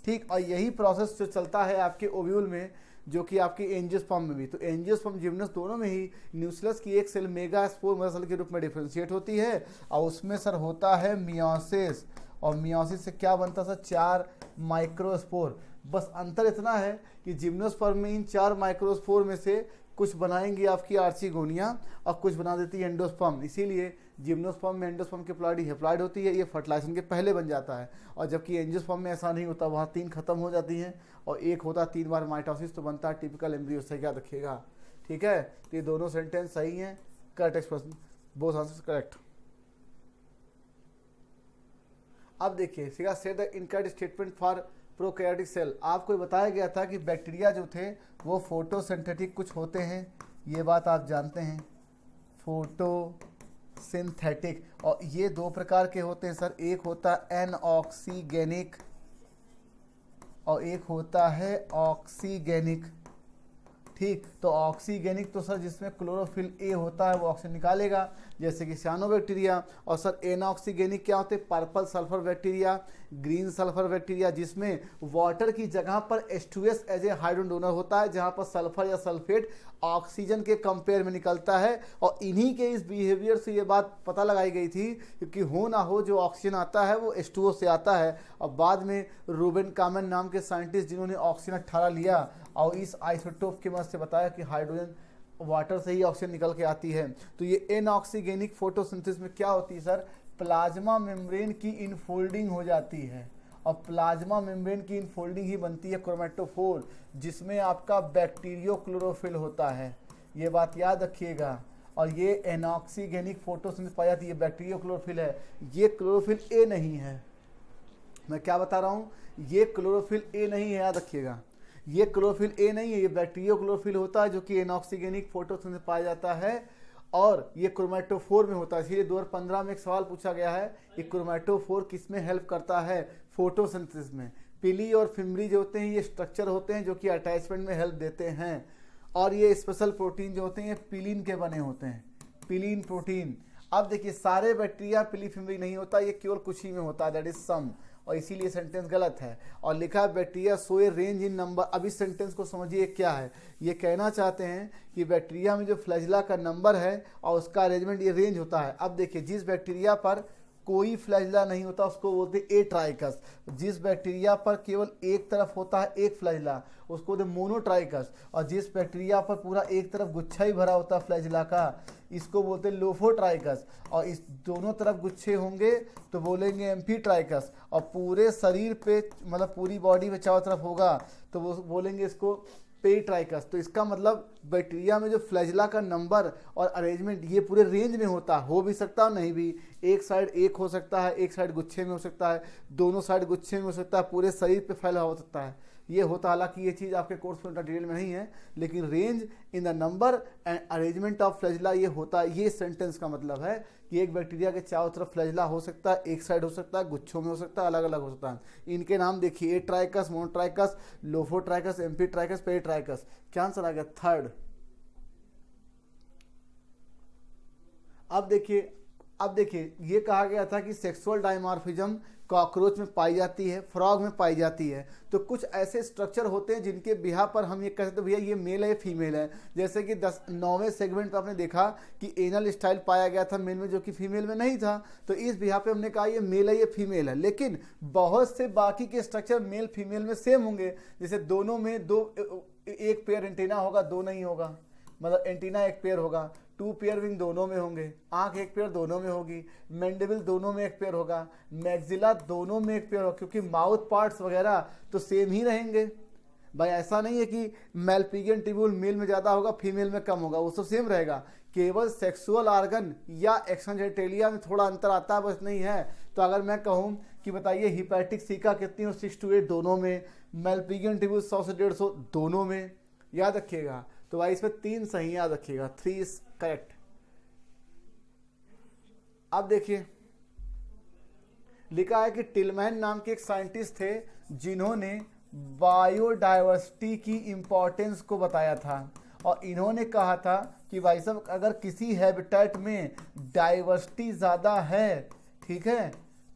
ठीक। और यही प्रोसेस जो चलता है आपके ओव्यूल में, जो कि आपके एंजियोस्पर्म में भी। तो एंजियोस्पर्म जिम्नस दोनों में ही न्यूक्लियस की एक cell megaspore mother cell के रूप में डिफरेंशिएट होती है। और उसमें सर होता है मियोसिस, और मियोसिस से क्या बनता है सर? 4 माइक्रोस्पोर। बस अंतर इतना है कि जिम्नोस्पर्म में इन 4 माइक्रोस्पोर में से कुछ बनाएंगी आपकी आर्चिगोनिया और कुछ बना देती है एंडोस्पर्म। इसीलिए जिम्नोस्पर्म में एंडोस्पर्म की प्लाइडी हेप्लॉइड होती है, ये फर्टिलाइजेशन के पहले बन जाता है। और जबकि एंजियोस्पर्म में ऐसा नहीं होता, वहाँ 3 खत्म हो जाती हैं और एक होता है 3 बार माइटोसिस, तो बनता है टिपिकल एम्ब्रियो। सही याद रखिएगा, ठीक है। तो ये दोनों सेंटेंस सही हैं, correct expression, both answers correct. अब देखिए, सीधा set the incorrect statement for prokaryotic cell. आपको बताया गया था कि बैक्टीरिया जो थे वो फोटोसिंथेटिक कुछ होते हैं, ये बात आप जानते हैं, फोटोसिंथेटिक। और ये 2 प्रकार के होते हैं सर, एक होता है एनऑक्सीगेनिक और एक होता है ऑक्सीगेनिक, ठीक। तो ऑक्सीगेनिक तो सर जिसमें क्लोरोफिल ए होता है वो ऑक्सीजन निकालेगा, जैसे कि साइनोबैक्टीरिया। और सर एनऑक्सीगेनिक क्या होते हैं? Purple sulphur bacteria, green sulphur bacteria, जिसमें वाटर की जगह पर H2S as a hydrogen donor होता है, जहां पर सल्फर या सल्फेट ऑक्सीजन के कंपेयर में निकलता है। और इन्हीं के इस बिहेवियर से ये बात पता लगाई गई थी, क्योंकि हो ना हो जो ऑक्सीजन आता है वो H2O से आता है। और बाद में रूबेन कामन नाम के साइंटिस्ट जिन्होंने ऑक्सीजन 18 लिया और इस आइसोटोप की मदद से बताया कि हाइड्रोजन वाटर से ही ऑक्सीजन निकल के आती है। तो ये एनऑक्सीगेनिक फोटोसिंथेसिस में क्या होती है सर? प्लाज्मा मेम्ब्रेन की इनफोल्डिंग हो जाती है, और प्लाज्मा मेम्ब्रेन की इनफोल्डिंग ही बनती है क्रोमेटोफोर, जिसमें आपका बैक्टीरियो क्लोरोफिल होता है, ये बात याद रखिएगा। और ये एनऑक्सीगेनिक फोटोसिंथेसिस पाई जाती है, बैक्टीरियो क्लोरोफिल है, ये क्लोरोफिल ए नहीं है, मैं क्या बता रहा हूँ, ये क्लोरोफिल ए नहीं है, याद रखिएगा, ये क्लोरोफिल ए नहीं है, ये बैक्टीरियो क्लोरोफिल होता है जो कि एनऑक्सीगेनिक फोटोसिंथेसिस में पाया जाता है और ये क्रोमेटोफोर में होता है। इसलिए 2015 में एक सवाल पूछा गया है कि क्रोमेटोफोर किस में हेल्प करता है, फोटोसिंथेसिस में। पिली और फिम्बरी जो होते हैं ये स्ट्रक्चर होते हैं जो कि अटैचमेंट में हेल्प देते हैं, और ये स्पेशल प्रोटीन जो होते हैं ये पिलीन के बने होते हैं, पिलीन प्रोटीन। अब देखिए सारे बैक्टीरिया पिली फिम्बरी नहीं होता, ये केवल कुछ ही में होता है, दैट इज सम, और इसीलिए सेंटेंस गलत है। और लिखा है बैक्टीरिया शो ए रेंज इन नंबर। अब इस सेंटेंस को समझिए क्या है, ये कहना चाहते हैं कि बैक्टीरिया में जो फ्लैजिला का नंबर है और उसका अरेंजमेंट ये रेंज होता है। अब देखिए जिस बैक्टीरिया पर कोई फ्लैजिला नहीं होता उसको बोलते हैं एट्राइकस, जिस बैक्टीरिया पर केवल एक तरफ होता है एक फ्लैजिला उसको बोलते हैं मोनोट्राइकस, और जिस बैक्टीरिया पर पूरा एक तरफ गुच्छा ही भरा होता है फ्लैजिला का इसको बोलते हैं लोफोट्राइकस, और इस दोनों तरफ गुच्छे होंगे तो बोलेंगे एम्फीट्राइकस, और पूरे शरीर पे मतलब पूरी बॉडी में चारों तरफ होगा तो वो बोलेंगे इसको पेरिट्राइकस। तो इसका मतलब बैक्टीरिया में जो फ्लैजिला का नंबर और अरेंजमेंट ये पूरे रेंज में होता है, हो भी सकता है नहीं भी, एक साइड एक हो सकता है, एक साइड गुच्छे में हो सकता है, दोनों साइड गुच्छे में हो सकता है, पूरे शरीर पे फैला हो सकता है, ये होता। हालांकि ये चीज़ आपके कोर्स में डिटेल में नहीं है, लेकिन range in the number and arrangement of flagella ये होता है। ये सेंटेंस का मतलब है कि एक बैक्टीरिया के चारों तरफ फ्लैजिला हो सकता है, एक साइड हो सकता है, गुच्छों में हो सकता है, अलग अलग हो सकता है। इनके नाम देखिए, atrichous, monotrichous, lophotrichous, amphitrichous, peritrichous. क्या आंसर आ गया? थर्ड। अब देखिए ये कहा गया था कि सेक्सुअल डायमॉर्फिज्म कॉकरोच में पाई जाती है, फ्रॉग में पाई जाती है। तो कुछ ऐसे स्ट्रक्चर होते हैं जिनके बिहा पर हम ये कह सकते हैं भैया ये मेल है ये फीमेल है। जैसे कि 9वें सेगमेंट पे आपने देखा कि एनल स्टाइल पाया गया था मेल में जो कि फीमेल में नहीं था, तो इस बिहा पे हमने कहा ये मेल है ये फीमेल है। लेकिन बहुत से बाकी के स्ट्रक्चर मेल फीमेल में सेम होंगे, जैसे दोनों में दो एक पेयर एंटीना होगा, दो नहीं होगा, मतलब एंटीना एक पेयर होगा, 2 पेयर विंग दोनों में होंगे, आंख एक पेयर दोनों में होगी, मैंडिबल दोनों में एक पेयर होगा, मैक्सिला दोनों में एक पेयर होगा, क्योंकि माउथ पार्ट्स वगैरह तो सेम ही रहेंगे भाई। ऐसा नहीं है कि मैल्पिगियन टिब्यूल मेल में ज़्यादा होगा फीमेल में कम होगा, वो सब सेम रहेगा। केवल सेक्सुअल ऑर्गन या एक्शन जेनिटलिया में थोड़ा अंतर आता है, बस नहीं है। तो अगर मैं कहूँ कि बताइए हिपैटिक सीका कितनी हो, 6 to 8 दोनों में, मैल्पिगियन टिब्यूल 100 से 150 दोनों में, याद रखिएगा। तो भाई इसमें 3 सही, याद रखिएगा, 3 इज करेक्ट। अब देखिए लिखा है कि टिलमैन नाम के एक साइंटिस्ट थे जिन्होंने बायोडाइवर्सिटी की इंपॉर्टेंस को बताया था, और इन्होंने कहा था कि भाई साहब अगर किसी हैबिटेट में डाइवर्सिटी ज़्यादा है, ठीक है,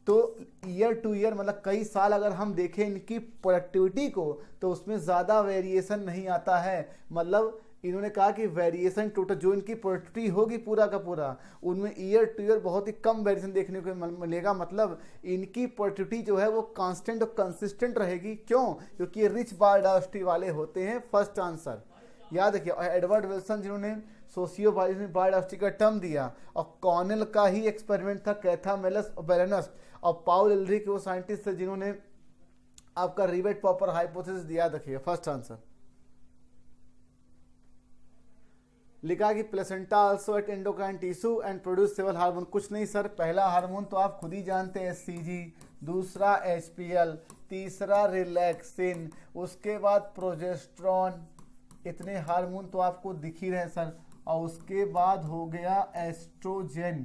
तो ईयर टू ईयर मतलब कई साल अगर हम देखें इनकी प्रोडक्टिविटी को तो उसमें ज़्यादा वेरिएशन नहीं आता है। मतलब इन्होंने कहा कि वेरिएशन टोटल जो इनकी प्रोडक्टिविटी होगी पूरा का पूरा, उनमें ईयर टू ईयर बहुत ही कम वेरिएशन देखने को मिलेगा। मतलब इनकी प्रोडक्टिविटी जो है वो कांस्टेंट और कंसिस्टेंट रहेगी। क्यों? क्योंकि ये रिच बायोडाइवर्सिटी वाले होते हैं। फर्स्ट आंसर याद रखिए। और एडवर्ड विल्सन जिन्होंने सोशियोबायोडाइवर्सिटी का टर्म दिया, और कॉर्नेल का ही एक्सपेरिमेंट था कैथामेलस और बैलेनस, और पाउल एल्ड्रिच वो साइंटिस्ट थे जिन्होंने आपका रिवेट पॉपर हाइपोथेसिस दिया। देखिए फर्स्ट आंसर लिखा कि placenta also at endocrine tissue and produce several hormone. कुछ नहीं सर, पहला हार्मोन तो आप खुद ही जानते हैं एचसीजी, दूसरा एचपीएल, तीसरा रिलैक्सिन, उसके बाद प्रोजेस्टेरॉन, इतने हार्मोन तो आपको दिख ही रहे सर, और उसके बाद हो गया एस्ट्रोजेन।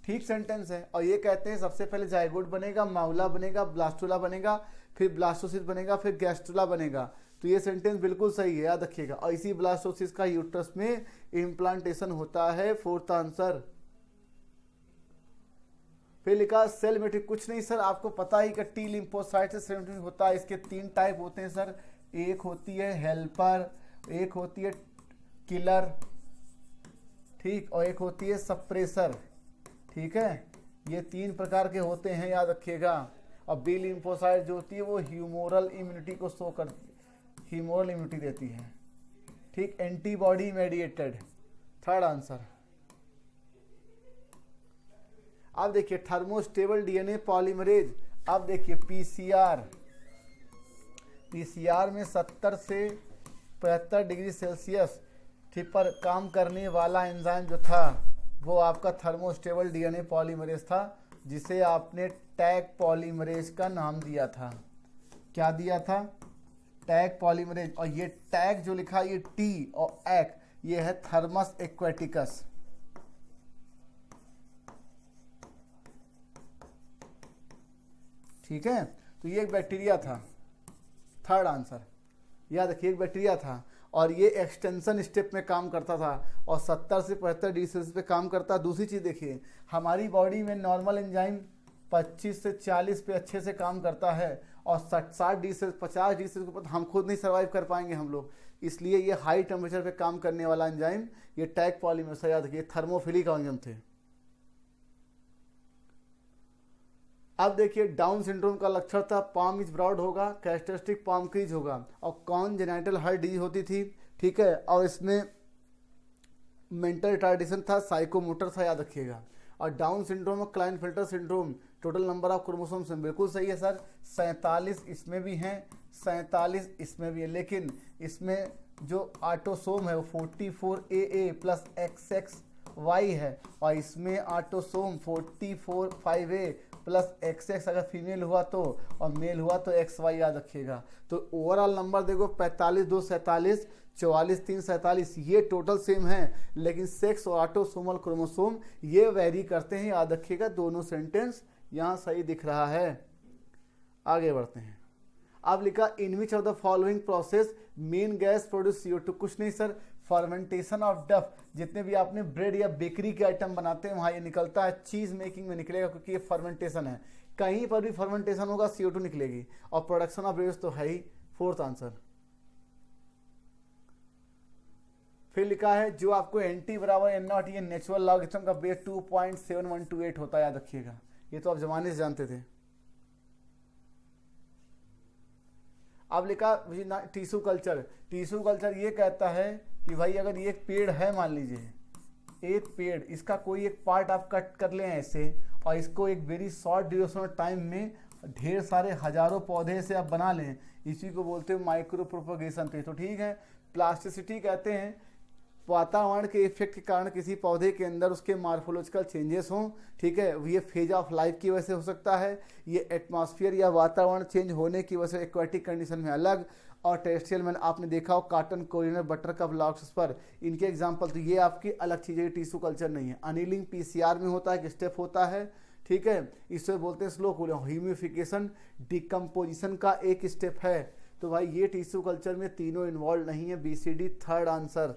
ठीक सेंटेंस है। और ये कहते हैं सबसे पहले जाइगोट बनेगा, माउला बनेगा, ब्लास्टुला बनेगा, फिर ब्लास्टोसिस बनेगा, फिर गैस्ट्रुला बनेगा। तो ये सेंटेंस बिल्कुल सही है, याद रखिएगा। और इसी ब्लास्टोसिस का यूट्रस में इम्प्लांटेशन होता है। Fourth answer. फिर लिखा सेल मेट्रिक। कुछ नहीं सर, आपको पता ही कि टी लिम्फोसाइट से सेल मेट्रिक होता है। इसके 3 टाइप होते हैं सर, एक होती है हेल्पर, एक होती है किलर, ठीक, और एक होती है सप्रेसर। ठीक है, ये 3 प्रकार के होते हैं, याद रखिएगा। और बी लिम्फोसाइट जो होती है वो ह्यूमोरल इम्यूनिटी को शो करती है, ह्यूमोरल इम्यूनिटी देती है। ठीक, एंटीबॉडी मेडिएटेड। Third answer. अब देखिए थर्मोस्टेबल डीएनए पॉलीमरेज। अब देखिए पीसीआर में 70 से 75 डिग्री सेल्सियस ठीक पर काम करने वाला एंजाइम जो था वो आपका थर्मोस्टेबल डीएनए पॉलीमरेज था। जिसे आपने टैग पॉलीमरेज का नाम दिया था। क्या दिया था? Tag polymerase. और ये टैग जो लिखा ये टी और एक्, ये है थर्मस एक्वेटिकस। ठीक है, तो ये एक बैक्टीरिया था। थर्ड आंसर याद रखिए, एक बैक्टीरिया था और ये एक्सटेंशन स्टेप में काम करता था और 70 से 75 डिग्री सेल्सियस पे काम करता। दूसरी चीज़ देखिए, हमारी बॉडी में नॉर्मल एंजाइम 25 से 40 पे अच्छे से काम करता है और 60 डिग्री से 50 डिग्री सेल्सियस के ऊपर हम खुद नहीं सर्वाइव कर पाएंगे हम लोग। इसलिए ये हाई टेम्परेचर पे काम करने वाला एंजाइम ये टैग पॉलीमरेज, याद रखिए थर्मोफिलिक एंजाइम थे। अब देखिए डाउन सिंड्रोम का लक्षण था पाम इज ब्रॉड होगा, कैरेक्टरिस्टिक पाम क्रीज होगा और कॉन्जेनाइटल हार्ट डिजीज होती थी। ठीक है, और इसमें मेंटल रिटार्डेशन था, साइकोमोटर था, याद रखिएगा। और डाउन सिंड्रोम और Klinefelter syndrome, total number of chromosomes में बिल्कुल सही है सर, 47 इसमें भी हैं, 47 इसमें भी है, लेकिन इसमें जो ऑटोसोम है वो 44 AA प्लस XXY है और इसमें ऑटोसोम 44 5A प्लस XX अगर फीमेल हुआ तो और मेल हुआ तो XY, याद रखिएगा। तो ओवरऑल नंबर देखो 45 2 47, 44 3 47, ये टोटल सेम है, लेकिन सेक्स और ऑटोसोमल क्रोमोसोम ये वेरी करते हैं, याद रखिएगा। दोनों सेंटेंस यहाँ सही दिख रहा है। आगे बढ़ते हैं। अब लिखा in which of the following process main gas produce CO2। कुछ नहीं सर, फर्मेंटेशन ऑफ डफ, जितने भी आपने ब्रेड या बेकरी के आइटम बनाते हैं वहाँ ये निकलता है, चीज़ मेकिंग में निकलेगा क्योंकि ये फर्मेंटेशन है। कहीं पर भी फर्मेंटेशन होगा CO2 निकलेगी और प्रोडक्शन ऑफ ब्रेड्स तो है ही। Fourth answer. फिर लिखा है जो आपको NT बराबर N0, ये नेचुरल लॉगरिथम का बेस 2.7128 होता है, याद रखिएगा। ये तो आप जमाने से जानते थे। अब लिखा टिश्यू कल्चर। टिश्यू कल्चर ये कहता है कि भाई अगर ये एक पेड़ है, मान लीजिए एक पेड़, इसका कोई एक पार्ट आप कट कर लें ऐसे और इसको एक very short duration of time में ढेर सारे हजारों पौधे से आप बना लें, इसी को बोलते हैं माइक्रो प्रोपगेशन पे। तो ठीक है, प्लास्टिसिटी कहते हैं वातावरण के इफेक्ट के कारण किसी पौधे के अंदर उसके मार्फोलॉजिकल चेंजेस हों। ठीक है, ये फेज ऑफ लाइफ की वजह से हो सकता है, ये एटमॉस्फेयर या वातावरण चेंज होने की वजह से एक्वाटिक कंडीशन में अलग, और टेरेस्ट्रियल में आपने देखा हो कॉटन, कोरिएंडर, बटरकप, लॉक्सस्पर, इनके एग्जाम्पल। तो ये आपकी अलग चीज़ है, टिश्यू कल्चर नहीं है। अनिलिंग PCR में होता है, एक स्टेप होता है। ठीक है, इससे बोलते हैं स्लो कूलिंग। ह्यूमिफिकेशन डिकम्पोजिशन का एक स्टेप है। तो भाई ये टिश्यू कल्चर में तीनों इन्वॉल्व नहीं है, BCD थर्ड आंसर।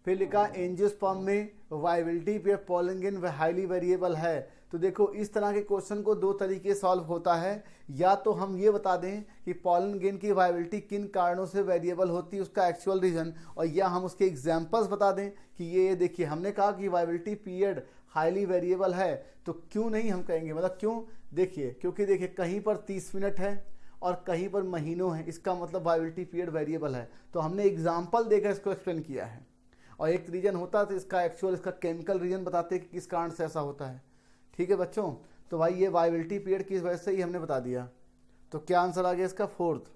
फिर लिखा एंजियोस्पर्म में वाइबिलिटी पे पॉलन गेन हाईली वेरिएबल है। तो देखो इस तरह के क्वेश्चन को दो तरीके सॉल्व होता है, या तो हम ये बता दें कि पॉलन गेन की वाइबिलिटी किन कारणों से वेरिएबल होती है, उसका एक्चुअल रीजन, और या हम उसके एग्जांपल्स बता दें कि ये देखिए हमने कहा कि वाइबिलिटी पीरियड हाईली वेरिएबल है, तो क्यों नहीं हम कहेंगे, मतलब क्यों, देखिए क्योंकि देखिए कहीं पर 30 मिनट है और कहीं पर महीनों है, इसका मतलब वाइबिलिटी पीरियड वेरिएबल है। तो हमने एग्जाम्पल देकर इसको एक्सप्लेन किया है। और एक रीजन होता है तो इसका एक्चुअल, इसका केमिकल रीजन बताते हैं कि किस कारण से ऐसा होता है। ठीक है बच्चों, तो भाई ये वाइबिलिटी पीरियड की वजह से ही हमने बता दिया। तो क्या आंसर आ गया इसका? फोर्थ।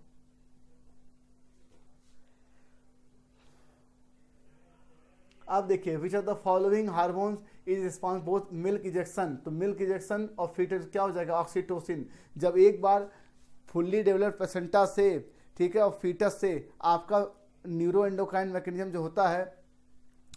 अब देखिए which of the following hormones is response both milk ejection. तो मिल्क इजेक्शन और फीटस क्या हो जाएगा? ऑक्सीटोसिन। जब एक बार फुल्ली डेवलप्ड प्लेसेंटा से, ठीक है, और फीटस से आपका न्यूरो एंडोक्राइन मैकेनिज्म जो होता है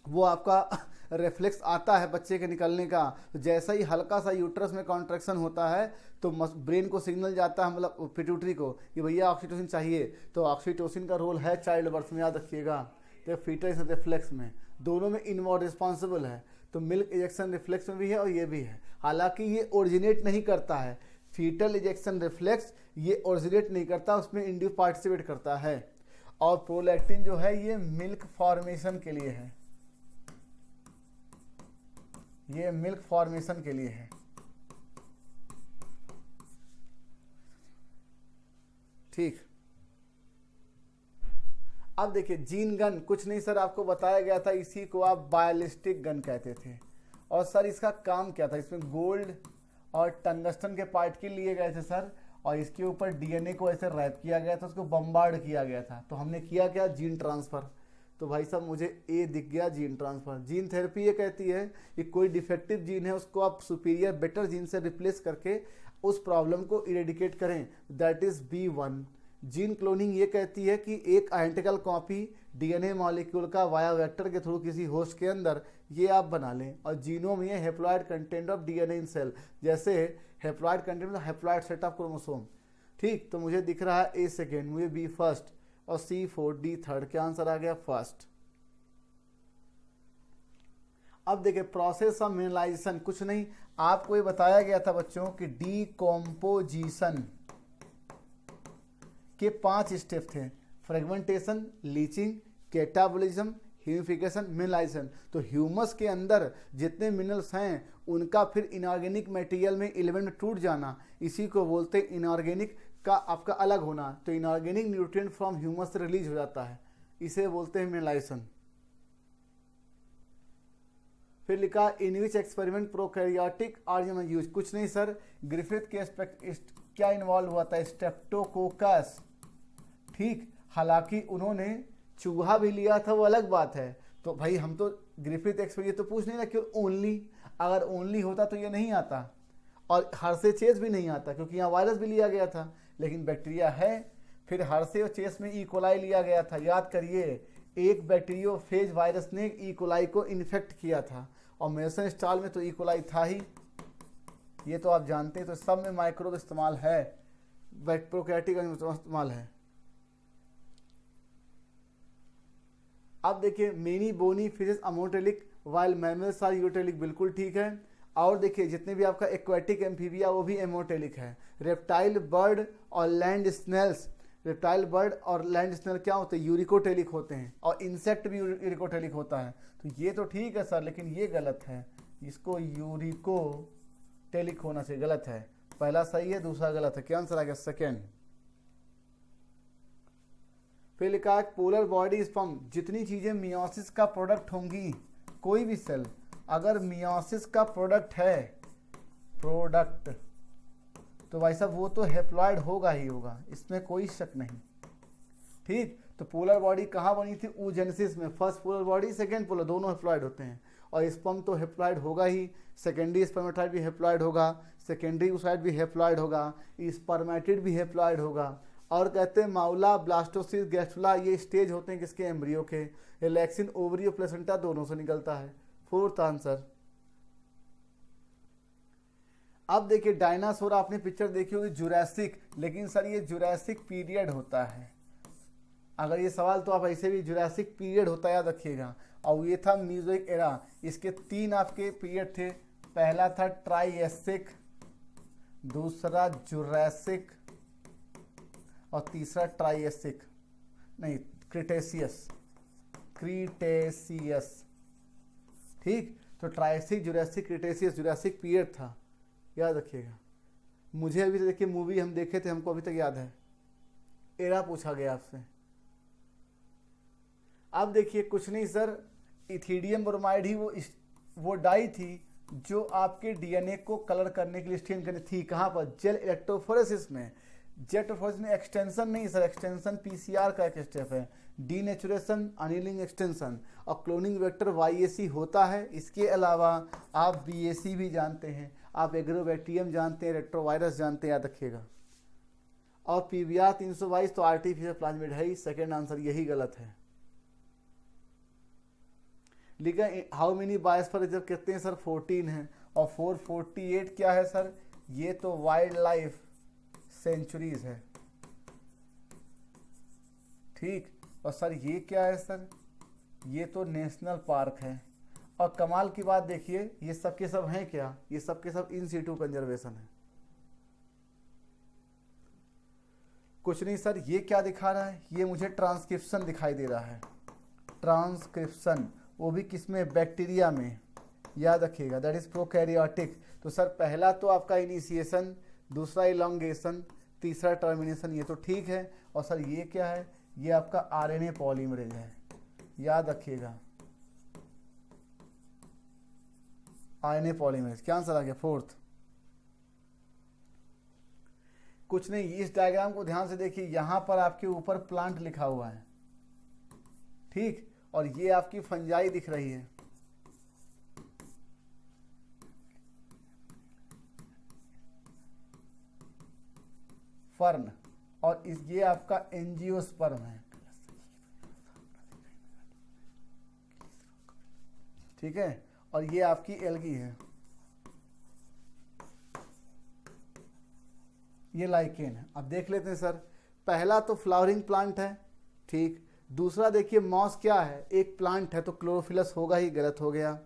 वो आपका रिफ्लेक्स आता है बच्चे के निकलने का, तो जैसा ही हल्का सा यूट्रस में कॉन्ट्रैक्शन होता है तो ब्रेन को सिग्नल जाता है, मतलब पिट्यूटरी को, कि भैया ऑक्सीटोसिन चाहिए। तो ऑक्सीटोसिन का रोल है चाइल्ड बर्थ में, याद रखिएगा। तो फीटस रिफ्लेक्स में दोनों में इन्वॉल्व रिस्पॉन्सिबल है। तो मिल्क इजेक्शन रिफ्लेक्स में भी है और ये भी है। हालांकि ये ओरिजिनेट नहीं करता है, फीटल इजेक्शन रिफ्लेक्स ये ओरिजिनेट नहीं करता, उसमें इंड्यूस पार्टिसिपेट करता है। और प्रोलैक्टिन जो है ये मिल्क फॉर्मेशन के लिए है, ये मिल्क फॉर्मेशन के लिए है। ठीक, अब देखिए जीन गन, कुछ नहीं सर आपको बताया गया था, इसी को आप बायोलिस्टिक गन कहते थे। और सर इसका काम क्या था? इसमें गोल्ड और टंगस्टन के पार्टिकल लिए गए थे सर, और इसके ऊपर DNA को ऐसे रैप किया गया था, उसको बम्बार्ड किया गया था। तो हमने किया क्या? Gene transfer. तो भाई साहब मुझे ए दिख गया जीन ट्रांसफर। जीन थेरेपी ये कहती है कि कोई डिफेक्टिव जीन है उसको आप सुपीरियर बेटर जीन से रिप्लेस करके उस प्रॉब्लम को इरेडिकेट करें, that is B1। Gene cloning ये कहती है कि एक आइडेंटिकल कॉपी डीएनए मॉलिक्यूल का वाया वेक्टर के थ्रू किसी होस्ट के अंदर ये आप बना लें। और जीनोम ये haploid content of DNA in cell, जैसे haploid content haploid set of chromosome. ठीक, तो मुझे दिख रहा है ए सेकेंड, मुझे बी फर्स्ट और सी फोर्थ, डी थर्ड। क्या आंसर आ गया? फर्स्ट। अब देखिए प्रोसेस ऑफ मिनरलाइजेशन, कुछ नहीं, आपको ये बताया गया था बच्चों कि डीकॉम्पोजिशन के 5 स्टेप थे, fragmentation, leaching, catabolism, humification, mineralisation. तो ह्यूमस के अंदर जितने मिनरल्स हैं उनका फिर इनऑर्गेनिक मटेरियल में एलिमेंट टूट जाना, इसी को बोलते हैं इनऑर्गेनिक का आपका अलग होना। तो इनऑर्गेनिक न्यूट्रिएंट फ्रॉम ह्यूमस से रिलीज हो जाता है, इसे बोलते हैं मिनरलाइजेशन। फिर लिखा in which experiment prokaryotic are use, कुछ नहीं सर, ग्रिफिथ के एस्पेक्ट क्या इन्वॉल्व हुआ था? स्ट्रेप्टोकोकस। ठीक, हालांकि उन्होंने चूहा भी लिया था, वो अलग बात है। तो भाई हम तो ग्रिफिथ एक्सपेरिमेंट तो पूछ नहीं रहा कि ओनली, अगर ओनली होता तो ये नहीं आता, और हर्षेचेस भी नहीं आता क्योंकि यहाँ वायरस भी लिया गया था, लेकिन बैक्टीरिया है। फिर हर्षेचेस में ई कोलाई लिया गया था, याद करिए, एक बैक्टीरियोफेज वायरस ने ई कोलाई को इन्फेक्ट किया था, और मेसन स्टाल में तो ई कोलाई था ही, ये तो आप जानते हैं। तो सब में माइक्रोब इस्तेमाल है, प्रोकैरियोटिक इस्तेमाल है। अब देखिए many bony fishes ammonotelic while mammals are ureotelic, बिल्कुल ठीक है। और देखिए जितने भी आपका एक्वेटिक एम्फीबिया वो भी एमोटेलिक है। रेप्टाइल बर्ड और लैंड स्नेल्स, रेप्टाइल बर्ड और लैंड स्नेल क्या होते हैं? यूरिकोटेलिक होते हैं, और इंसेक्ट भी यूरिकोटेलिक होता है। तो ये तो ठीक है सर, लेकिन ये गलत है, इसको यूरिकोटेलिक होना चाहिए, गलत है। पहला सही है, दूसरा गलत है। क्या आंसर आ गया? सेकेंड। फिर लिखा पोलर बॉडी स्पर्म, जितनी चीजें मियोसिस का प्रोडक्ट होंगी, कोई भी सेल अगर मियोसिस का प्रोडक्ट है, प्रोडक्ट, तो भाई साहब वो तो हैप्लॉइड होगा ही होगा, इसमें कोई शक नहीं। ठीक, तो पोलर बॉडी कहाँ बनी थी? oogenesis में। First polar body, second polar, दोनों हैप्लॉइड होते हैं। और स्पर्म तो हैप्लॉइड होगा ही, सेकेंडरी स्पर्मेटाइड भी हैप्लॉइड होगा, सेकेंडरी oocyte भी हैप्लॉइड होगा, स्पर्मेटिड भी हैप्लॉइड होगा। और कहते हैं माउला, ब्लास्टोसिस, गैस्ट्रुला, ये स्टेज होते हैं किसके? एम्ब्रियो के। इलेक्सिन ओवरी, प्लेसेंटा दोनों से निकलता है। Fourth answer. अब देखिए डायनासोर, आपने पिक्चर देखी होगी जुरासिक, लेकिन सर ये जुरासिक पीरियड होता है। अगर ये सवाल तो आप ऐसे भी जुरासिक पीरियड होता है, याद रखिएगा। और ये था म्यूजिक एरा, इसके 3 आपके पीरियड थे। पहला था ट्राइएसिक, दूसरा जुरासिक, और तीसरा ट्राइएसिक नहीं क्रिटेशियस, क्रीटेशियस। ठीक, तो Triassic, Jurassic, Cretaceous, Jurassic period था, याद रखिएगा। मुझे अभी देखिए मूवी हम देखे थे, हमको अभी तक याद है। एरा पूछा गया आपसे। अब देखिए कुछ नहीं सर, इथिडियम ब्रोमाइड ही वो डाई थी जो आपके डीएनए को कलर करने के लिए स्टेन करनी थी। कहाँ पर? जेल इलेक्ट्रोफोरेसिस में। जेट इलेक्ट्रोफोरेसिस में एक्सटेंशन नहीं सर, एक्सटेंशन पीसीआर का एक स्टेप है। डीनेचुरेशन, अनिलिंग एक्सटेंशन, और क्लोनिंग वेक्टर YAC होता है। इसके अलावा आप BAC भी जानते हैं, आप एग्रोबैक्टीरियम जानते हैं, रेट्रोवायरस जानते हैं, याद रखिएगा। और PBR 322 तो आर्टिफिशियल प्लाज्मिड है ही। सेकेंड आंसर यही गलत है। लिखा हाउ मेनी बायोस्फीयर रिजर्व कितने हैं सर? 14 हैं। और 448 क्या है सर? ये तो वाइल्ड लाइफ सेंचुरीज है। ठीक, और सर ये क्या है सर? ये तो नेशनल पार्क है। और कमाल की बात देखिए, ये सब के सब हैं क्या? ये सब के सब इन सीटू कंजर्वेशन है। कुछ नहीं सर, ये क्या दिखा रहा है? ये मुझे ट्रांसक्रिप्शन दिखाई दे रहा है। ट्रांसक्रिप्शन, वो भी किसमें? बैक्टीरिया में, याद रखिएगा, दैट इज प्रोकैरियोटिक। तो सर पहला तो आपका इनिशिएशन, दूसरा इलॉन्गेशन, तीसरा टर्मिनेशन, ये तो ठीक है। और सर ये क्या है? ये आपका RNA पॉलीमरेज है, याद रखिएगा, RNA पॉलीमरेज। क्या आंसर आ गया? फोर्थ। कुछ नहीं, इस डायग्राम को ध्यान से देखिए, यहां पर आपके ऊपर प्लांट लिखा हुआ है, ठीक, और ये आपकी फंजाई दिख रही है, फर्न, और ये आपका एंजियोस्पर्म है, ठीक है, और ये आपकी एल्गी है, ये लाइकेन है। अब देख लेते हैं सर, पहला तो फ्लावरिंग प्लांट है, ठीक। दूसरा देखिए मॉस क्या है, एक प्लांट है तो क्लोरोफिलस होगा ही, गलत हो गया।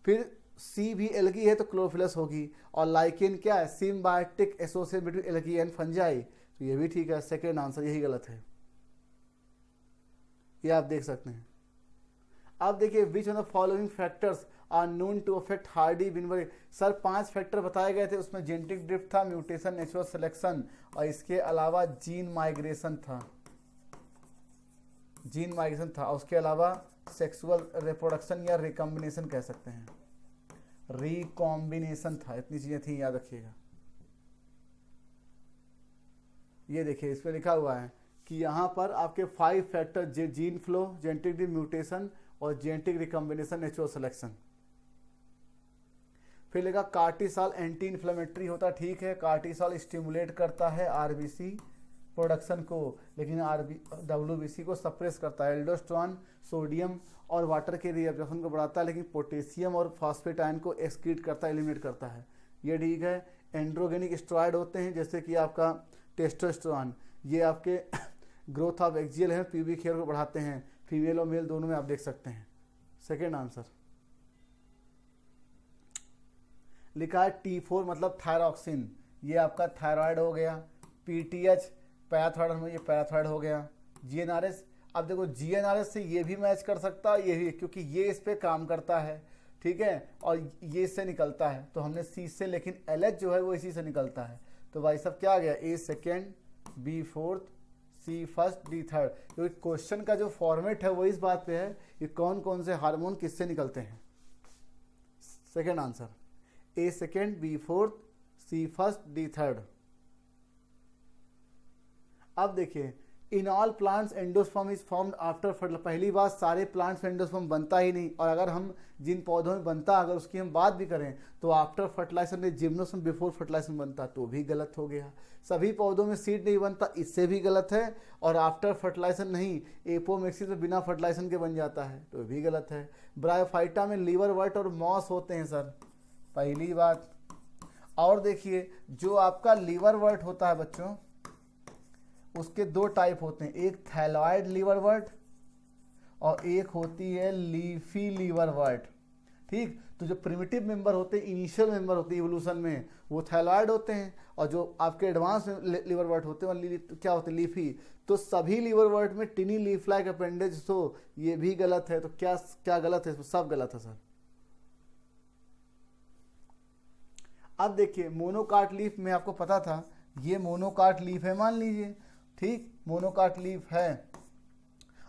फिर सी भी एल्गी है तो क्लोरोफिलस होगी, और लाइकेन क्या है, symbiotic association between algae and fungi, तो ये भी ठीक है, सेकेंड आंसर यही गलत है, ये आप देख सकते हैं। अब देखिए which of the following factors are known to affect Hardy Weinberg. Sir 5 factor बताए गए थे, उसमें जेनेटिक ड्रिफ्ट था, म्यूटेशन, नेचुरल सिलेक्शन, और इसके अलावा जीन माइग्रेशन था, जीन माइग्रेशन था, और उसके अलावा सेक्सुअल रिप्रोडक्शन या रिकॉम्बिनेशन कह सकते हैं, रिकॉम्बिनेशन था। इतनी चीजें थी, याद रखिएगा। ये देखिए इसमें लिखा हुआ है कि यहाँ पर आपके 5 factor, gene flow, genetic mutation और जेनेटिक रिकॉम्बिनेशन, नेचुरल सिलेक्शन। फिर लिखा कार्टिसॉल एंटी इन्फ्लेमेटरी होता, ठीक है, कार्टिसॉल स्टिमुलेट करता है आरबीसी प्रोडक्शन को, लेकिन डब्ल्यूबीसी को सप्रेस करता है। एल्डोस्टेरोन सोडियम और वाटर के रिएब्जॉर्प्शन को बढ़ाता है, लेकिन पोटेशियम और फॉस्फेट आयन को एक्सक्रीट करता है, एलिमिनेट करता है, ये ठीक है। एंड्रोगेनिक स्टेरॉयड होते हैं, जैसे कि आपका टेस्टोस्टेरोन, ये आपके ग्रोथ ऑफ एक्जियल है, प्यूबिक हेयर को बढ़ाते हैं, फीमेल और मेल दोनों में आप देख सकते हैं। सेकेंड आंसर लिखा है T4 मतलब थायरॉक्सिन, ये आपका थायराइड हो गया। PTH पैराथायरॉयड में, ये पैराथायरॉयड हो गया। GnRH, अब देखो GnRH से ये भी मैच कर सकता है, ये भी, क्योंकि ये इस पे काम करता है, ठीक है, और ये इससे निकलता है, तो हमने C से, लेकिन LH जो है वो इसी से निकलता है। तो भाई साहब क्या आ गया, A second, B fourth, C first, D third. क्योंकि क्वेश्चन का जो फॉर्मेट है वो इस बात पे है कि कौन कौन से हार्मोन किससे निकलते हैं। Second answer A second, B fourth, C first, D third. अब देखिए in all plants endosperm is formed after fertilisation. पहली बात, सारे प्लांट्स में एंडोस्पर्म बनता ही नहीं, और अगर हम जिन पौधों में बनता, अगर उसकी हम बात भी करें तो आफ्टर फर्टिलाइजेशन में, जिम्नोस्पर्म बिफोर फर्टिलाइजेशन बनता, तो भी गलत हो गया। सभी पौधों में सीड नहीं बनता, इससे भी गलत है, और आफ्टर फर्टिलाइजेशन नहीं, एपोमेक्सिस में बिना फर्टिलाइजेशन के बन जाता है, तो भी गलत है। ब्रायोफाइटा में लीवरवर्ट और मॉस होते हैं सर, पहली बात। और देखिए जो आपका लीवरवर्ट होता है बच्चों, उसके 2 टाइप होते हैं, एक थैलॉइड लीवरवर्ट और एक होती है लीफी लीवरवर्ट, ठीक। तो जो प्रिमिटिव मेंबर होते हैं, इनिशियल मेंबर होते हैं इवोल्यूशन में, वो थैलॉइड होते हैं, और जो आपके एडवांस लीवरवर्ट होते हैं क्या होते हैं, लीफी। तो सभी लीवरवर्ट में टिनी लीफ लाइक अपेंडेज, तो ये भी गलत है। तो क्या क्या गलत है, सब गलत है सर। अब देखिए मोनोकाट लीफ में आपको पता था, ये मोनोकाट लीफ है मान लीजिए, ठीक, मोनोकाट लीफ है,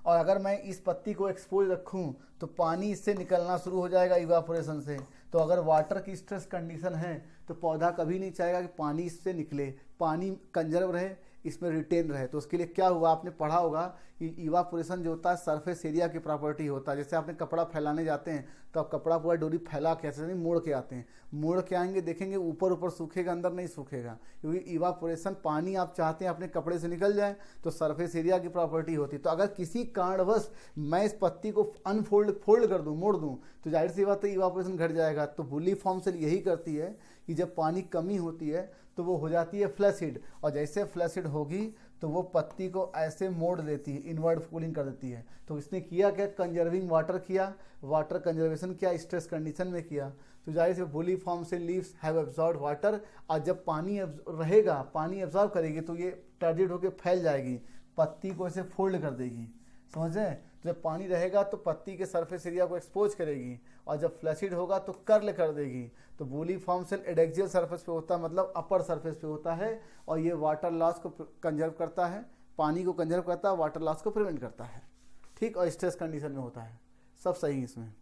और अगर मैं इस पत्ती को एक्सपोज रखूं तो पानी इससे निकलना शुरू हो जाएगा इवापोरेशन से। तो अगर वाटर की स्ट्रेस कंडीशन है तो पौधा कभी नहीं चाहेगा कि पानी इससे निकले, पानी कंजर्व रहे, इसमें रिटेन रहे। तो उसके लिए क्या हुआ, आपने पढ़ा होगा कि इवापोरेशन जो होता है सरफेस एरिया की प्रॉपर्टी होता है। जैसे आपने कपड़ा फैलाने जाते हैं तो आप कपड़ा पूरा डोरी फैला के, ऐसे नहीं मोड़ के आते हैं, मोड़ के आएंगे, देखेंगे ऊपर ऊपर सूखेगा, अंदर नहीं सूखेगा, क्योंकि इवापोरेशन, पानी आप चाहते हैं अपने कपड़े से निकल जाए, तो सरफेस एरिया की प्रॉपर्टी होती है। तो अगर किसी कारणवश मैं इस पत्ती को फोल्ड कर दूं, मोड़ दूं, तो जाहिर सी बात है इवापोरेशन घट जाएगा। तो वुली फॉर्म से यही करती है कि जब पानी कमी होती है तो वो हो जाती है फ्लैसिड, और जैसे फ्लैसिड होगी तो वो पत्ती को ऐसे मोड़ देती है, इनवर्ड कूलिंग कर देती है। तो इसने किया क्या, कंजर्विंग वाटर किया, वाटर कंजर्वेशन किया, स्ट्रेस कंडीशन में किया। तो जाहिर से वुली फॉर्म से लीव्स हैव एब्जॉर्ब वाटर, और जब पानी रहेगा, पानी एब्जॉर्ब करेगी तो ये टर्जिड होकर फैल जाएगी, पत्ती को ऐसे फोल्ड कर देगी, समझ रहे हैं। जब पानी रहेगा तो पत्ती के सरफेस एरिया को एक्सपोज करेगी, और जब फ्लैसिड होगा तो कर्ल कर देगी। तो bulliform cell adaxial surface पे होता है, मतलब अपर सरफेस पे होता है, और ये वाटर लॉस को कंजर्व करता है, पानी को कंजर्व करता है, वाटर लॉस को प्रिवेंट करता है, ठीक, और स्ट्रेस कंडीशन में होता है। सब सही इसमें,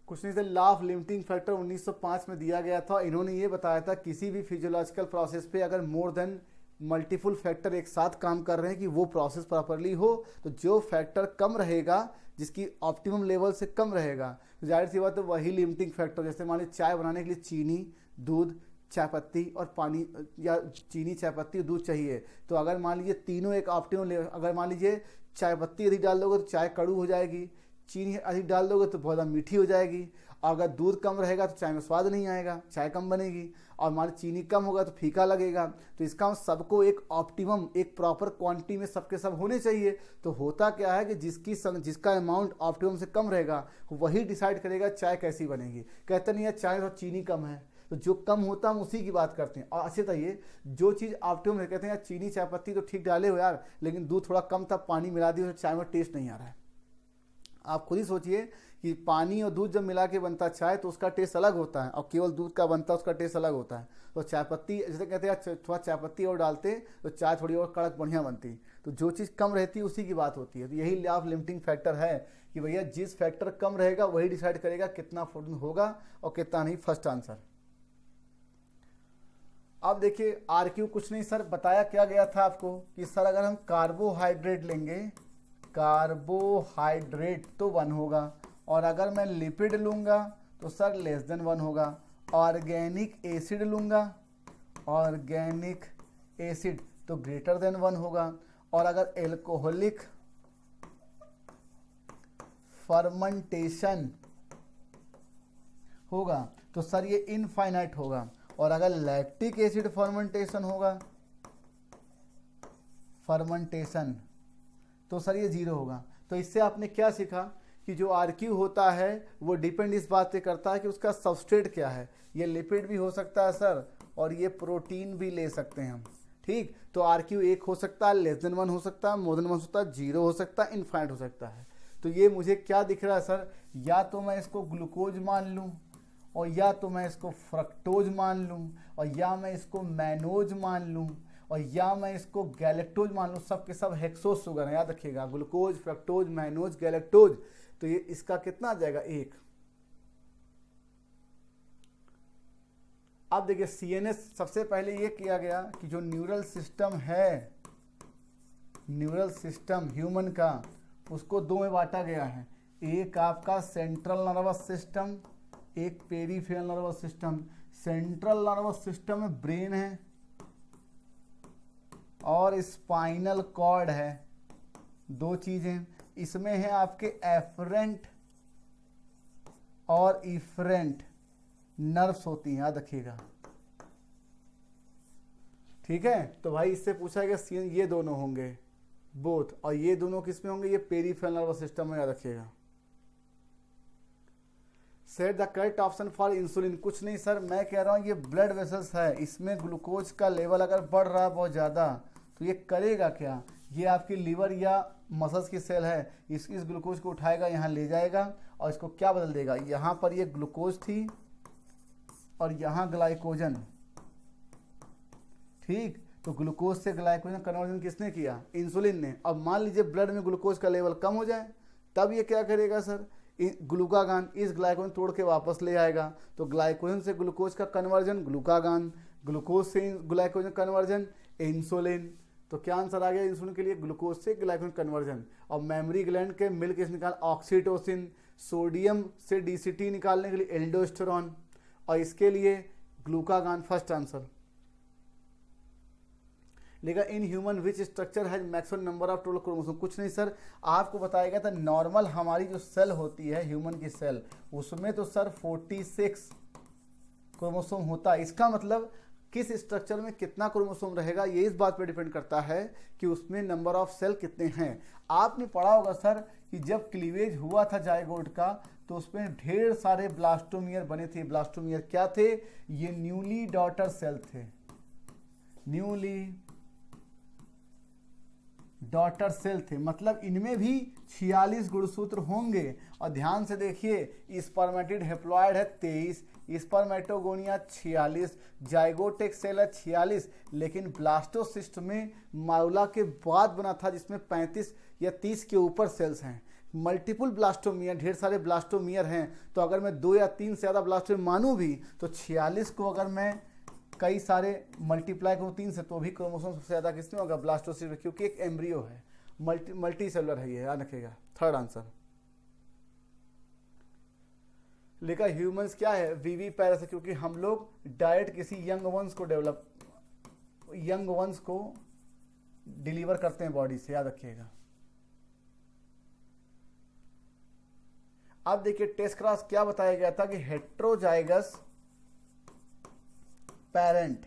कुछ नहीं। लॉ ऑफ लिमिटिंग फैक्टर 1905 में दिया गया था। इन्होंने ये बताया था किसी भी फिजियोलॉजिकल प्रोसेस पे अगर मोर देन मल्टीपल फैक्टर एक साथ काम कर रहे हैं कि वो प्रोसेस प्रॉपरली हो। तो जो फैक्टर कम रहेगा, जिसकी ऑप्टिमम लेवल से कम रहेगा, तो जाहिर सी बात है वही लिमिटिंग फैक्टर। जैसे मान लीजिए चाय बनाने के लिए चीनी, दूध, चाय पत्ती और पानी, या चीनी, चाय पत्ती और दूध चाहिए। तो अगर मान लीजिए तीनों एक ऑप्टिमम लेवल, अगर मान लीजिए चाय पत्ती अधिक डाल दोगे तो चाय कड़ू हो जाएगी, चीनी अधिक डाल दोगे तो बहुत ज़्यादा मीठी हो जाएगी, और अगर दूध कम रहेगा तो चाय में स्वाद नहीं आएगा, चाय कम बनेगी, और मान लीजिए चीनी कम होगा तो फीका लगेगा। तो इसका सबको एक ऑप्टिमम, एक प्रॉपर क्वांटिटी में सबके सब होने चाहिए। तो होता क्या है कि जिसका अमाउंट ऑप्टिमम से कम रहेगा वही डिसाइड करेगा चाय कैसी बनेगी। कहते नहीं है चाय और चीनी कम है, तो जो कम होता है हम उसी की बात करते हैं। और अच्छे बताइए, जो चीज़ ऑप्टिमम है, कहते हैं यार चीनी चाय पत्ती तो ठीक डाले हो यार, लेकिन दूध थोड़ा कम था, पानी मिला दिया तो चाय में टेस्ट नहीं आ रहा है। आप खुद ही सोचिए कि पानी और दूध जब मिला के बनता चाय तो उसका टेस्ट अलग होता है, और केवल दूध का बनता उसका टेस्ट अलग होता है। तो चाय पत्ती, जैसे कहते हैं थोड़ा चाय पत्ती और डालते तो चाय थोड़ी और कड़क बढ़िया बनती। तो जो चीज़ कम रहती है उसी की बात होती है। तो यही आप लिमिटिंग फैक्टर है कि भैया जिस फैक्टर कम रहेगा वही डिसाइड करेगा कितना फूड होगा और कितना नहीं। First answer. अब देखिए RQ कुछ नहीं सर, बताया क्या गया था आपको कि सर अगर हम कार्बोहाइड्रेट लेंगे, कार्बोहाइड्रेट तो 1 होगा, और अगर मैं लिपिड लूँगा तो सर लेस देन 1 होगा। ऑर्गेनिक एसिड लूँगा, ऑर्गेनिक एसिड तो ग्रेटर देन 1 होगा, और अगर एल्कोहलिक फर्मेंटेशन होगा तो सर ये इनफाइनाइट होगा, और अगर लैक्टिक एसिड फर्मेंटेशन होगा, फर्मेंटेशन, तो सर ये 0 होगा। तो इससे आपने क्या सीखा कि जो RQ होता है वो डिपेंड इस बात पे करता है कि उसका सबस्ट्रेट क्या है। ये लिपिड भी हो सकता है सर, और ये प्रोटीन भी ले सकते हैं हम, ठीक। तो RQ 1 हो सकता है, लेस देन 1 हो सकता है, मोर देन 1 हो सकता है, 0 हो सकता है, इनफाइनाइट हो सकता है। तो ये मुझे क्या दिख रहा है सर, या तो मैं इसको ग्लूकोज मान लूँ, और या तो मैं इसको फ्रक्टोज मान लूँ, और या मैं इसको मैनोज मान लूँ, और या मैं इसको गैलेक्टोज मान लूँ। सब के सब हेक्सोज शुगर है, याद रखिएगा, ग्लूकोज, फ्रक्टोज, मैनोज, गैलेक्टोज। तो ये इसका कितना आ जाएगा 1। अब देखिए CNS सबसे पहले ये किया गया कि जो न्यूरल सिस्टम है, न्यूरल सिस्टम ह्यूमन का, उसको 2 में बांटा गया है। एक आपका सेंट्रल नर्वस सिस्टम, एक peripheral nervous system. Central nervous system में ब्रेन है और स्पाइनल कॉर्ड है, 2 चीजें। इसमें है आपके एफरेंट और इफरेंट नर्व्स होती हैं, याद रखिएगा, ठीक है। तो भाई इससे पूछा गया ये दोनों होंगे बोथ, और ये दोनों किसमें होंगे, ये पेरिफेरल नर्वस सिस्टम में, याद रखिएगा। Set the correct option for insulin. कुछ नहीं सर, मैं कह रहा हूँ ये ब्लड वेसल्स है, इसमें ग्लूकोज का लेवल अगर बढ़ रहा है बहुत ज़्यादा तो ये करेगा क्या, ये आपकी लीवर या मसल्स की सेल है, इस ग्लूकोज को उठाएगा, यहाँ ले जाएगा और इसको क्या बदल देगा। यहाँ पर ये ग्लूकोज थी और यहाँ ग्लाइकोजन, ठीक। तो ग्लूकोज से ग्लाइकोजन कन्वर्जन किसने किया, इंसुलिन ने। अब मान लीजिए ब्लड में ग्लूकोज का लेवल कम हो जाए, तब ये क्या करेगा सर, ग्लूकागान इस ग्लाइकोजन तोड़ के वापस ले आएगा। तो ग्लाइकोजन से ग्लूकोज का कन्वर्जन ग्लूकागान, ग्लूकोज से ग्लाइकोजन कन्वर्जन इंसुलिन। तो क्या आंसर आ गया इंसुलिन के लिए, ग्लूकोज से ग्लाइकोजन कन्वर्जन। और मेमोरी ग्लैंड के मिल्क से निकाल ऑक्सीटोसिन, सोडियम से DCT निकालने के लिए एल्डोस्टेरॉन, और इसके लिए ग्लूकागान। First answer. लेकिन in human which structure has maximum number of total chromosome. कुछ नहीं सर, आपको बताया गया था नॉर्मल हमारी जो सेल होती है ह्यूमन की सेल, उसमें तो सर 46 क्रोमोसोम होता है। इसका मतलब किस स्ट्रक्चर में कितना क्रोमोसोम रहेगा ये इस बात पर डिपेंड करता है कि उसमें नंबर ऑफ सेल कितने हैं। आपने पढ़ा होगा सर कि जब क्लीवेज हुआ था जायगोट का तो उसमें ढेर सारे ब्लास्टोमियर बने थे। ब्लास्टोमियर क्या थे, ये न्यूली डॉटर सेल थे, न्यूली डॉटर सेल थे। मतलब इनमें भी 46 गुणसूत्र होंगे। और ध्यान से देखिए, स्पर्मेटिड हेप्लॉइड है 23, स्पर्मेटोगोनिया 46, जाइगोटिक सेल है 46, लेकिन ब्लास्टोसिस्ट में माउला के बाद बना था जिसमें 35 या 30 के ऊपर सेल्स हैं। मल्टीपल ब्लास्टोमियर, ढेर सारे ब्लास्टोमियर हैं। तो अगर मैं 2 या 3 से ज़्यादा ब्लास्टोमियर मानूं भी तो 46 को अगर मैं कई सारे मल्टीप्लाई करूँ 3 से तो भी क्रोमोसोम सबसे ज़्यादा किसमें होगा, ब्लास्टोसिस्ट में, क्योंकि एक एम्ब्रियो है, मल्टी सेलुलर है ये, याद रखिएगा। थर्ड आंसर लिखा ह्यूमंस क्या है, वीवी पैरस है, क्योंकि हम लोग डायरेक्ट किसी यंग वंस को डिलीवर करते हैं बॉडी से, याद रखिएगा। अब देखिए टेस्ट क्रॉस क्या बताया गया था कि हेट्रोजाइगस पेरेंट,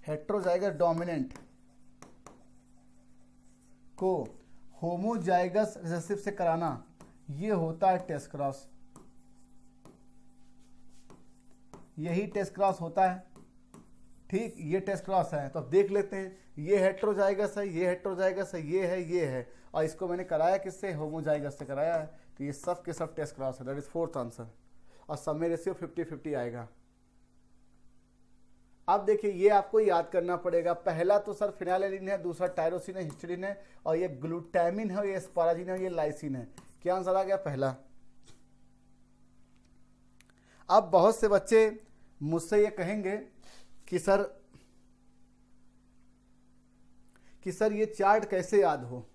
हेट्रोजाइगस डोमिनेंट को होमोजाइगस रिसेसिव से कराना, ये होता है टेस्ट क्रॉस, यही टेस्ट क्रॉस होता है। ठीक, ये टेस्ट क्रॉस है। तो अब देख लेते हैं, ये हेट्रोजाइगस है, ये हेट्रोजाइगस है, ये है, और इसको मैंने कराया किससे, होमोजाइगस से कराया है। तो ये सब के सब टेस्ट क्रॉस है, दैट इज फोर्थ आंसर। और सब में रेशियो 50-50 आएगा। अब देखिए ये आपको याद करना पड़ेगा, पहला तो सर फिनाइलिन है, दूसरा टायरोसिन है, हिस्टीडीन है, और ये ग्लूटामिन है, ये एस्पाराजिन है, ये लाइसिन है। क्या आंसर आ गया, पहला। अब बहुत से बच्चे मुझसे ये कहेंगे कि सर ये चार्ट कैसे याद हो।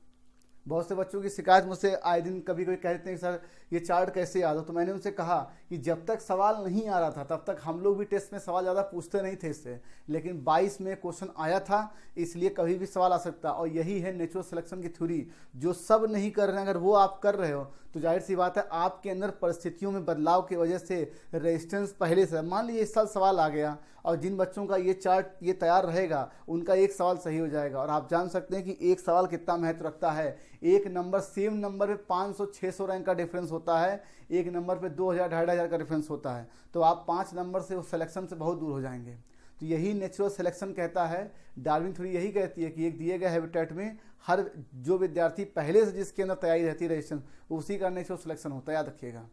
बहुत से बच्चों की शिकायत मुझसे आए दिन कभी कभी कहते हैं कि सर ये चार्ट कैसे याद हो। तो मैंने उनसे कहा कि जब तक सवाल नहीं आ रहा था तब तक हम लोग भी टेस्ट में सवाल ज़्यादा पूछते नहीं थे इससे, लेकिन 22 में क्वेश्चन आया था, इसलिए कभी भी सवाल आ सकता। और यही है नेचुरल सिलेक्शन की थ्योरी, जो सब नहीं कर रहे हैं अगर वो आप कर रहे हो तो जाहिर सी बात है आपके अंदर परिस्थितियों में बदलाव की वजह से रेजिस्टेंस पहले से, मान लीजिए इस साल सवाल आ गया और जिन बच्चों का ये चार्ट ये तैयार रहेगा उनका एक सवाल सही हो जाएगा। और आप जान सकते हैं कि एक सवाल कितना महत्व रखता है। एक नंबर, सेम नंबर पे 500-600 रैंक का डिफरेंस होता है, एक नंबर पे 2000-2500 का डिफरेंस होता है। तो आप 5 नंबर से उस सिलेक्शन से बहुत दूर हो जाएंगे। तो यही नेचुरल सिलेक्शन कहता है, डार्विन थ्योरी यही कहती है कि एक दिए गए हैबिटेट में हर जो विद्यार्थी पहले से जिसके अंदर तैयारी रहती है रेजिस्टेंस, उसी का नेचुरल सिलेक्शन होता है, याद रखिएगा।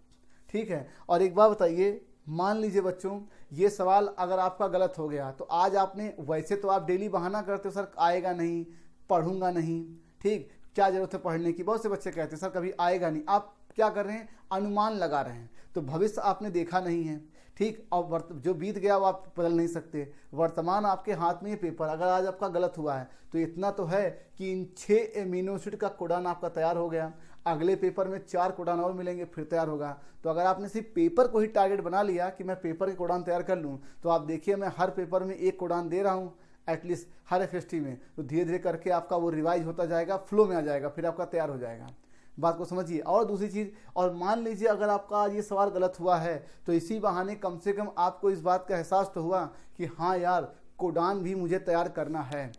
ठीक है, और एक बात बताइए, मान लीजिए बच्चों ये सवाल अगर आपका गलत हो गया तो आज आपने, वैसे तो आप डेली बहाना करते हो सर आएगा नहीं, पढ़ूंगा नहीं, ठीक, क्या जरूरत है पढ़ने की। बहुत से बच्चे कहते हैं सर कभी आएगा नहीं, आप क्या कर रहे हैं, अनुमान लगा रहे हैं। तो भविष्य आपने देखा नहीं है, ठीक, और जो बीत गया वो आप बदल नहीं सकते। वर्तमान आपके हाथ में ये पेपर, अगर आज आपका गलत हुआ है तो इतना तो है कि इन 6 एमिनो एसिड का कोडान आपका तैयार हो गया, अगले पेपर में 4 कोडान और मिलेंगे, फिर तैयार होगा। तो अगर आपने सिर्फ पेपर को ही टारगेट बना लिया कि मैं पेपर के कोडान तैयार कर लूँ, तो आप देखिए मैं हर पेपर में 1 कोडान दे रहा हूँ एटलीस्ट हर एफएसटी में, तो धीरे धीरे करके आपका वो रिवाइज होता जाएगा, फ्लो में आ जाएगा, फिर आपका तैयार हो जाएगा। बात को समझिए। और दूसरी चीज़, और मान लीजिए अगर आपका आज ये सवाल गलत हुआ है तो इसी बहाने कम से कम आपको इस बात का एहसास तो हुआ कि हाँ यार कोडान भी मुझे तैयार करना है।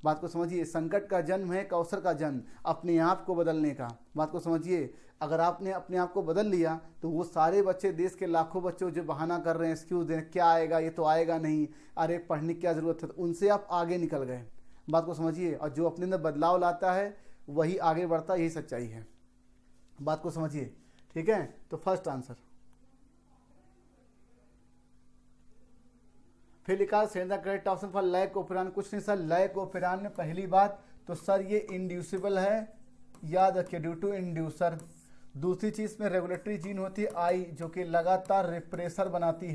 बात को समझिए, संकट का जन्म है कौशल का जन्म, अपने आप को बदलने का। बात को समझिए, अगर आपने अपने आप को बदल लिया तो वो सारे बच्चे, देश के लाखों बच्चों जो बहाना कर रहे हैं, एक्सक्यूज दे, क्या आएगा, ये तो आएगा नहीं, अरे पढ़ने की क्या ज़रूरत है, तो उनसे आप आगे निकल गए। बात को समझिए, और जो अपने अंदर बदलाव लाता है वही आगे बढ़ता है, यही सच्चाई है। बात को समझिए, ठीक है। तो फर्स्ट आंसर। फिर लिखा send the correct option for lac operon. कुछ नहीं सर, लैक ओपेरान में पहली बात तो सर ये इंड्यूसिबल है, याद रखिए, ड्यू टू इंड्यूसर। दूसरी चीज में रेगुलेटरी जीन होती है आई, जो कि लगातार रिप्रेसर बनाती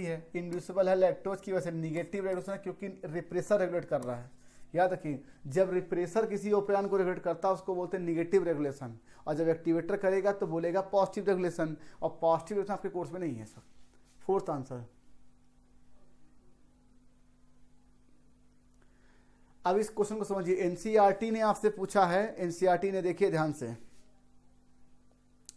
है, इंड्यूसिबल है लैक्टोज की वजह से, निगेटिव रेगुलेशन है क्योंकि रिप्रेसर रेगुलेट कर रहा है। याद रखिए, जब रिप्रेसर किसी ओपेरान को रेगुलेट करता है उसको बोलते हैं निगेटिव रेगुलेशन, और जब एक्टिवेटर करेगा तो बोलेगा पॉजिटिव रेगुलेशन, और पॉजिटिव रेगुलेशन आपके कोर्स में नहीं है सर। Fourth answer. अब इस क्वेश्चन को समझिए, एनसीईआरटी ने आपसे पूछा है, एनसीईआरटी ने, देखिए ध्यान से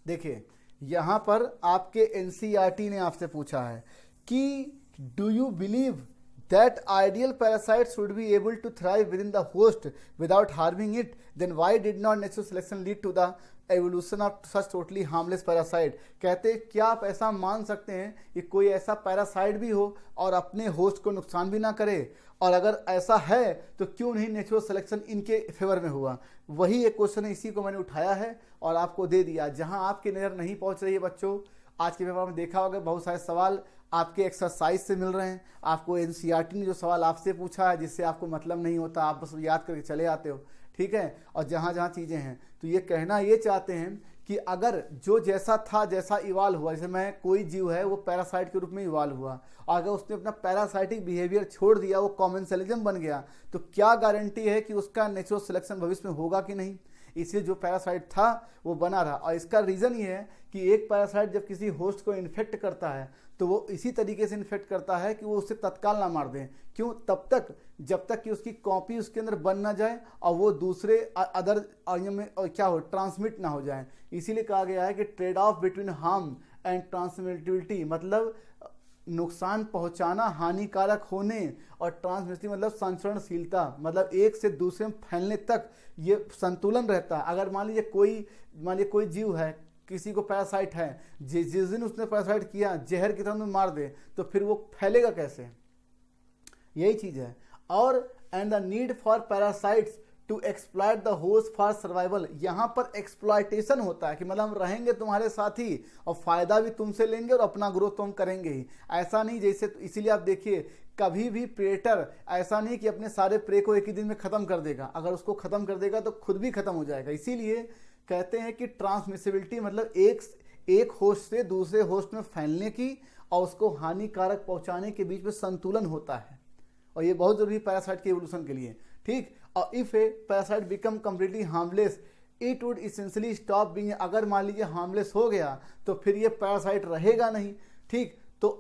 देखिए, यहां पर आपके एनसीईआरटी ने आपसे पूछा है कि do you believe that ideal parasites should be able to thrive within the host without harming it, then why did not natural selection lead to the evolution of such totally harmless parasite? कहते क्या आप ऐसा मान सकते हैं कि कोई ऐसा पैरासाइट भी हो और अपने होस्ट को नुकसान भी ना करे, और अगर ऐसा है तो क्यों नहीं नेचुरल सिलेक्शन इनके फेवर में हुआ? वही एक क्वेश्चन है, इसी को मैंने उठाया है और आपको दे दिया। जहां आपकी नज़र नहीं पहुंच रही है बच्चों, आज के पेपर में देखा होगा बहुत सारे सवाल आपके एक्सरसाइज से मिल रहे हैं, आपको एनसीईआरटी ने जो सवाल आपसे पूछा है जिससे आपको मतलब नहीं होता, आप बस याद करके चले आते हो, ठीक है। और जहाँ जहाँ चीज़ें हैं तो ये कहना ये चाहते हैं कि अगर जो जैसा था जैसा इवाल्व हुआ, जैसे मैं कोई जीव है वो पैरासाइट के रूप में इवाल्व हुआ, अगर उसने अपना पैरासाइटिक बिहेवियर छोड़ दिया, वो कॉमेंसलिज्म बन गया, तो क्या गारंटी है कि उसका नेचुरल सिलेक्शन भविष्य में होगा कि नहीं। इसलिए जो पैरासाइट था वो बना रहा। और इसका रीज़न ये है कि एक पैरासाइट जब किसी होस्ट को इन्फेक्ट करता है तो वो इसी तरीके से इन्फेक्ट करता है कि वो उसे तत्काल ना मार दें। क्यों? तब तक जब तक कि उसकी कॉपी उसके अंदर बन ना जाए और वो दूसरे अदर ऑर्गन में क्या हो, ट्रांसमिट ना हो जाए। इसीलिए कहा गया है कि trade off between harm and transmittivity, मतलब नुकसान पहुंचाना, हानिकारक होने, और ट्रांसमिसिबिलिटी मतलब संचरणशीलता, मतलब एक से दूसरे में फैलने तक ये संतुलन रहता है। अगर मान लीजिए कोई जीव है, किसी को पैरासाइट है, जिस दिन उसने पैरासाइट किया जहर की तरह में मार दे तो फिर वो फैलेगा कैसे, यही चीज है। और and the need for parasites to exploit the host for survival, यहाँ पर एक्सप्लॉइटेशन होता है कि मतलब हम रहेंगे तुम्हारे साथ ही और फायदा भी तुमसे लेंगे और अपना ग्रोथ तो हम करेंगे ही। ऐसा नहीं जैसे, इसीलिए आप देखिए कभी भी प्रेटर ऐसा नहीं कि अपने सारे प्रे को एक ही दिन में खत्म कर देगा, अगर उसको खत्म कर देगा तो खुद भी खत्म हो जाएगा। इसीलिए कहते हैं कि ट्रांसमिसिबिलिटी मतलब एक होस्ट से दूसरे होस्ट में फैलने की और उसको हानिकारक पहुंचाने के बीच में संतुलन होता है, और ये बहुत जरूरी पैरासाइट के एवोल्यूशन के लिए। ठीक, और if A parasite become completely harmless it would essentially stop being, अगर मान लीजिए हार्मलेस हो गया तो फिर ये पैरासाइट रहेगा नहीं। ठीक, तो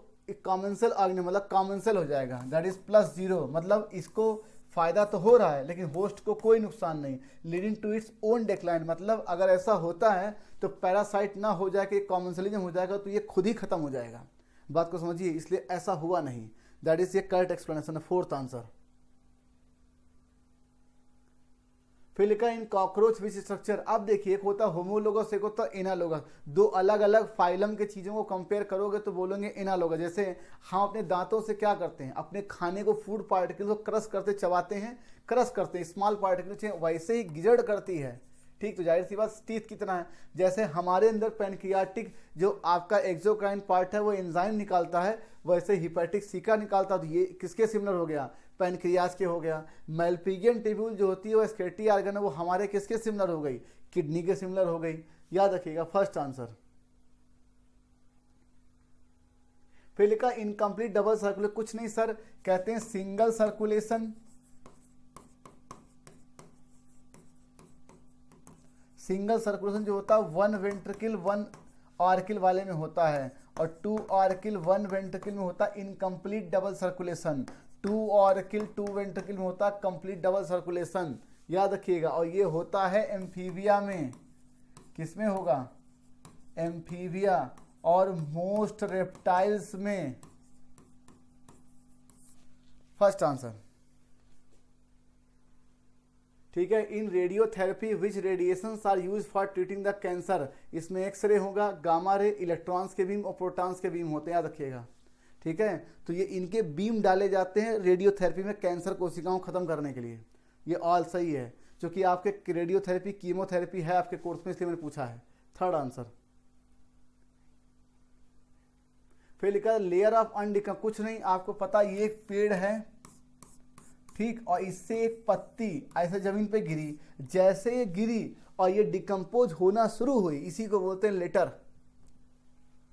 कॉमेंसल ऑर्गेनिज्म मतलब कॉमेंसल हो जाएगा, दैट इज +0, मतलब इसको फायदा तो हो रहा है लेकिन होस्ट को कोई नुकसान नहीं, leading to its own decline, मतलब अगर ऐसा होता है तो पैरासाइट ना हो जाए कि कॉमेंसलिज्म हो जाएगा तो ये खुद ही खत्म हो जाएगा। बात को समझिए, इसलिए ऐसा हुआ नहीं। दैट इज ये करेक्ट एक्सप्लेनेशन है, फोर्थ आंसर। फिर लिखा इन कॉकरोच विच स्ट्रक्चर। अब देखिए एक होता है होमोलोगस, एक होता है एनालोगस, दो अलग अलग फाइलम के चीज़ों को कंपेयर करोगे तो बोलोगे एनालोगस। जैसे हम अपने दांतों से क्या करते हैं, अपने खाने को फूड पार्टिकल को क्रश करते चबाते हैं, क्रश करते हैं स्मॉल पार्टिकल, वैसे ही गिजड़ करती है। ठीक, तो जाहिर सी बात टीथ कितना है, जैसे हमारे अंदर पैनक्रियाटिक जो आपका एक्सोक्राइन पार्ट है वो एंजाइम निकालता है, वैसे हिपैटिक सिका निकालता है। तो ये किसके सिमिलर हो गया, पैनक्रियाज के हो गया। मेलपिगियन ट्यूब्यूल जो होती है वो स्केटी आर्गन है, वो हमारे किसके सिमिलर हो गई, किडनी के सिमिलर हो गई। याद रखिएगा फर्स्ट आंसर। फिर लिखा इनकम्प्लीट डबल सर्कुलेशन, कुछ नहीं सर, कहते हैं सिंगल सर्कुलेशन। सिंगल सर्कुलेशन जो होता है 1 वेंट्रिकल 1 ऑर्किल वाले में होता है, और 2 ऑर्किल 1 वेंट्रिकल में होता है इनकम्प्लीट डबल सर्कुलेशन। 2 ऑर्किल 2 वेंट्रिकल में होता है कंप्लीट डबल सर्कुलेशन, याद रखिएगा। और ये होता है एम्फीबिया में, किसमें होगा, एम्फीबिया, और मोस्ट रेप्टाइल्स में। First answer. ठीक है, in radiotherapy which radiations are use for treating the cancer, इसमें एक्सरे होगा, गामा रे, इलेक्ट्रॉन्स के बीम और प्रोटॉन्स के बीम होते हैं, याद रखिएगा। ठीक है, तो ये इनके बीम डाले जाते हैं रेडियोथेरेपी में कैंसर कोशिकाओं को खत्म करने के लिए। ये ऑल सही है, क्योंकि आपके रेडियोथेरेपी कीमोथेरेपी है आपके कोर्स में, इसलिए मैंने पूछा है। Third answer. फिर लिखा लेयर ऑफ अनडिकम, कुछ नहीं, आपको पता ये एक पेड़ है, ठीक, और इससे एक पत्ती ऐसे जमीन पे गिरी, जैसे ये गिरी और ये डिकम्पोज होना शुरू हुई, इसी को बोलते हैं लेटर,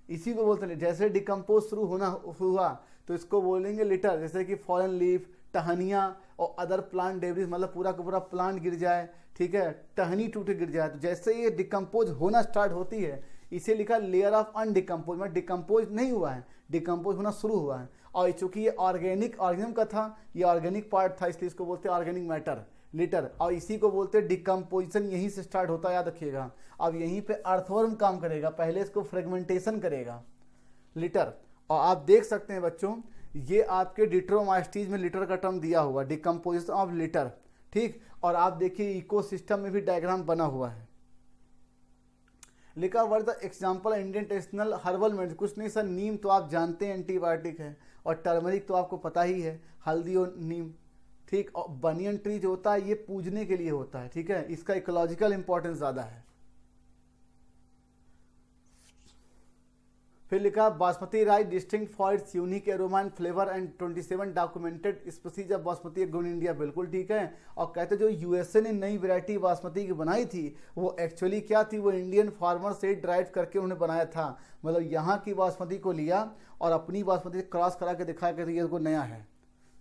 इसी को बोलते हैं। जैसे डिकम्पोज शुरू होना हुआ तो इसको बोलेंगे लिटर, जैसे कि फॉरेन लीफ, टहनियाँ और अदर प्लांट डेब्रिस, मतलब पूरा का पूरा प्लांट गिर जाए, ठीक है, टहनी टूटे गिर जाए, तो जैसे ये डिकम्पोज होना स्टार्ट होती है, इसे लिखा लेयर ऑफ अनडिकम्पोज, मतलब डिकम्पोज नहीं हुआ है, डिकम्पोज होना शुरू हुआ है। और चूंकि ये ऑर्गेनिक ऑर्गेनिज्म का था, ये ऑर्गेनिक पार्ट था, इसलिए इसको बोलते हैं ऑर्गेनिक मैटर, लिटर, और इसी को बोलते हैं डिकम्पोजिशन, यहीं से स्टार्ट होता है, याद रखिएगा। अब यहीं पे अर्थवर्म काम करेगा, पहले इसको फ्रेगमेंटेशन करेगा, लिटर। और आप देख सकते हैं बच्चों, ये आपके डिट्रोमास्टीज में लिटर का टर्म दिया हुआ, डिकम्पोजिशन ऑफ लिटर, ठीक। और आप देखिए इकोसिस्टम में भी डायग्राम बना हुआ है। लिखा word the example Indian traditional herbal medicine, कुछ नहीं सर, नीम तो आप जानते हैं एंटीबायोटिक है, और टर्मरिक तो आपको पता ही है, हल्दी और नीम, ठीक। और बनियन ट्री जो होता है ये पूजने के लिए होता है, ठीक है, इसका इकोलॉजिकल इंपॉर्टेंस ज़्यादा है। फिर लिखा basmati rice distinct for its unique aroma and flavour and 27 documented species of basmati grown in India, बिल्कुल ठीक है। और कहते जो यूएसए ने नई वैरायटी बासमती की बनाई थी वो एक्चुअली क्या थी, वो इंडियन फार्मर से ड्राइव करके उन्होंने बनाया था। मतलब यहाँ की बासमती को लिया और अपनी बासमती क्रॉस करा के दिखाया कि ये को नया है।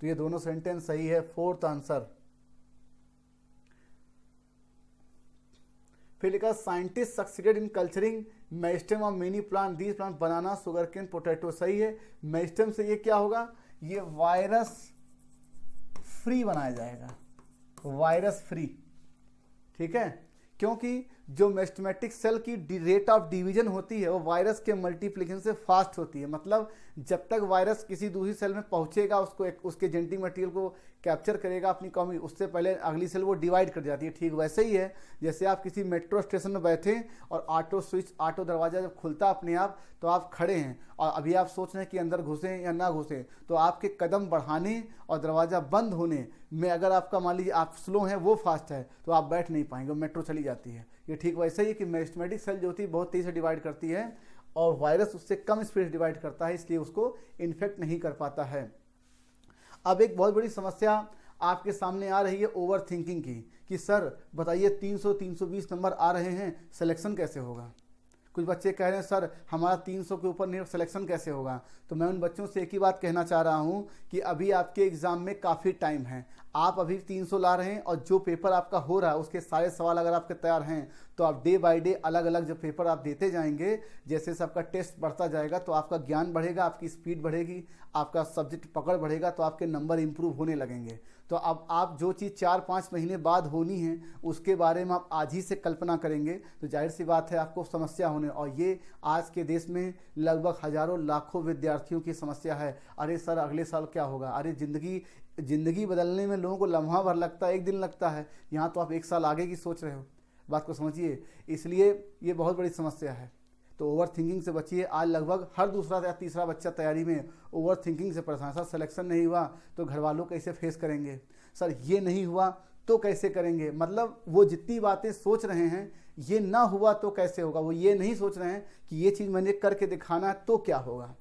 तो ये दोनों सेंटेंस सही है, फोर्थ आंसर। फिर लिखा scientist succeeded in culturing meristem of many plant, these plant banana, sugar cane, potato, सही है। मेरिस्टेम से ये क्या होगा, ये वायरस फ्री बनाया जाएगा, वायरस फ्री, ठीक है। क्योंकि जो मेरिस्टेमेटिक सेल की रेट ऑफ डिवीजन होती है वो वायरस के मल्टीप्लिकेशन से फास्ट होती है। मतलब जब तक वायरस किसी दूसरी सेल में पहुंचेगा, उसको उसके जेनेटिक मटेरियल को कैप्चर करेगा अपनी कॉपी, उससे पहले अगली सेल वो डिवाइड कर जाती है। ठीक वैसे ही है, जैसे आप किसी मेट्रो स्टेशन में बैठे और ऑटो स्विच, ऑटो दरवाजा जब खुलता अपने आप तो आप खड़े हैं और अभी आप सोच रहे हैं कि अंदर घुसें या ना घुसें, तो आपके कदम बढ़ाने और दरवाज़ा बंद होने में अगर आपका मान लीजिए आप स्लो हैं, वो फास्ट है, तो आप बैठ नहीं पाएंगे, मेट्रो चली जाती है। ये ठीक वैसे ही कि मेरिस्टेमेटिक सेल जो होती है बहुत तेज़ी से डिवाइड करती है और वायरस उससे कम स्पीड से डिवाइड करता है, इसलिए उसको इन्फेक्ट नहीं कर पाता है। अब एक बहुत बड़ी समस्या आपके सामने आ रही है ओवर थिंकिंग की, कि सर बताइए 300-320 नंबर आ रहे हैं, सिलेक्शन कैसे होगा। कुछ बच्चे कह रहे हैं सर हमारा 300 के ऊपर नहीं, सिलेक्शन कैसे होगा। तो मैं उन बच्चों से एक ही बात कहना चाह रहा हूं कि अभी आपके एग्ज़ाम में काफ़ी टाइम है, आप अभी 300 ला रहे हैं और जो पेपर आपका हो रहा है उसके सारे सवाल अगर आपके तैयार हैं तो आप डे बाय डे अलग अलग जब पेपर आप देते जाएंगे, जैसे सबका टेस्ट बढ़ता जाएगा तो आपका ज्ञान बढ़ेगा, आपकी स्पीड बढ़ेगी, आपका सब्जेक्ट पकड़ बढ़ेगा, तो आपके नंबर इंप्रूव होने लगेंगे। तो अब आप जो चीज़ 4-5 महीने बाद होनी है उसके बारे में आप आज ही से कल्पना करेंगे तो जाहिर सी बात है आपको समस्या होने, और ये आज के देश में लगभग हजारों लाखों विद्यार्थियों की समस्या है। अरे सर अगले साल क्या होगा, अरे ज़िंदगी बदलने में लोगों को लम्हा भर लगता है, एक दिन लगता है, यहाँ तो आप 1 साल आगे की सोच रहे हो। बात को समझिए, इसलिए ये बहुत बड़ी समस्या है। तो ओवर थिंकिंग से बचिए। आज लगभग हर दूसरा या तीसरा बच्चा तैयारी में ओवर थिंकिंग से परेशान। सर सिलेक्शन नहीं हुआ तो घर वालों कैसे फेस करेंगे, सर ये नहीं हुआ तो कैसे करेंगे। मतलब वो जितनी बातें सोच रहे हैं ये ना हुआ तो कैसे होगा, वो ये नहीं सोच रहे हैं कि ये चीज़ मैंने करके दिखाना है तो क्या होगा।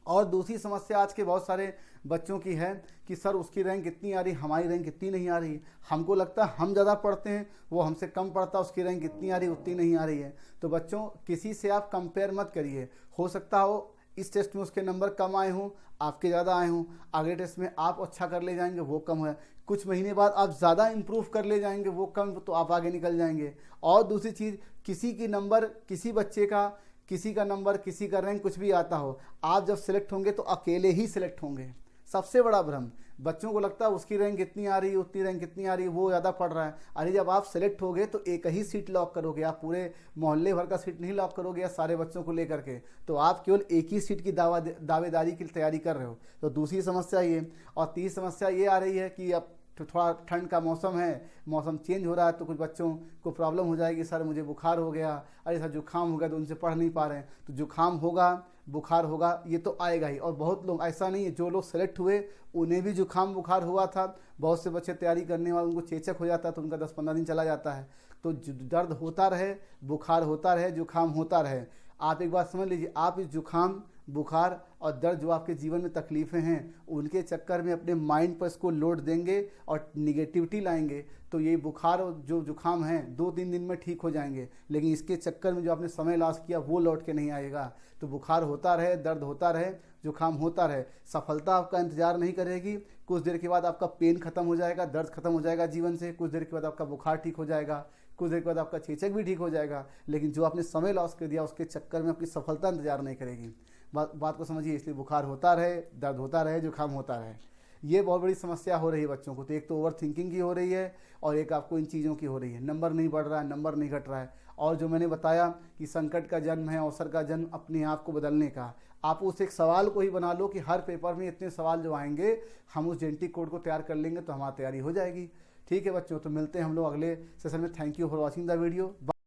और दूसरी समस्या आज के बहुत सारे बच्चों की है कि सर उसकी रैंक इतनी आ रही, हमारी रैंक इतनी नहीं आ रही। हमको लगता है हम ज़्यादा पढ़ते हैं, वो हमसे कम पढ़ता, उसकी रैंक इतनी आ रही उतनी नहीं आ रही है। तो बच्चों किसी से आप कंपेयर मत करिए। हो सकता हो इस टेस्ट में उसके नंबर कम आए हों, आपके ज़्यादा आए हों, अगले टेस्ट में आप अच्छा कर ले जाएंगे, वो कम है, कुछ महीने बाद आप ज़्यादा इम्प्रूव कर ले जाएंगे, वो कम, तो आप आगे निकल जाएंगे। और दूसरी चीज़, किसी की नंबर, किसी बच्चे का, किसी का नंबर, किसी का रैंक कुछ भी आता हो, आप जब सिलेक्ट होंगे तो अकेले ही सिलेक्ट होंगे। सबसे बड़ा भ्रम, बच्चों को लगता है उसकी रैंक इतनी आ रही है, उतनी रैंक कितनी आ रही है, वो ज़्यादा पढ़ रहा है। अरे जब आप सेलेक्ट होगे तो एक ही सीट लॉक करोगे, आप पूरे मोहल्ले भर का सीट नहीं लॉक करोगे या सारे बच्चों को लेकर के, तो आप केवल एक ही सीट की दावेदारी की तैयारी कर रहे हो। तो दूसरी समस्या ये, और तीसरी समस्या ये आ रही है कि अब तो थोड़ा ठंड का मौसम है, मौसम चेंज हो रहा है, तो कुछ बच्चों को प्रॉब्लम हो जाएगी, सर मुझे बुखार हो गया, अरे सर जुकाम हो गया, तो उनसे पढ़ नहीं पा रहे हैं। तो जुकाम होगा, बुखार होगा, ये तो आएगा ही। और बहुत लोग, ऐसा नहीं है, जो लोग सेलेक्ट हुए उन्हें भी जुकाम बुखार हुआ था। बहुत से बच्चे तैयारी करने वाले उनको चेचक हो जाता है, तो उनका 10-15 दिन चला जाता है। तो दर्द होता रहे, बुखार होता रहे, जुकाम होता रहे। आप एक बात समझ लीजिए, आप इस जुकाम, बुखार और दर्द जो आपके जीवन में तकलीफ़ें हैं, उनके चक्कर में अपने माइंड पर इसको लोड देंगे और निगेटिविटी लाएंगे, तो ये बुखार और जो जुकाम है 2-3 दिन में ठीक हो जाएंगे, लेकिन इसके चक्कर में जो आपने समय लॉस किया वो लौट के नहीं आएगा। तो बुखार होता रहे, दर्द होता रहे, जुकाम होता रहे, सफलता आपका इंतजार नहीं करेगी। कुछ देर के बाद आपका पेन खत्म हो जाएगा, दर्द खत्म हो जाएगा जीवन से, कुछ देर के बाद आपका बुखार ठीक हो जाएगा, कुछ देर के बाद आपका चेचक भी ठीक हो जाएगा, लेकिन जो आपने समय लॉस कर दिया उसके चक्कर में आपकी सफलता इंतजार नहीं करेगी। बात को समझिए। इसलिए बुखार होता रहे, दर्द होता रहे, जुकाम होता रहे, ये बहुत बड़ी समस्या हो रही है बच्चों को। तो एक तो ओवर थिंकिंग की हो रही है और एक आपको इन चीज़ों की हो रही है। नंबर नहीं बढ़ रहा है, नंबर नहीं घट रहा है। और जो मैंने बताया कि संकट का जन्म है अवसर का जन्म अपने आप को बदलने का, आप उस एक सवाल को ही बना लो कि हर पेपर में इतने सवाल जो आएंगे हम उस जेनेटिक कोड को तैयार कर लेंगे तो हमारी तैयारी हो जाएगी। ठीक है बच्चों, तो मिलते हैं हम लोग अगले सेशन में। Thank you for watching the video.